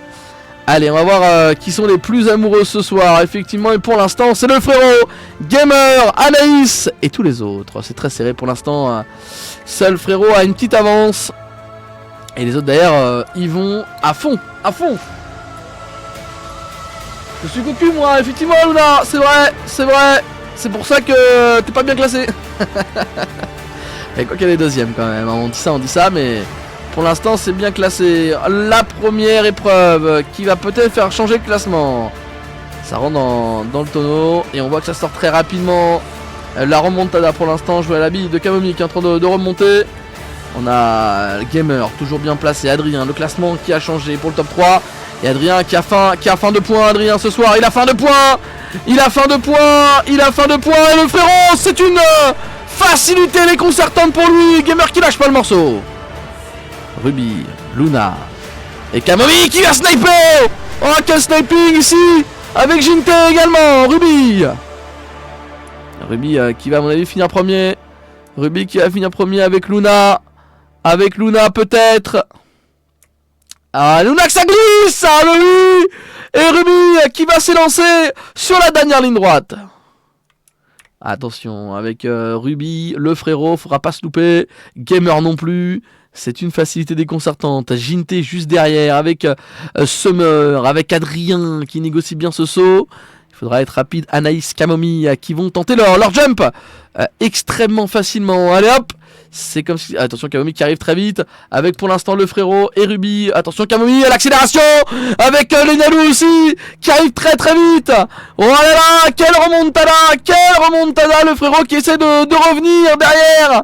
Allez, on va voir qui sont les plus amoureux ce soir, effectivement, et pour l'instant, c'est le frérot, Gamer, Anaïs et tous les autres. C'est très serré pour l'instant, seul frérot a une petite avance, et les autres d'ailleurs, ils vont à fond, à fond. Je suis cocu moi, effectivement Luna, c'est vrai, c'est pour ça que t'es pas bien classé. Et quoi qu'elle est deuxième quand même, on dit ça, mais... Pour l'instant, c'est bien classé. La première épreuve qui va peut-être faire changer le classement. Ça rentre dans le tonneau. Et on voit que ça sort très rapidement. La remontada pour l'instant. Je vois la bille de Kamomie qui est en train de remonter. On a Gamer toujours bien placé. Adrien, le classement qui a changé pour le top 3. Et Adrien qui a faim de points. Adrien ce soir, il a faim de points. Il a faim de points. Et le frérot, c'est une facilité déconcertante pour lui. Gamer qui lâche pas le morceau. Ruby, Luna et Kamomie qui va sniper. Oh, quel sniping ici. Avec Jinte également. Ruby qui va à mon avis finir premier. Ruby qui va finir premier avec Luna. Avec Luna peut-être. Ah, Luna que ça glisse. Ah, oui. Et Ruby qui va s'élancer sur la dernière ligne droite. Attention avec Ruby, le frérot, faudra pas se louper. Gamer non plus. C'est une facilité déconcertante. Jinte juste derrière avec Summer, avec Adrien qui négocie bien ce saut. Il faudra être rapide. Anaïs, Kamomie qui vont tenter leur jump extrêmement facilement. Allez hop, c'est comme si... Attention Kamomie qui arrive très vite avec pour l'instant le frérot et Ruby. Attention Kamomie à l'accélération avec Lenalou aussi qui arrive très très vite. Oh là là, quelle remontada, le frérot qui essaie de revenir derrière.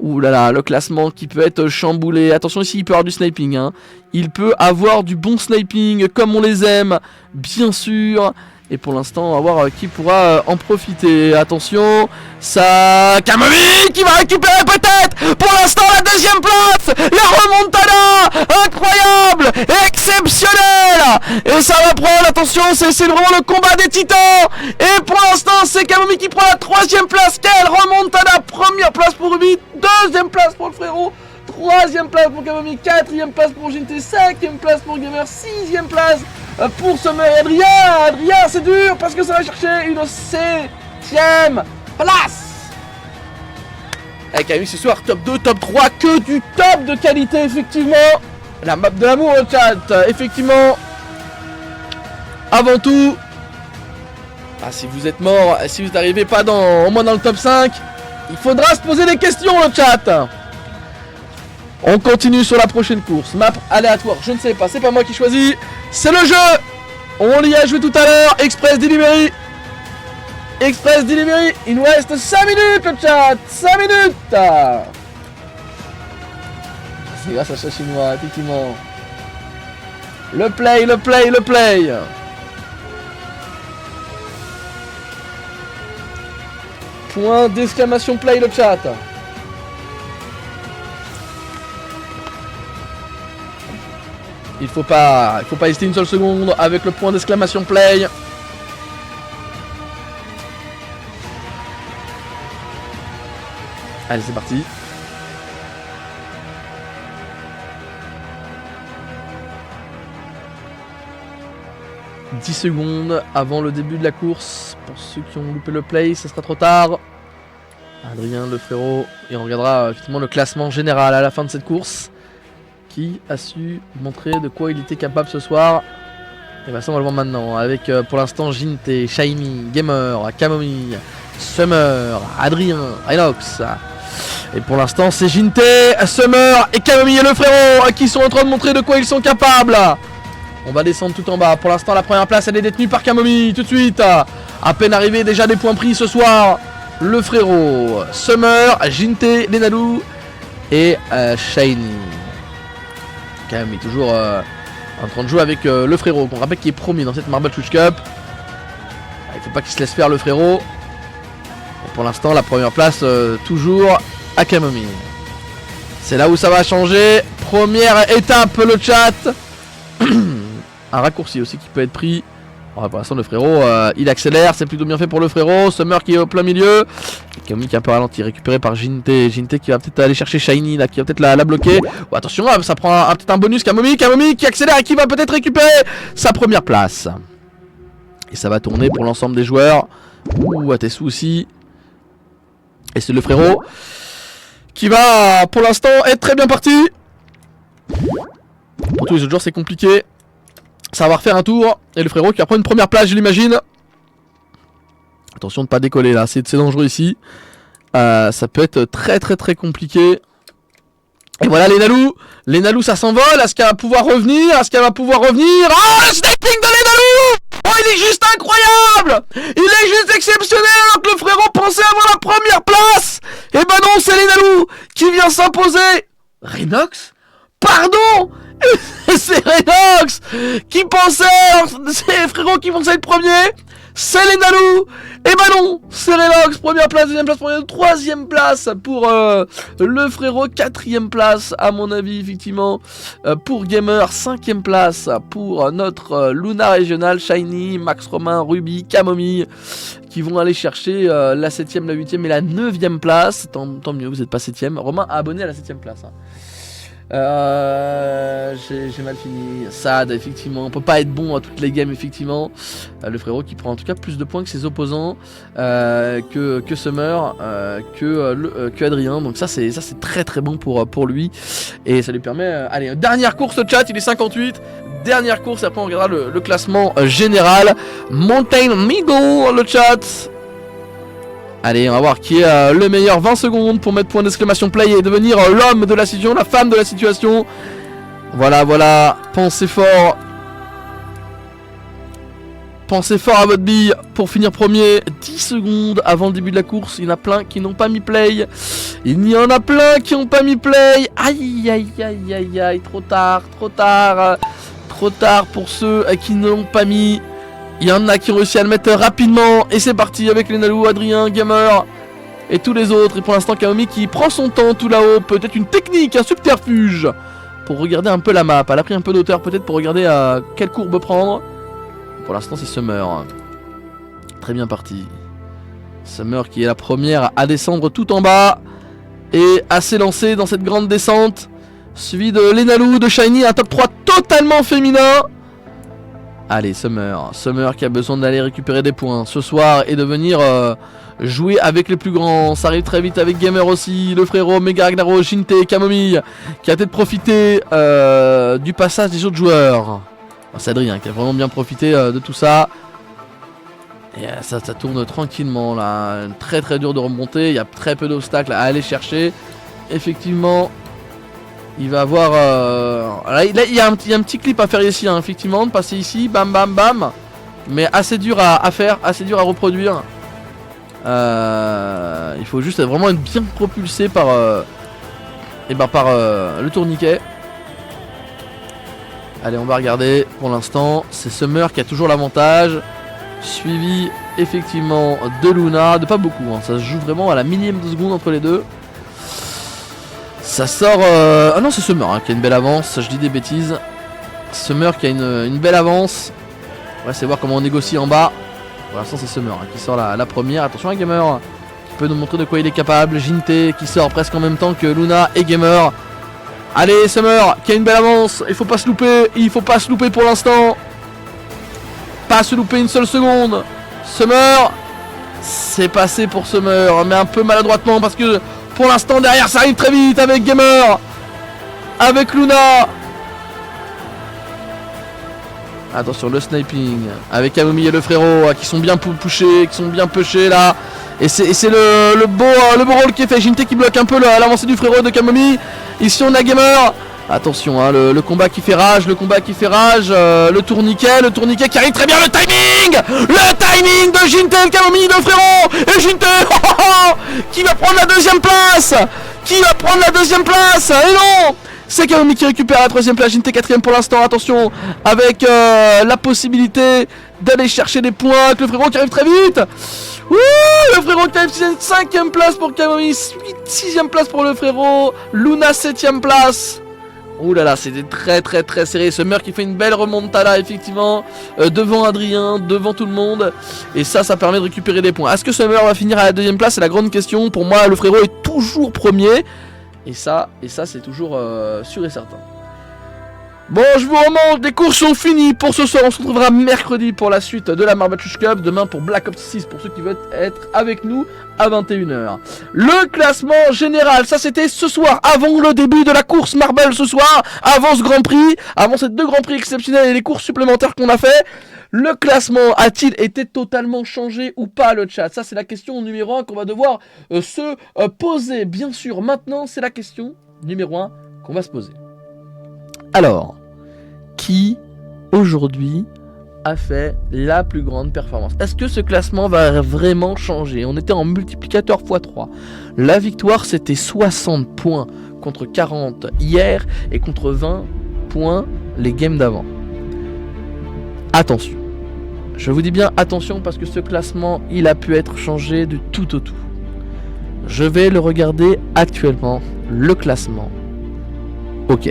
Ouh là là, le classement qui peut être chamboulé. Attention ici, il peut avoir du sniping, hein. Il peut avoir du bon sniping comme on les aime, bien sûr. Et pour l'instant, on va voir qui pourra en profiter. Attention, ça... Kamomie qui va récupérer peut-être pour l'instant la deuxième place. La remontada incroyable, exceptionnelle. Et ça va prendre, attention, c'est vraiment le combat des titans. Et pour l'instant, c'est Kamomie qui prend la troisième place. Quelle remontada. Première place pour Ruby, deuxième place pour le frérot, troisième place pour Kamomie, quatrième place pour Jinte, cinquième place pour Gamer, sixième place pour Summer et Adrien. Adrien, c'est dur parce que ça va chercher une 7ème place. Avec Kamomie ce soir, top 2, top 3, que du top de qualité, effectivement. La map de l'amour, le chat, effectivement. Avant tout, si vous êtes mort, si vous n'arrivez pas au moins dans le top 5, il faudra se poser des questions, le chat. On continue sur la prochaine course. Map aléatoire, je ne sais pas, c'est pas moi qui choisis. C'est le jeu. On y a joué tout à l'heure. Express Delivery. Il nous reste 5 minutes, le chat. 5 minutes. C'est grâce à ce chinois, effectivement. Le play. Point d'exclamation play, le chat. Il faut pas hésiter une seule seconde avec le point d'exclamation play. Allez, c'est parti. « 10 secondes avant le début de la course. Pour ceux qui ont loupé le play, ça sera trop tard. Adrien, le frérot, et on regardera effectivement le classement général à la fin de cette course, qui a su montrer de quoi il était capable ce soir. Et bah ça on va le voir maintenant avec pour l'instant Jinte, Shiny, Gamer, Camomille, Summer, Adrien, Rhinox. Et pour l'instant c'est Jinte, Summer et Camomille et le frérot qui sont en train de montrer de quoi ils sont capables. On va descendre tout en bas. Pour l'instant la première place elle est détenue par Camomille tout de suite. À peine arrivé, déjà des points pris ce soir. Le frérot, Summer, Jinte, Lenalou et Shiny. Camomille toujours en train de jouer avec le frérot, qu'on rappelle qu'il est premier dans cette Marble Switch Cup. Il faut pas qu'il se laisse faire le frérot. Et pour l'instant la première place toujours à Camomille. C'est là où ça va changer. Première étape le chat. Un raccourci aussi qui peut être pris. Pour l'instant le frérot il accélère, c'est plutôt bien fait pour le frérot. Summer qui est au plein milieu. Camomille qui est un peu ralenti, récupéré par Jinte. Jinte qui va peut-être aller chercher Shiny là, qui va peut-être la bloquer. Oh, attention, ça prend peut-être un bonus. Camomille qui accélère et qui va peut-être récupérer sa première place. Et ça va tourner pour l'ensemble des joueurs. Ouh, à tes soucis. Et c'est le frérot qui va pour l'instant être très bien parti. Pour tous les autres joueurs c'est compliqué. Ça va refaire un tour. Et le frérot qui va prendre une première place, je l'imagine. Attention de ne pas décoller là, c'est dangereux ici. Ça peut être très compliqué. Et voilà Lenalou. Lenalou ça s'envole. Est-ce qu'elle va pouvoir revenir? Oh, le sniping de Lenalou! Oh, il est juste incroyable! Il est juste exceptionnel alors que le frérot pensait avoir la première place! Et bah non, c'est Lenalou qui vient s'imposer. Rhinox? Pardon! C'est Rhinox qui pensait, c'est les frérots qui pensaient être premier, c'est Lenalou. Et bah non, c'est Rhinox, première place, deuxième place, troisième place pour le frérot, quatrième place à mon avis effectivement pour Gamer, cinquième place pour notre Luna régional, Shiny, Max Romain, Ruby, Camomille qui vont aller chercher la 7ème, la 8ème et la 9ème place. Tant mieux, vous n'êtes pas 7ème. Romain a abonné à la 7ème place. J'ai mal fini. Sad, effectivement, on peut pas être bon à toutes les games, effectivement. Le frérot qui prend en tout cas plus de points que ses opposants, que Summer, que Adrien. Donc ça c'est très bon pour lui. Et ça lui permet. Allez, dernière course chat, il est 58. Dernière course, et après on regardera le classement général. Mountain Middle, le chat. Allez, on va voir qui est le meilleur. 20 secondes pour mettre point d'exclamation play et devenir l'homme de la situation, la femme de la situation. Voilà. Pensez fort. Pensez fort à votre bille pour finir premier. 10 secondes avant le début de la course. Il y en a plein qui n'ont pas mis play. Il y en a plein qui n'ont pas mis play. Aïe. Trop tard. Trop tard pour ceux qui ne l'ont pas mis. Il y en a qui ont réussi à le mettre rapidement. Et c'est parti avec Lenalou, Adrien, Gamer et tous les autres. Et pour l'instant Camomille qui prend son temps tout là-haut. Peut-être une technique, un subterfuge pour regarder un peu la map. Elle a pris un peu d'auteur peut-être pour regarder quelle courbe prendre. Pour l'instant c'est Summer. Très bien parti. Summer qui est la première à descendre tout en bas. Et à s'élancer dans cette grande descente. Suivi de Lenalou, de Shiny, un top 3 totalement féminin. Allez, Summer qui a besoin d'aller récupérer des points ce soir et de venir jouer avec les plus grands. Ça arrive très vite avec Gamer aussi, le frérot, Mega Ragnaro, Jinte, Camomille qui a peut-être profité du passage des autres joueurs. C'est Adrien qui a vraiment bien profité de tout ça. Et ça tourne tranquillement là, très dur de remonter, il y a très peu d'obstacles à aller chercher. Effectivement, il va avoir... là, il y a un petit clip à faire ici, hein, effectivement, de passer ici, bam. Mais assez dur à faire, assez dur à reproduire. Il faut juste vraiment être bien propulsé par le tourniquet. Allez, on va regarder pour l'instant. C'est Summer qui a toujours l'avantage. Suivi effectivement de Luna, de pas beaucoup, hein. Ça se joue vraiment à la millième de seconde entre les deux. Ça sort... Ah non, c'est Summer qui a une belle avance, je dis des bêtises. Summer qui a une belle avance. On va essayer de voir comment on négocie en bas. Pour l'instant c'est Summer qui sort la première. Attention à Gamer qui peut nous montrer de quoi il est capable. Jinte qui sort presque en même temps que Luna et Gamer. Allez, Summer qui a une belle avance. Il faut pas se louper pour l'instant. Pas se louper une seule seconde. Summer, c'est passé pour Summer, mais un peu maladroitement parce que pour l'instant derrière ça arrive très vite avec Gamer. avec Luna. Attention, le sniping avec Kamumi et le frérot qui sont bien pushés, qui sont bien pushés là. Et c'est le beau rôle qui est fait. Jinte qui bloque un peu l'avancée du frérot de Kamumi. Ici on a Gamer. Attention, hein, le combat qui fait rage, le tourniquet qui arrive très bien, le timing de Jinte, Kamumi, le frérot, et Jinte qui va prendre la deuxième place, et non, c'est Kamumi qui récupère la troisième place, Jinte quatrième pour l'instant, attention, avec la possibilité d'aller chercher des points, avec le frérot qui arrive très vite. Ouh, le frérot qui arrive 5ème place pour Kamumi, 6ème place pour le frérot, Luna 7ème place. Ouh là là, c'était très serré. Summer qui fait une belle remontada effectivement devant Adrien, devant tout le monde. Et ça permet de récupérer des points. Est-ce que Summer va finir à la deuxième place? C'est la grande question. Pour moi, le frérot est toujours premier. Et ça c'est toujours sûr et certain. Bon, je vous remonte, les courses sont finies pour ce soir. On se retrouvera mercredi pour la suite de la Marbatouche Cup. Demain pour Black Ops 6 pour ceux qui veulent être avec nous à 21h. Le classement général, ça c'était ce soir, avant le début de la course Marble ce soir, avant ce Grand Prix, avant ces 2 Grands Prix exceptionnels et les courses supplémentaires qu'on a fait. Le classement a-t-il été totalement changé ou pas, le chat? Ça c'est la question numéro 1 qu'on va devoir se poser. Bien sûr, maintenant c'est la question numéro 1 qu'on va se poser. Alors, qui aujourd'hui a fait la plus grande performance? Est-ce que ce classement va vraiment changer? On était en multiplicateur x3. La victoire c'était 60 points contre 40 hier et contre 20 points les games d'avant. Attention. Je vous dis bien attention parce que ce classement il a pu être changé du tout au tout. Je vais le regarder actuellement, le classement. Ok.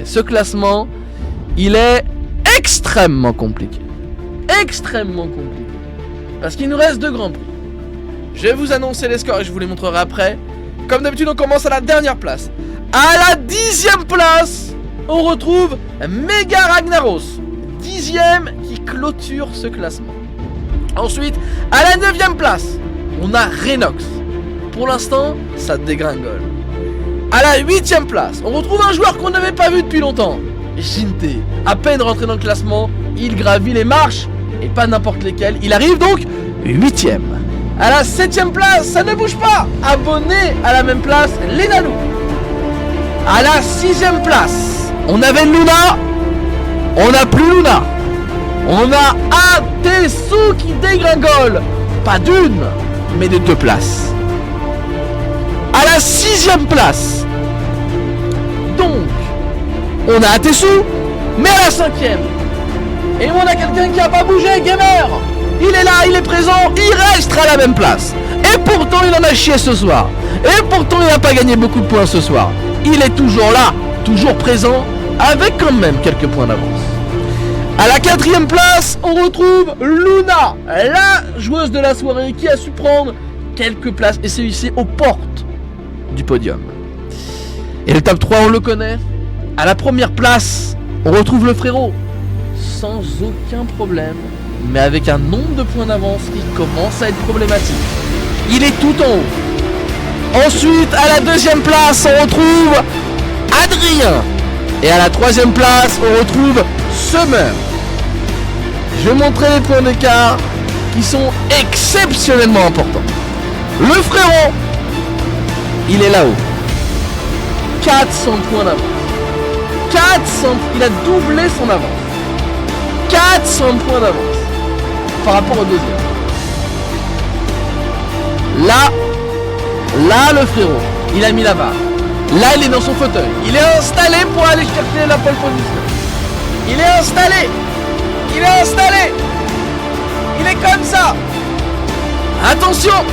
Ce classement, il est extrêmement compliqué. Parce qu'il nous reste 2 grands prix. Je vais vous annoncer les scores et je vous les montrerai après. Comme d'habitude, on commence à la dernière place. À la 10ème place, on retrouve Mega Ragnaros. 10ème qui clôture ce classement. Ensuite, à la 9ème place, on a Renox. Pour l'instant, ça dégringole. À la 8ème place, on retrouve un joueur qu'on n'avait pas vu depuis longtemps, Jinte. À peine rentré dans le classement, il gravit les marches, et pas n'importe lesquelles. Il arrive donc 8ème. À la 7ème place, ça ne bouge pas. Abonné à la même place, les Nalou. À la 6ème place, on avait Luna. On n'a plus Luna. On a Atesu qui dégringole. Pas d'une, mais de 2 places. À la 6ème place, donc, on a Atesu, mais à la 5ème. Et on a quelqu'un qui a pas bougé, Gamer. Il est là, il est présent, il restera à la même place. Et pourtant, il en a chié ce soir. Et pourtant, il n'a pas gagné beaucoup de points ce soir. Il est toujours là, toujours présent, avec quand même quelques points d'avance. À la 4ème place, on retrouve Luna, la joueuse de la soirée qui a su prendre quelques places et s'est hissée aux portes du podium. Et le top 3 on le connaît. À la première place on retrouve le frérot sans aucun problème, mais avec un nombre de points d'avance qui commence à être problématique. Il est tout en haut. Ensuite à la 2ème place on retrouve Adrien. Et à la 3ème place on retrouve Summer. Je vais montrer les points d'écart qui sont exceptionnellement importants. Le frérot, il est là-haut. 400 points d'avance. 400, il a doublé son avance. 400 points d'avance par rapport au deuxième. Là, le frérot, il a mis la barre. Là, il est dans son fauteuil. Il est installé pour aller chercher la pole position. Il est installé. Il est comme ça. Attention,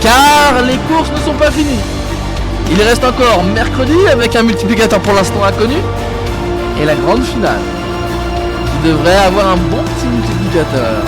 car les courses ne sont pas finies. Il reste encore mercredi avec un multiplicateur pour l'instant inconnu. Et la grande finale, qui devrait avoir un bon petit multiplicateur.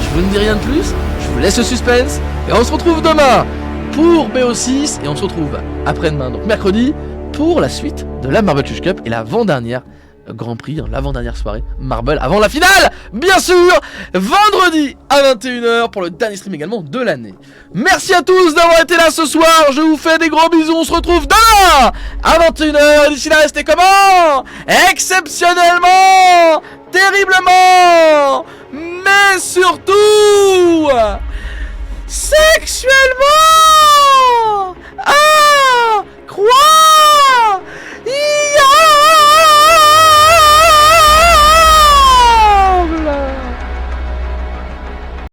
Je vous ne dis rien de plus, je vous laisse le suspense. Et on se retrouve demain pour BO6. Et on se retrouve après-demain, donc mercredi, pour la suite de la Marbatouche Cup et l'avant-dernière Grand Prix, hein, l'avant-dernière soirée, Marble avant la finale, bien sûr, vendredi à 21h pour le dernier stream également de l'année. Merci à tous d'avoir été là ce soir, je vous fais des gros bisous, on se retrouve demain à 21h, d'ici là restez comment? Exceptionnellement, terriblement, mais surtout, sexuellement. Ah,